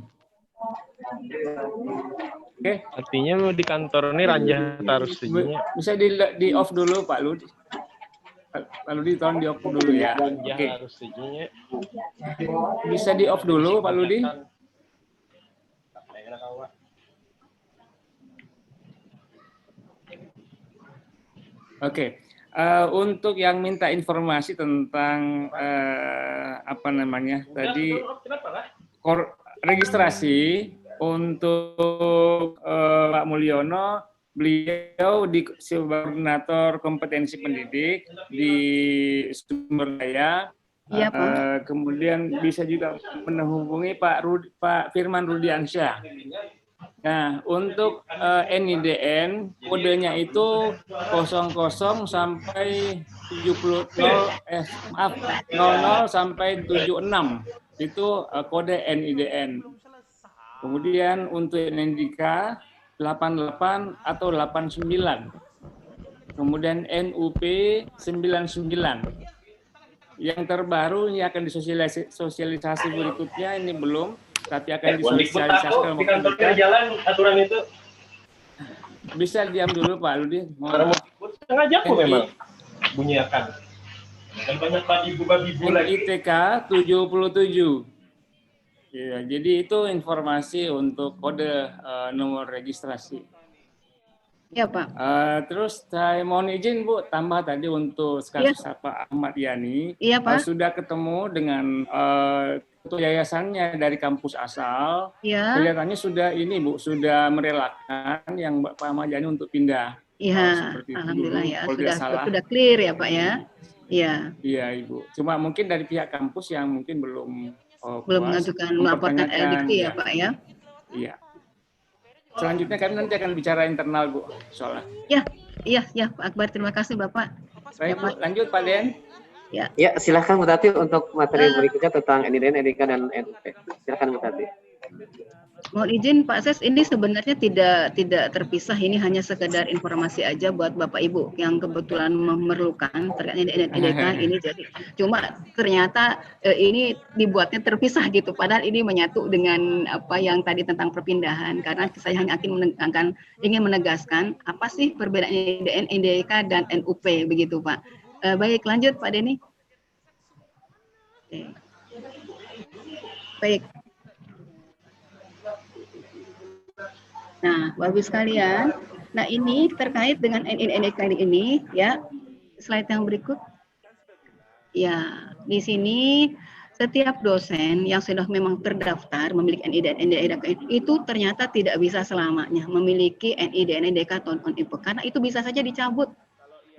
Oke. Artinya di kantor ini Ranjah harus setujunya. Bisa di off dulu Pak Ludi. Pak Ludi tolong di off dulu ya. Ranjah Oke. harus setujunya. Bisa di off dulu Pak Ludi. Oke. Untuk yang minta informasi tentang apa namanya tadi registrasi untuk Pak Mulyono, beliau di Koordinator Kompetensi Pendidik di Sumber Daya. Iya, Pak. Kemudian bisa juga menghubungi Pak Firman Rudiansyah. Nah, untuk NIDN kodenya itu 00 sampai 00 sampai 76. Itu kode NIDN. Kemudian untuk NIK 88 atau 89. Kemudian NUP 99. Yang terbaru ini akan disosialisasi berikutnya, ini belum, tapi akan disosialisasikan. Di kantor jalan aturan itu. Bisa diam dulu Pak Ludi. Sengaja aku memang bunyikan. Dan banyak babi-babi lagi. ITK 77. Ya, jadi itu informasi untuk kode nomor registrasi. Ya Pak. Terus saya mohon izin Bu, tambah tadi untuk kasus Pak Ahmad Yani. Iya Pak. Sudah ketemu dengan ketua yayasannya dari kampus asal. Iya. Kelihatannya sudah ini Bu, sudah merelakan yang Pak Ahmad Yani untuk pindah. Iya, alhamdulillah ya, sudah clear ya Pak ya. Iya. Iya Ibu. Cuma mungkin dari pihak kampus yang mungkin belum mengajukan melaporkan LDT ya Pak ya. Iya. Selanjutnya kami nanti akan bicara internal Bu soalnya. Iya Pak Akbar, terima kasih Bapak. Baik Bu, lanjut Pak Den. Ya. Ya, silahkan Bu Tati untuk materi berikutnya tentang NIDN, NIK, dan NUP. Silahkan Bu Tati. Mohon izin Pak Ses, ini sebenarnya tidak terpisah, ini hanya sekedar informasi aja buat Bapak Ibu yang kebetulan memerlukan terkait NIDK ini. Jadi cuma ternyata ini dibuatnya terpisah gitu, padahal ini menyatu dengan apa yang tadi tentang perpindahan, karena saya hanya ingin menegaskan apa sih perbedaan NIDN, NIDK, dan NUP begitu Pak. Baik, lanjut Pak Denny. Baik. Nah, Bapak sekalian, nah ini terkait dengan NIDK ini ya, slide yang berikut. Ya, di sini setiap dosen yang sudah memang terdaftar memiliki NIDN, NIDK itu ternyata tidak bisa selamanya memiliki NIDN, NIDK atau NUP karena itu bisa saja dicabut.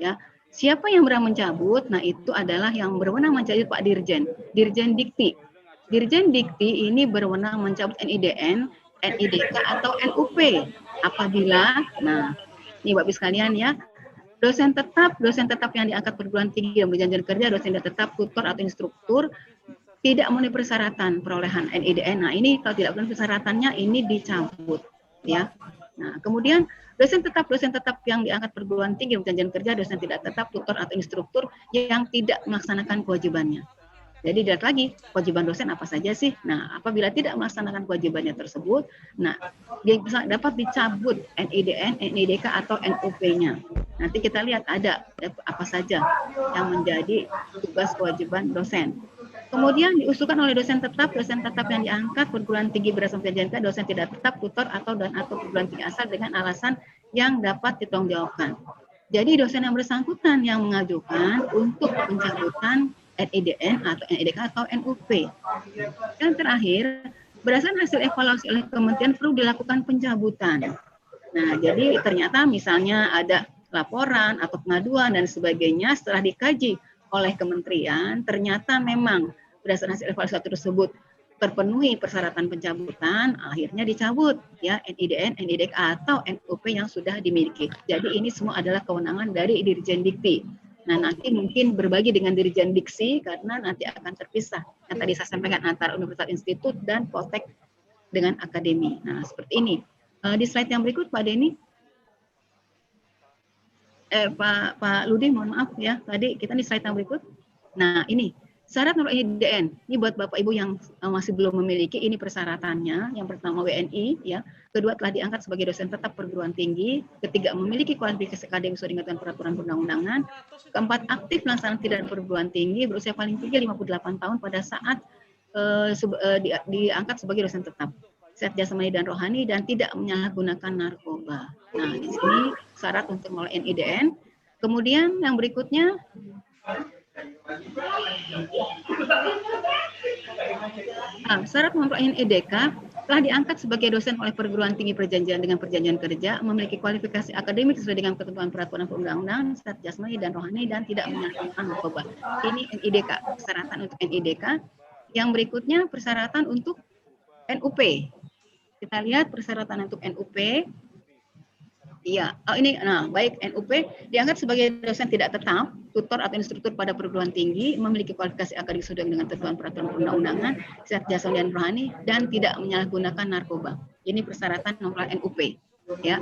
Ya, siapa yang berwenang mencabut? Nah, itu adalah yang berwenang mencabut Pak Dirjen, Dirjen Dikti. Dirjen Dikti ini berwenang mencabut NIDN, NIDK atau NUP apabila, nah ini Bapak sekalian ya, dosen tetap yang diangkat perguruan tinggi dan berjanjian kerja, dosen tetap, tutor atau instruktur tidak memenuhi persyaratan perolehan NIDN. Nah ini kalau tidak memenuhi persyaratannya ini dicabut ya. Nah kemudian dosen tetap yang diangkat perguruan tinggi dan berjanjian kerja, dosen tidak tetap, tutor atau instruktur yang tidak melaksanakan kewajibannya. Jadi dilihat lagi, kewajiban dosen apa saja sih? Nah, apabila tidak melaksanakan kewajibannya tersebut, nah, dia bisa dapat dicabut NIDN, NIDK atau NUP-nya. Nanti kita lihat ada apa saja yang menjadi tugas kewajiban dosen. Kemudian diusulkan oleh dosen tetap yang diangkat perguruan tinggi berdasarkan perjanjian, dosen tidak tetap, tutor atau perguruan tinggi asal dengan alasan yang dapat ditanggungjawabkan. Jadi dosen yang bersangkutan yang mengajukan untuk pencabutan NIDN atau NIDK atau NUP. Yang terakhir, berdasarkan hasil evaluasi oleh kementerian perlu dilakukan pencabutan. Nah, jadi ternyata misalnya ada laporan atau pengaduan dan sebagainya setelah dikaji oleh kementerian, ternyata memang berdasarkan hasil evaluasi tersebut terpenuhi persyaratan pencabutan, akhirnya dicabut ya NIDN, NIDK atau NUP yang sudah dimiliki. Jadi ini semua adalah kewenangan dari Dirjen Dikti. Nah, nanti mungkin berbagi dengan Dirjen Diksi karena nanti akan terpisah. Yang tadi saya sampaikan antara Universitas Institut dan Poltek dengan akademi. Nah, seperti ini. Di slide yang berikut Pak Denny. Pak Ludi, mohon maaf ya, tadi kita di slide yang berikut. Nah, ini syarat menurut IDN. Ini buat Bapak Ibu yang masih belum memiliki, ini persyaratannya. Yang pertama WNI, ya. Kedua, telah diangkat sebagai dosen tetap perguruan tinggi. Ketiga, memiliki kualifikasi akademik sesuai dengan peraturan perundang-undangan. Keempat, aktif melaksanakan tidak perguruan tinggi, berusia paling tinggi 58 tahun pada saat diangkat sebagai dosen tetap. Sehat jasmani dan rohani dan tidak menyalahgunakan narkoba. Nah, di sini syarat untuk mengelola NIDN. Kemudian yang berikutnya syarat memperoleh NIDK telah diangkat sebagai dosen oleh perguruan tinggi perjanjian dengan perjanjian kerja, memiliki kualifikasi akademik sesuai dengan ketentuan peraturan perundang-undangan, sehat jasmani dan rohani dan tidak menyalahgunakan narkoba. Ini NIDK, persyaratan untuk NIDK. Yang berikutnya persyaratan untuk NUP. Kita lihat persyaratan untuk NUP. Iya, ini baik NUP diangkat sebagai dosen tidak tetap, tutor atau instruktur pada perguruan tinggi, memiliki kualifikasi akademik sesuai dengan ketentuan peraturan perundang-undangan, sehat jasmani dan rohani dan tidak menyalahgunakan narkoba. Ini persyaratan nomor NUP, ya.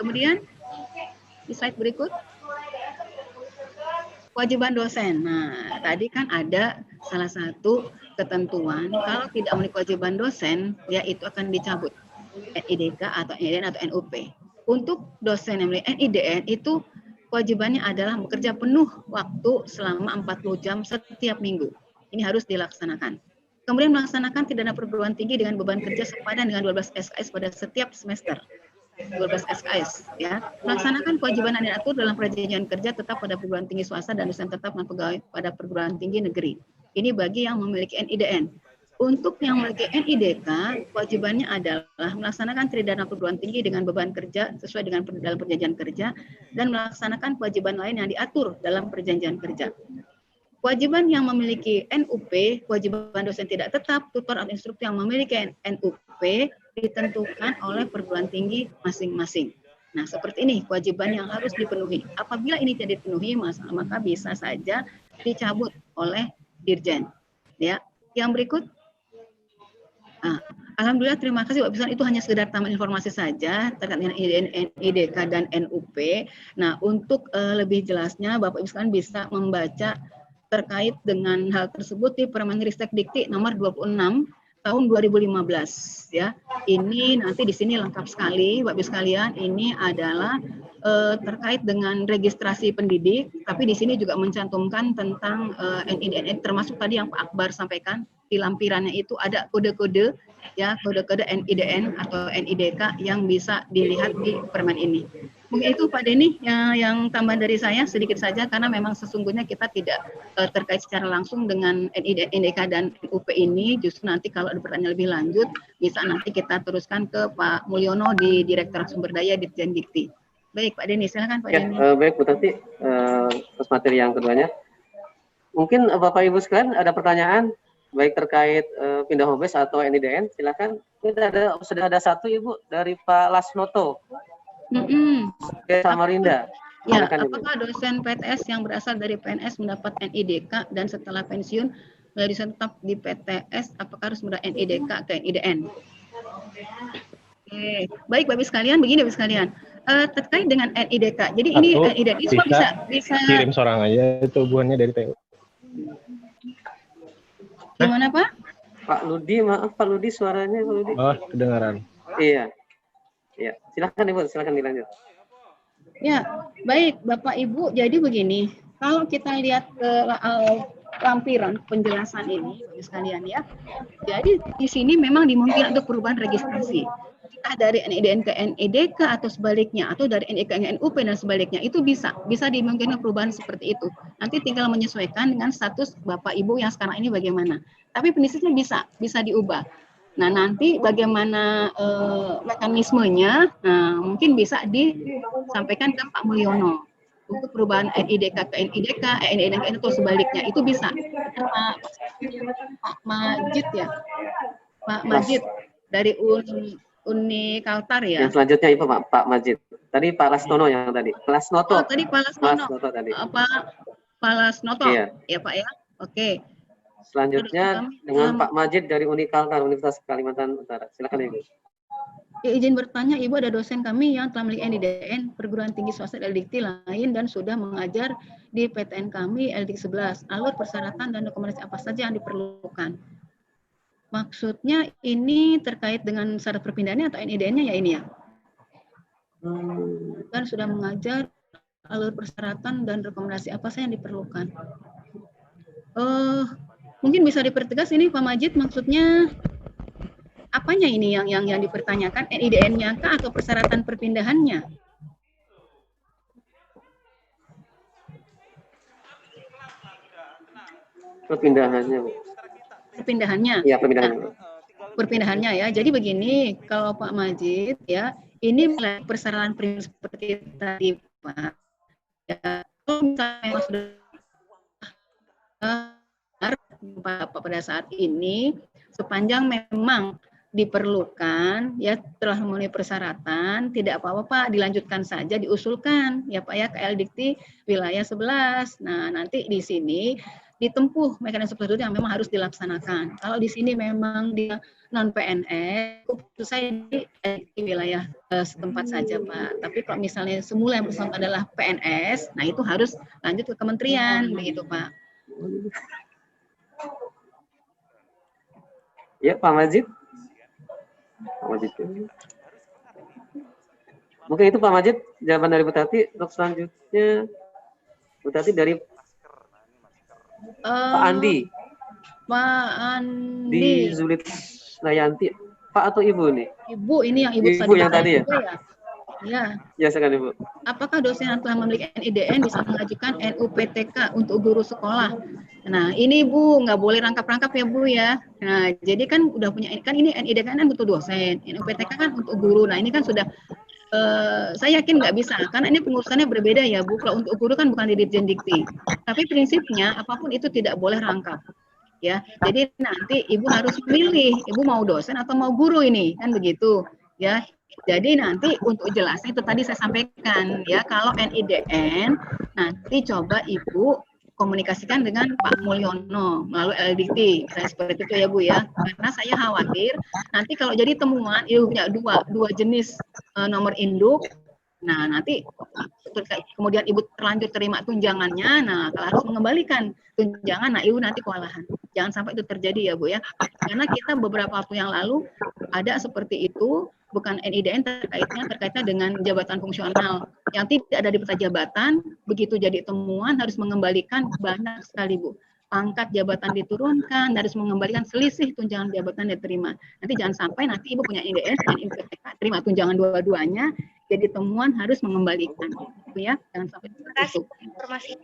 Kemudian di slide berikut kewajiban dosen. Nah, tadi kan ada salah satu ketentuan kalau tidak memiliki kewajiban dosen, ya itu akan dicabut NIDK atau NIDN atau NUP. Untuk dosen yang memiliki NIDN itu kewajibannya adalah bekerja penuh waktu selama 40 jam setiap minggu. Ini harus dilaksanakan. Kemudian melaksanakan pidana perguruan tinggi dengan beban kerja sepadan dengan 12 SKS pada setiap semester. 12 SKS, ya. Melaksanakan kewajiban yang diatur dalam perjanjian kerja tetap pada perguruan tinggi swasta dan dosen tetap dan pegawai pada perguruan tinggi negeri. Ini bagi yang memiliki NIDN. Untuk yang memiliki NIDK, kewajibannya adalah melaksanakan tridharma perguruan tinggi dengan beban kerja sesuai dengan dalam perjanjian kerja dan melaksanakan kewajiban lain yang diatur dalam perjanjian kerja. Kewajiban yang memiliki NUP, kewajiban dosen tidak tetap, tutor atau instruktur yang memiliki NUP ditentukan oleh perguruan tinggi masing-masing. Nah, seperti ini kewajiban yang harus dipenuhi. Apabila ini tidak dipenuhi, maka bisa saja dicabut oleh Dirjen. Ya, yang berikut. Alhamdulillah, terima kasih Pak Bisan. Itu hanya sekedar tambahan informasi saja terkait dengan NIDK dan NUP. Nah, untuk lebih jelasnya Bapak Ibu sekalian bisa membaca terkait dengan hal tersebut di Permendikbud Dikti nomor 26 tahun 2015, ya. Ini nanti di sini lengkap sekali Bapak Ibu sekalian. Ini adalah terkait dengan registrasi pendidik, tapi di sini juga mencantumkan tentang NIDN, termasuk tadi yang Pak Akbar sampaikan di lampirannya itu ada kode-kode, ya, kode-kode NIDN atau NIDK yang bisa dilihat di permen ini. Mungkin itu Pak Denny yang tambahan dari saya sedikit saja, karena memang sesungguhnya kita tidak terkait secara langsung dengan NIDK dan NUP ini. Justru nanti kalau ada pertanyaan lebih lanjut bisa nanti kita teruskan ke Pak Mulyono di Direktorat Sumber Daya Ditjen Dikti. Baik Pak Denny, silakan Pak Denny. Baik Bu Tati, terus materi yang keduanya. Mungkin Bapak Ibu sekalian ada pertanyaan baik terkait pindah hobes atau NIDN, silakan. Ini sudah ada satu Ibu dari Pak Lasnoto. Samarinda. Ya, apakah dosen PTS yang berasal dari PNS mendapat NIDK dan setelah pensiun menjadi tetap di PTS, apakah harus mendapat NIDK atau NIDN? Oke, baik Bapak sekalian, begini Bapak sekalian. Terkait dengan NIDK, jadi ini NIDK ini semua bisa kirim seorang aja, itu hubungannya dari PU. Gimana Pak? Pak Ludi, maaf Pak Ludi, suaranya Pak Ludi. Oh, kedengaran. Iya. Ya, silakan Ibu, silakan dilanjut. Ya, baik Bapak Ibu. Jadi begini, kalau kita lihat ke lampiran penjelasan ini, Bapak sekalian ya. Jadi di sini memang dimungkinkan untuk perubahan registrasi. Entah dari NIDN ke NIDK atau sebaliknya, atau dari NIDK ke NUP dan sebaliknya, itu bisa dimungkinkan perubahan seperti itu. Nanti tinggal menyesuaikan dengan status Bapak Ibu yang sekarang ini bagaimana. Tapi prinsipnya bisa diubah. Nah, nanti bagaimana mekanismenya, mungkin bisa disampaikan ke Pak Mulyono. Untuk perubahan NIDK ke NIDK, NIDN ke NIDK atau sebaliknya, itu bisa. Pak Majid ya, Pak Majid dari Uni Kaltar ya. Yang selanjutnya itu Pak Majid. Tadi Pak Lasnoto yang tadi. Lasnoto. Oh, tadi Pak Lasnoto. Tadi. Pak Lasnoto. Iya. Ya Pak ya. Oke. Selanjutnya dengan Pak Majid dari Uni Kaltar, Universitas Kalimantan Utara. Silakan Ibu. Ya, izin bertanya, Ibu, ada dosen kami yang telah memiliki NIDN perguruan tinggi swasta LDikti lain dan sudah mengajar di PTN kami LDikti 11. Alur persyaratan dan dokumentasi apa saja yang diperlukan? Maksudnya ini terkait dengan syarat perpindahannya atau NIDN-nya ya ini ya? Dan sudah mengajar alur persyaratan dan rekomendasi apa saja yang diperlukan? Mungkin bisa dipertegas ini Pak Majid, maksudnya apanya ini yang dipertanyakan, NIDN-nya kah atau persyaratan perpindahannya? Perpindahannya. Perpindahannya. Iya, perpindahannya. Nah, perpindahannya ya. Jadi begini, kalau Pak Majid ya, ini persyaratan prinsip seperti tadi Pak. Ya, kalau misalnya sudah pada saat ini, sepanjang memang diperlukan ya telah memenuhi persyaratan, tidak apa-apa Pak, dilanjutkan saja, diusulkan ya Pak ya ke LDikti wilayah 11. Nah, nanti di sini ditempuh mekanisme prosedur yang memang harus dilaksanakan. Kalau di sini memang dia non PNS, itu saya di wilayah setempat saja Pak. Tapi kalau misalnya semula yang bersangkutan adalah PNS, nah itu harus lanjut ke kementerian begitu Pak. Ya, Pak Majid. Pak Majid. Mungkin itu Pak Majid jawaban dari Bu Tati. Untuk selanjutnya Bu Tati dari Pak Andi. Pak Andi. Di Zulit Nayanti. Pak atau Ibu nih? Ibu ini yang Ibu yang tadi ya? Ya. Ya, silakan Ibu. Apakah dosen yang telah memiliki NIDN bisa mengajukan NUPTK untuk guru sekolah? Nah, ini Bu, nggak boleh rangkap-rangkap ya Bu ya. Nah, jadi kan udah punya, kan ini NIDN kan untuk dosen, NUPTK kan untuk guru. Nah, ini kan sudah, saya yakin nggak bisa, karena ini pengurusannya berbeda ya Bu. Kalau untuk guru kan bukan di Ditjen Dikti. Tapi prinsipnya, apapun itu tidak boleh rangkap. Ya, jadi nanti Ibu harus memilih, Ibu mau dosen atau mau guru ini, kan begitu. Ya, jadi nanti untuk jelasnya itu tadi saya sampaikan ya, kalau NIDN nanti coba Ibu komunikasikan dengan Pak Mulyono melalui LDikti, misalnya seperti itu ya Bu ya. Karena saya khawatir nanti kalau jadi temuan Ibu punya dua jenis nomor induk, nah nanti kemudian Ibu terlanjur terima tunjangannya, nah kalau harus mengembalikan tunjangan, nah Ibu nanti kewalahan. Jangan sampai itu terjadi ya Bu ya. Karena kita beberapa waktu yang lalu ada seperti itu, bukan NIDN terkaitnya dengan jabatan fungsional yang tidak ada di peta jabatan, begitu jadi temuan harus mengembalikan banyak sekali Bu. Pangkat jabatan diturunkan, harus mengembalikan selisih tunjangan jabatan diterima. Nanti jangan sampai nanti Ibu punya NIDN dan IPTK, terima tunjangan dua-duanya, jadi temuan harus mengembalikan. Itu ya, jangan sampai itu.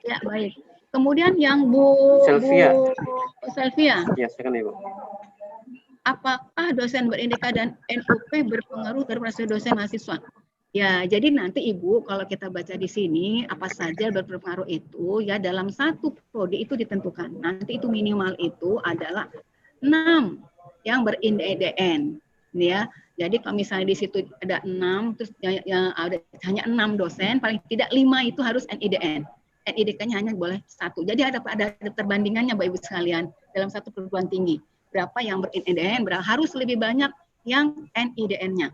Ya, baik. Kemudian yang Bu Selvia. Ya, silakan Ibu. Apakah dosen ber-NIDK dan NUP berpengaruh terhadap dosen mahasiswa? Ya, jadi nanti Ibu kalau kita baca di sini apa saja berpengaruh itu ya dalam satu prodi itu ditentukan. Nanti itu minimal itu adalah 6 yang ber-NIDN, ya. Jadi kalau misalnya di situ ada 6 terus ya, ada hanya 6 dosen, paling tidak 5 itu harus NIDN. NIDK-nya hanya boleh 1. Jadi ada perbandingannya Bapak Ibu sekalian dalam satu perguruan tinggi. Berapa yang ber-NIDN, harus lebih banyak yang NIDN-nya.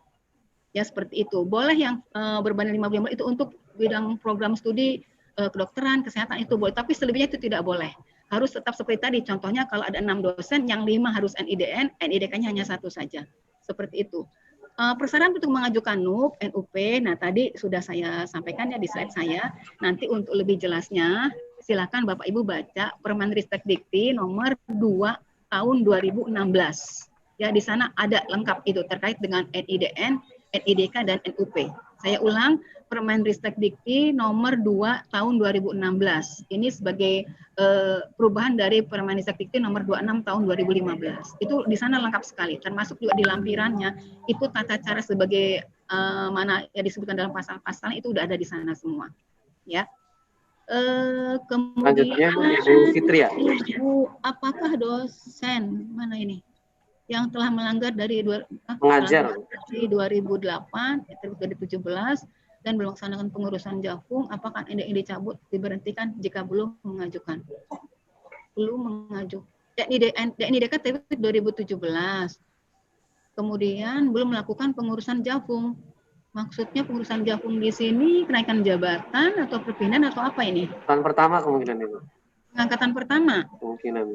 Ya seperti itu. Boleh yang berbanding 50 itu untuk bidang program studi kedokteran, kesehatan itu boleh, tapi selebihnya itu tidak boleh. Harus tetap seperti tadi. Contohnya kalau ada 6 dosen, yang 5 harus NIDN, NIDK-nya hanya 1 saja. Seperti itu. Persyaratan untuk mengajukan NUP, NUP, nah tadi sudah saya sampaikan ya di slide saya. Nanti untuk lebih jelasnya, silakan Bapak Ibu baca Permenristek Dikti nomor 2 tahun 2016. Ya, di sana ada lengkap itu terkait dengan NIDN, NIDK, dan NUP. Saya ulang, Permenristek Dikti nomor 2 tahun 2016. Ini sebagai perubahan dari Permenristek Dikti nomor 26 tahun 2015. Itu di sana lengkap sekali, termasuk juga di lampirannya, itu tata cara sebagai mana yang disebutkan dalam pasal-pasal itu udah ada di sana semua. Ya. Kemudian Bu Fitri ya? Ibu, apakah dosen mana ini yang telah melanggar dari mengajar dari 2008 2017 dan belum melaksanakan pengurusan Jafung, apakah ini dicabut, diberhentikan jika belum mengajukan? Belum mengajukan. DNIDK tapi 2017. kemudian belum melakukan pengurusan jafung. Maksudnya pengurusan jafung di sini kenaikan jabatan atau perpindahan atau apa ini? Tahun pertama kemungkinan itu. Pengangkatan pertama. Kemungkinan.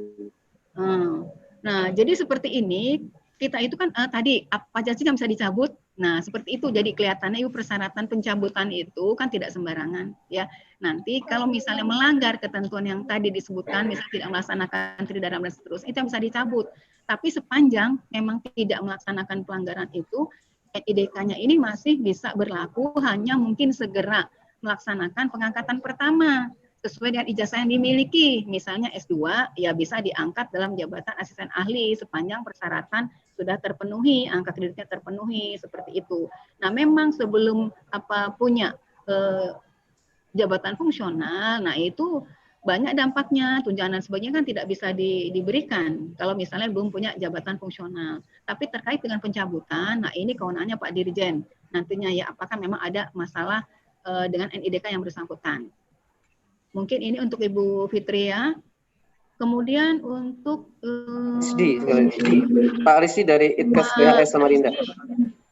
Nah, jadi seperti ini kita itu kan tadi apa aja sih yang bisa dicabut. Nah, seperti itu. Jadi kelihatannya itu persyaratan pencabutan itu kan tidak sembarangan, ya. Nanti kalau misalnya melanggar ketentuan yang tadi disebutkan, misalnya tidak melaksanakan tridharma dan seterusnya, itu yang bisa dicabut. Tapi sepanjang memang tidak melaksanakan pelanggaran itu, IDK-nya ini masih bisa berlaku, hanya mungkin segera melaksanakan pengangkatan pertama sesuai dengan ijazah yang dimiliki. Misalnya S2 ya bisa diangkat dalam jabatan asisten ahli sepanjang persyaratan sudah terpenuhi, angka kreditnya terpenuhi, seperti itu. Nah, memang sebelum punya jabatan fungsional, nah itu banyak dampaknya, tunjangan dan sebagainya kan tidak bisa diberikan kalau misalnya belum punya jabatan fungsional. Tapi terkait dengan pencabutan, nah ini kewenangannya Pak Dirjen. Nantinya ya apakah memang ada masalah dengan NIDK yang bersangkutan. Mungkin ini untuk Ibu Fitria. Kemudian untuk Rizdi, Pak Rizdi dari Itkes PHS Samarinda.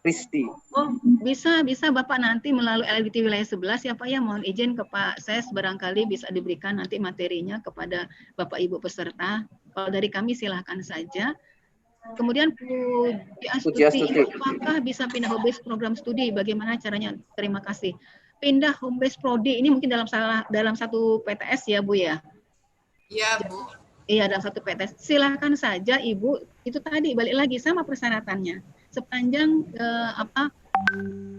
Rizdi. Oh, bisa Bapak nanti melalui LGT wilayah 11 ya Pak ya, mohon izin ke Pak Ses barangkali bisa diberikan nanti materinya kepada Bapak Ibu peserta. Kalau dari kami silahkan saja. Kemudian Puji Astuti, apakah bisa pindah home base program studi? Bagaimana caranya? Terima kasih. Pindah home base prodi ini mungkin dalam satu PTS ya Bu ya? Iya Bu. Iya dalam satu PTS. Silahkan saja Ibu. Itu tadi balik lagi sama persyaratannya. Sepanjang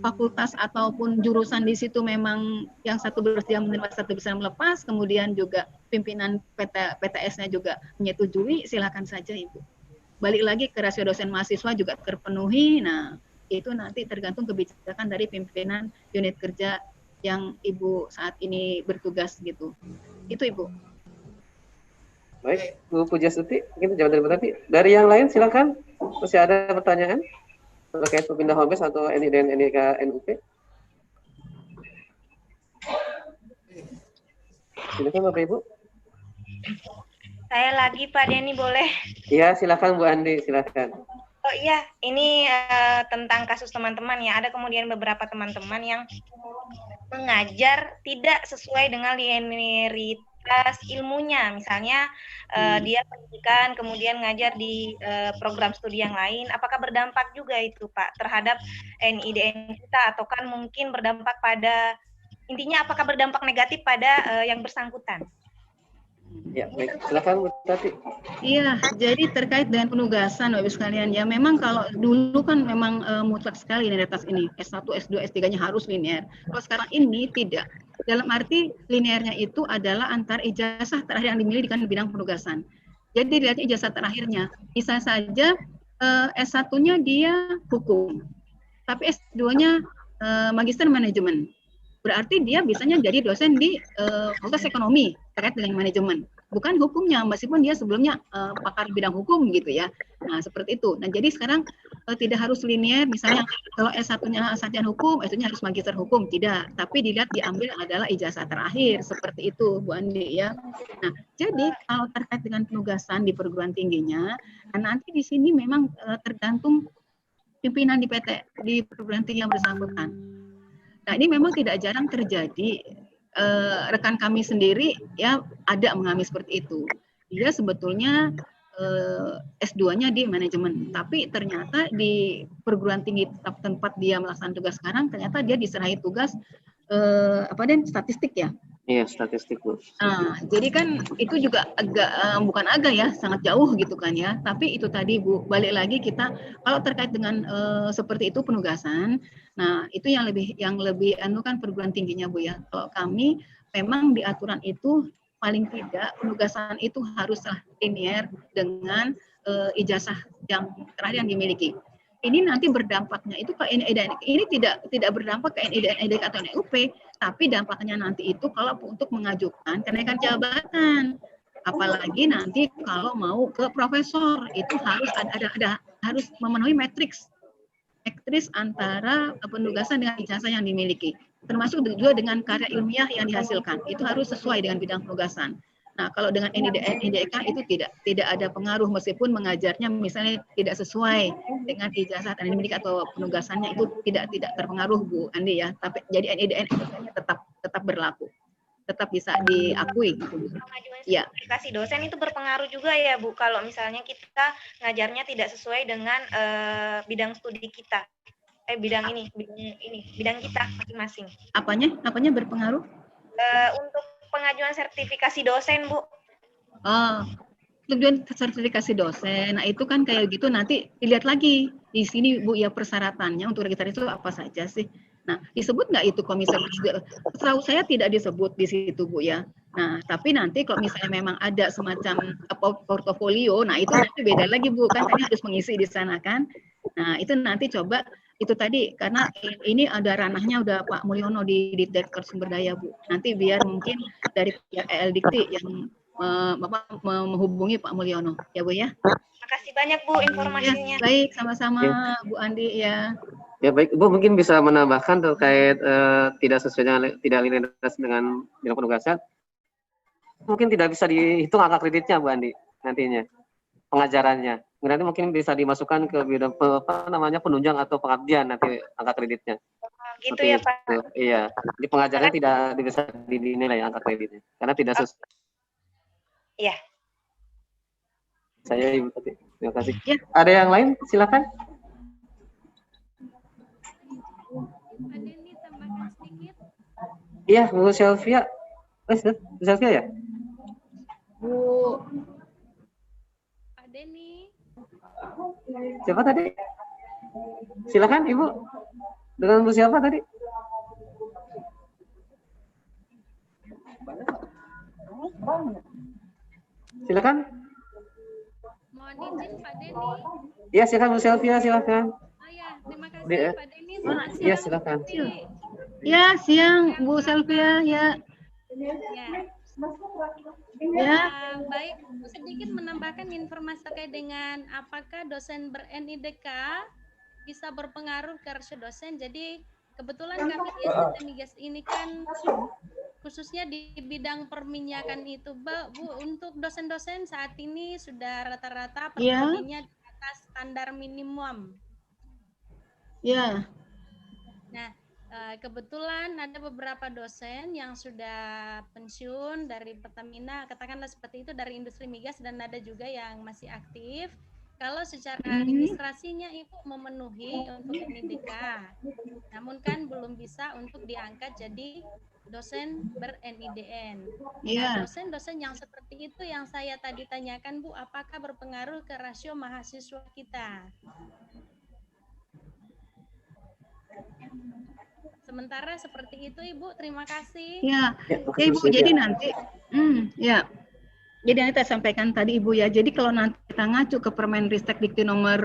fakultas ataupun jurusan di situ memang yang satu bersedia menerima, satu bisa melepas, kemudian juga pimpinan PTS-nya juga menyetujui, silakan saja Ibu. Balik lagi ke rasio dosen mahasiswa juga terpenuhi, nah itu nanti tergantung kebijakan dari pimpinan unit kerja yang Ibu saat ini bertugas gitu. Itu Ibu. Baik, Bu Pujastuti, mungkin jawab dari tadi. Dari yang lain silakan. Masih ada pertanyaan terkait pindah home base atau NID dan NIK NUP? Silakan Bapak Ibu. Saya lagi Pak Denny boleh? Iya, silakan Bu Andi, silakan. Oh iya, ini tentang kasus teman-teman ya. Ada kemudian beberapa teman-teman yang mengajar tidak sesuai dengan linearitas ilmunya. Misalnya dia pendidikan kemudian ngajar di program studi yang lain. Apakah berdampak juga itu Pak terhadap NIDN kita atau kan mungkin berdampak pada intinya apakah berdampak negatif pada yang bersangkutan? Ya, baik. Silakan Bu Tati. Iya, jadi terkait dengan penugasan Bapak Ibu sekalian ya, memang kalau dulu kan memang mutlak sekali linearitas ini, S1, S2, S3-nya harus linear. Kalau sekarang ini tidak. Dalam arti linearnya itu adalah antar ijazah terakhir yang dimiliki di bidang penugasan. Jadi dilihat ijazah terakhirnya. Bisa saja S1-nya dia hukum, tapi S2-nya magister manajemen. Berarti dia bisanya jadi dosen di fakultas ekonomi terkait dengan manajemen, bukan hukumnya, meskipun dia sebelumnya pakar bidang hukum gitu ya. Nah seperti itu. Nah jadi sekarang tidak harus linear, misalnya kalau S1-nya sarjana hukum, S2-nya harus magister hukum, tidak. Tapi dilihat diambil adalah ijazah terakhir, seperti itu Bu Andi ya. Nah jadi kalau terkait dengan penugasan di perguruan tingginya, nah, nanti di sini memang tergantung pimpinan di perguruan tinggi yang bersangkutan. Nah ini memang tidak jarang terjadi, rekan kami sendiri ya ada mengalami seperti itu. Dia sebetulnya S2-nya di manajemen, tapi ternyata di perguruan tinggi tempat dia melaksanakan tugas sekarang, ternyata dia diserahi tugas statistik ya. Iya, statistik Bu. Nah, jadi kan itu juga agak bukan agak ya, sangat jauh gitu kan ya. Tapi itu tadi Bu, balik lagi kita kalau terkait dengan seperti itu penugasan, nah itu yang lebih kan perguruan tingginya Bu ya. Kalau kami memang di aturan itu paling tidak penugasan itu haruslah linear dengan ijazah yang terakhir yang dimiliki. Ini nanti berdampaknya itu ke NIDN, ini tidak berdampak ke NIDN atau NUP, tapi dampaknya nanti itu kalau untuk mengajukan kenaikan jabatan, apalagi nanti kalau mau ke profesor itu harus harus memenuhi matriks antara penugasan dengan ijazah yang dimiliki, termasuk juga dengan karya ilmiah yang dihasilkan, itu harus sesuai dengan bidang penugasan. Nah, kalau dengan NIDK itu tidak ada pengaruh meskipun mengajarnya misalnya tidak sesuai dengan ijazah akademik atau penugasannya, itu tidak terpengaruh Bu Andi ya. Tapi jadi NIDK tetap berlaku, tetap bisa diakui gitu Bu. Pengajuan Ya. sertifikasi dosen itu berpengaruh juga ya Bu, kalau misalnya kita ngajarnya tidak sesuai dengan bidang studi kita. Bidang kita masing-masing. Apanya berpengaruh? Untuk pengajuan sertifikasi dosen, Bu. Tujuan sertifikasi dosen. Nah, itu kan kayak gitu nanti dilihat lagi di sini Bu ya, persyaratannya untuk registrasi itu apa saja sih. Nah, disebut nggak itu komisi? Setahu saya tidak disebut di situ Bu ya. Nah, tapi nanti kalau misalnya memang ada semacam portofolio, nah itu nanti beda lagi Bu, kan tadi harus mengisi di sana kan. Nah, itu nanti coba itu tadi, karena ini ada ranahnya udah Pak Mulyono di Direktur Sumber Daya Bu. Nanti biar mungkin dari LDikti yang Bapak menghubungi Pak Mulyono ya Bu ya. Makasih banyak Bu informasinya. Ya, baik, sama-sama Bu Andi ya. Ya baik, Ibu mungkin bisa menambahkan terkait tidak sesuai tidak lintas dengan bidang penugasan. Mungkin tidak bisa dihitung angka kreditnya Bu Andi nantinya pengajarannya. Nanti mungkin bisa dimasukkan ke bidang penunjang atau pengabdian nanti angka kreditnya. Gitu ya Pak. Itu. Iya, di pengajarnya tidak bisa dinilai angka kreditnya karena tidak sesuai. Iya. Saya Ibu Tati. Terima kasih. Ya. Ada yang lain? Silakan. Iya, Bu Sylvia. Bu Sylvia ya? Bu Pak Denny. Siapa tadi? Silakan Ibu. Dengan Bu siapa tadi? Silakan. Mohon izin Pak Denny. Iya, silakan Bu Sylvia, silakan. Oh ya, terima kasih Pak Denny. Selamat siang. Iya, silakan. Ya, siang Bu Sylvia ya. Ya, baik. Sedikit menambahkan informasi terkait dengan apakah dosen ber-NIDK bisa berpengaruh ke rasio dosen. Jadi kebetulan kami di STT Migas ini kan khususnya di bidang perminyakan itu, Bu, untuk dosen-dosen saat ini sudah rata-rata perpagiannya di atas standar minimum. Ya. Nah, kebetulan ada beberapa dosen yang sudah pensiun dari Pertamina, katakanlah seperti itu, dari industri migas, dan ada juga yang masih aktif. Kalau secara administrasinya Ibu memenuhi untuk NIDK, namun kan belum bisa untuk diangkat jadi dosen ber-NIDN. Nah, dosen-dosen yang seperti itu yang saya tadi tanyakan Bu, apakah berpengaruh ke rasio mahasiswa kita? Sementara seperti itu Ibu, terima kasih. Ya, Ibu, jadi nanti, jadi nanti saya sampaikan tadi Ibu ya, jadi kalau nanti kita ngacu ke Permenristek Dikti nomor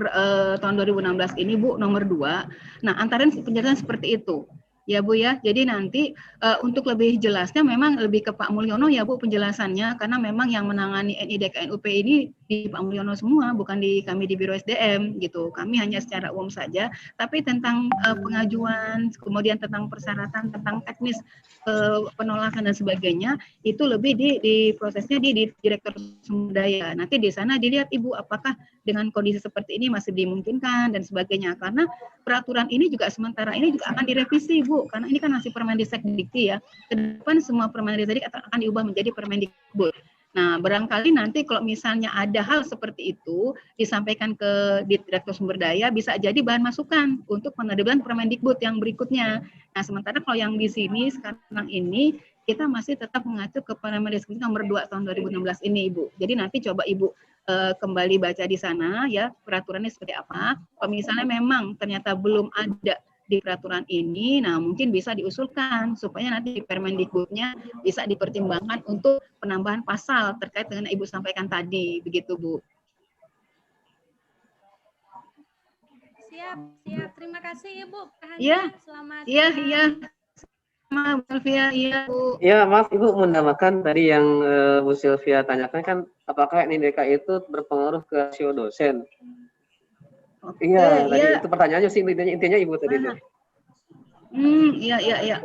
tahun 2016 ini Bu, nomor 2, nah antara penjelasan seperti itu. Ya Bu ya, jadi nanti untuk lebih jelasnya memang lebih ke Pak Mulyono ya Bu penjelasannya, karena memang yang menangani NIDK NUP ini di Pak Mulyono semua, bukan di kami di Biro SDM gitu. Kami hanya secara umum saja, tapi tentang pengajuan, kemudian tentang persyaratan, tentang teknis penolakan dan sebagainya, itu lebih di prosesnya di Direktur Sumber Daya. Nanti di sana dilihat Ibu apakah dengan kondisi seperti ini masih dimungkinkan dan sebagainya, karena peraturan ini juga sementara ini juga akan direvisi Bu, karena ini kan masih Permendikbud Dikti ya. Ke depan semua Permendikbud akan diubah menjadi Permendikbud. Nah, barangkali nanti kalau misalnya ada hal seperti itu disampaikan ke Direktur Sumber Daya, bisa jadi bahan masukan untuk penerbitan Permendikbud yang berikutnya. Nah, sementara kalau yang di sini sekarang ini kita masih tetap mengacu ke Permendikbud nomor 2 tahun 2016 ini, Ibu. Jadi nanti coba Ibu kembali baca di sana ya peraturannya seperti apa. Kalau misalnya memang ternyata belum ada di peraturan ini, nah mungkin bisa diusulkan supaya nanti di Permendikbudnya bisa dipertimbangkan untuk penambahan pasal terkait dengan Ibu sampaikan tadi, begitu Bu. Siap. Terima kasih Ibu. Iya. Selamat. Iya. Sama Bu Sylvia, iya Bu. Ya, maaf Ibu menambahkan tadi yang Bu Sylvia tanyakan kan, apakah NIDK itu berpengaruh ke rasio dosen? Iya, tadi itu pertanyaannya sih intinya Ibu tadi itu. Iya.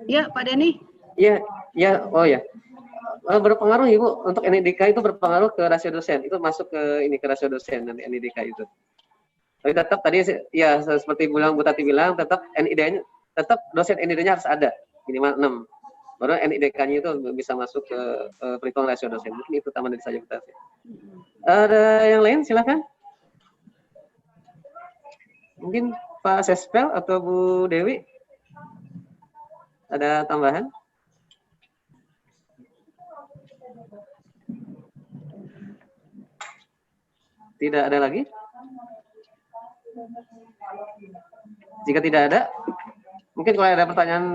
Ya, Pak Denny. Iya, ya, oh ya. Berpengaruh Ibu untuk NIDK itu berpengaruh ke rasio dosen. Itu masuk ke ini ke rasio dosen nanti NIDK itu. Tapi tetap tadi ya seperti Bu Tati bilang tetap NID-nya tetap dosen NID-nya harus ada minimal 6. Baru NIDK-nya itu bisa masuk ke perhitungan rasio dosen. Mungkin itu tambahan dari saya Bu Tati. Ada yang lain silakan. Mungkin Pak Sespel atau Bu Dewi ada tambahan? Tidak ada lagi? Jika tidak ada, mungkin kalau ada pertanyaan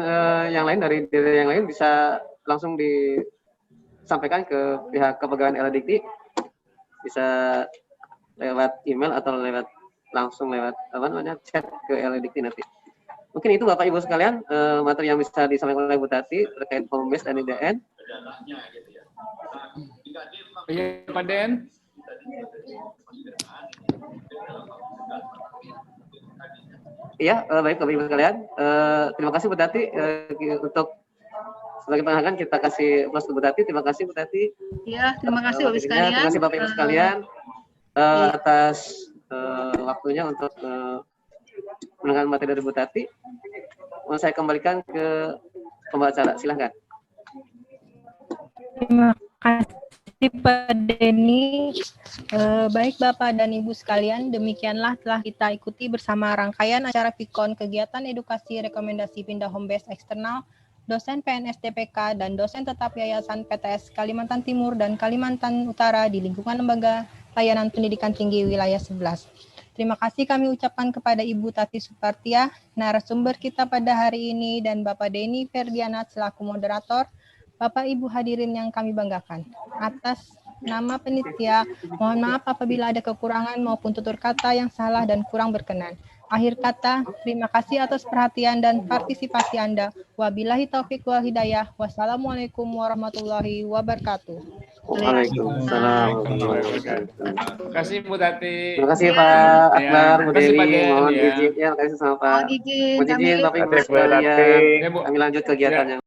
yang lain dari yang lain bisa langsung disampaikan ke pihak kepegawaian LDikti, bisa lewat email atau langsung lewat chat ke LDikti nanti. Mungkin itu Bapak Ibu sekalian materi yang bisa disampaikan oleh Bu Tati terkait Homebase dan IDN. Iya, Pak Den. Iya, baik Bapak Ibu sekalian. Terima kasih Bu Tati untuk sebagai penghargaan kita kasih plus ke Bu Tati. Terima kasih Bu Tati. Iya, terima kasih Bapak sekalian. Terima kasih Bapak Ibu sekalian atas waktunya untuk mendengar materi dari Bu Tati. Mau saya kembalikan ke pembicara. Silahkan. Terima kasih Pak Denny. Baik Bapak dan Ibu sekalian, demikianlah telah kita ikuti bersama rangkaian acara Vikon kegiatan edukasi rekomendasi pindah home base eksternal dosen PNS DPK dan dosen tetap Yayasan PTS Kalimantan Timur dan Kalimantan Utara di lingkungan Lembaga Layanan Pendidikan Tinggi Wilayah 11. Terima kasih kami ucapkan kepada Ibu Tati Supartia, narasumber kita pada hari ini, dan Bapak Denny Ferdianat selaku moderator. Bapak Ibu hadirin yang kami banggakan. Atas nama panitia, mohon maaf apabila ada kekurangan maupun tutur kata yang salah dan kurang berkenan. Akhir kata, terima kasih atas perhatian dan partisipasi Anda. Wabillahi taufiq wal hidayah. Wassalamualaikum warahmatullahi wabarakatuh. Waalaikumsalam. Terima kasih Bu Tati. Terima kasih Pak Akbar, Bu Terima kasih, Dewi. Pak Den, Mohon ya. izin ya, terima kasih sama Pak. Mohon izin, Mohon izin kami Bapak Ibu sekalian. Ya, Bu. Kami lanjut kegiatannya.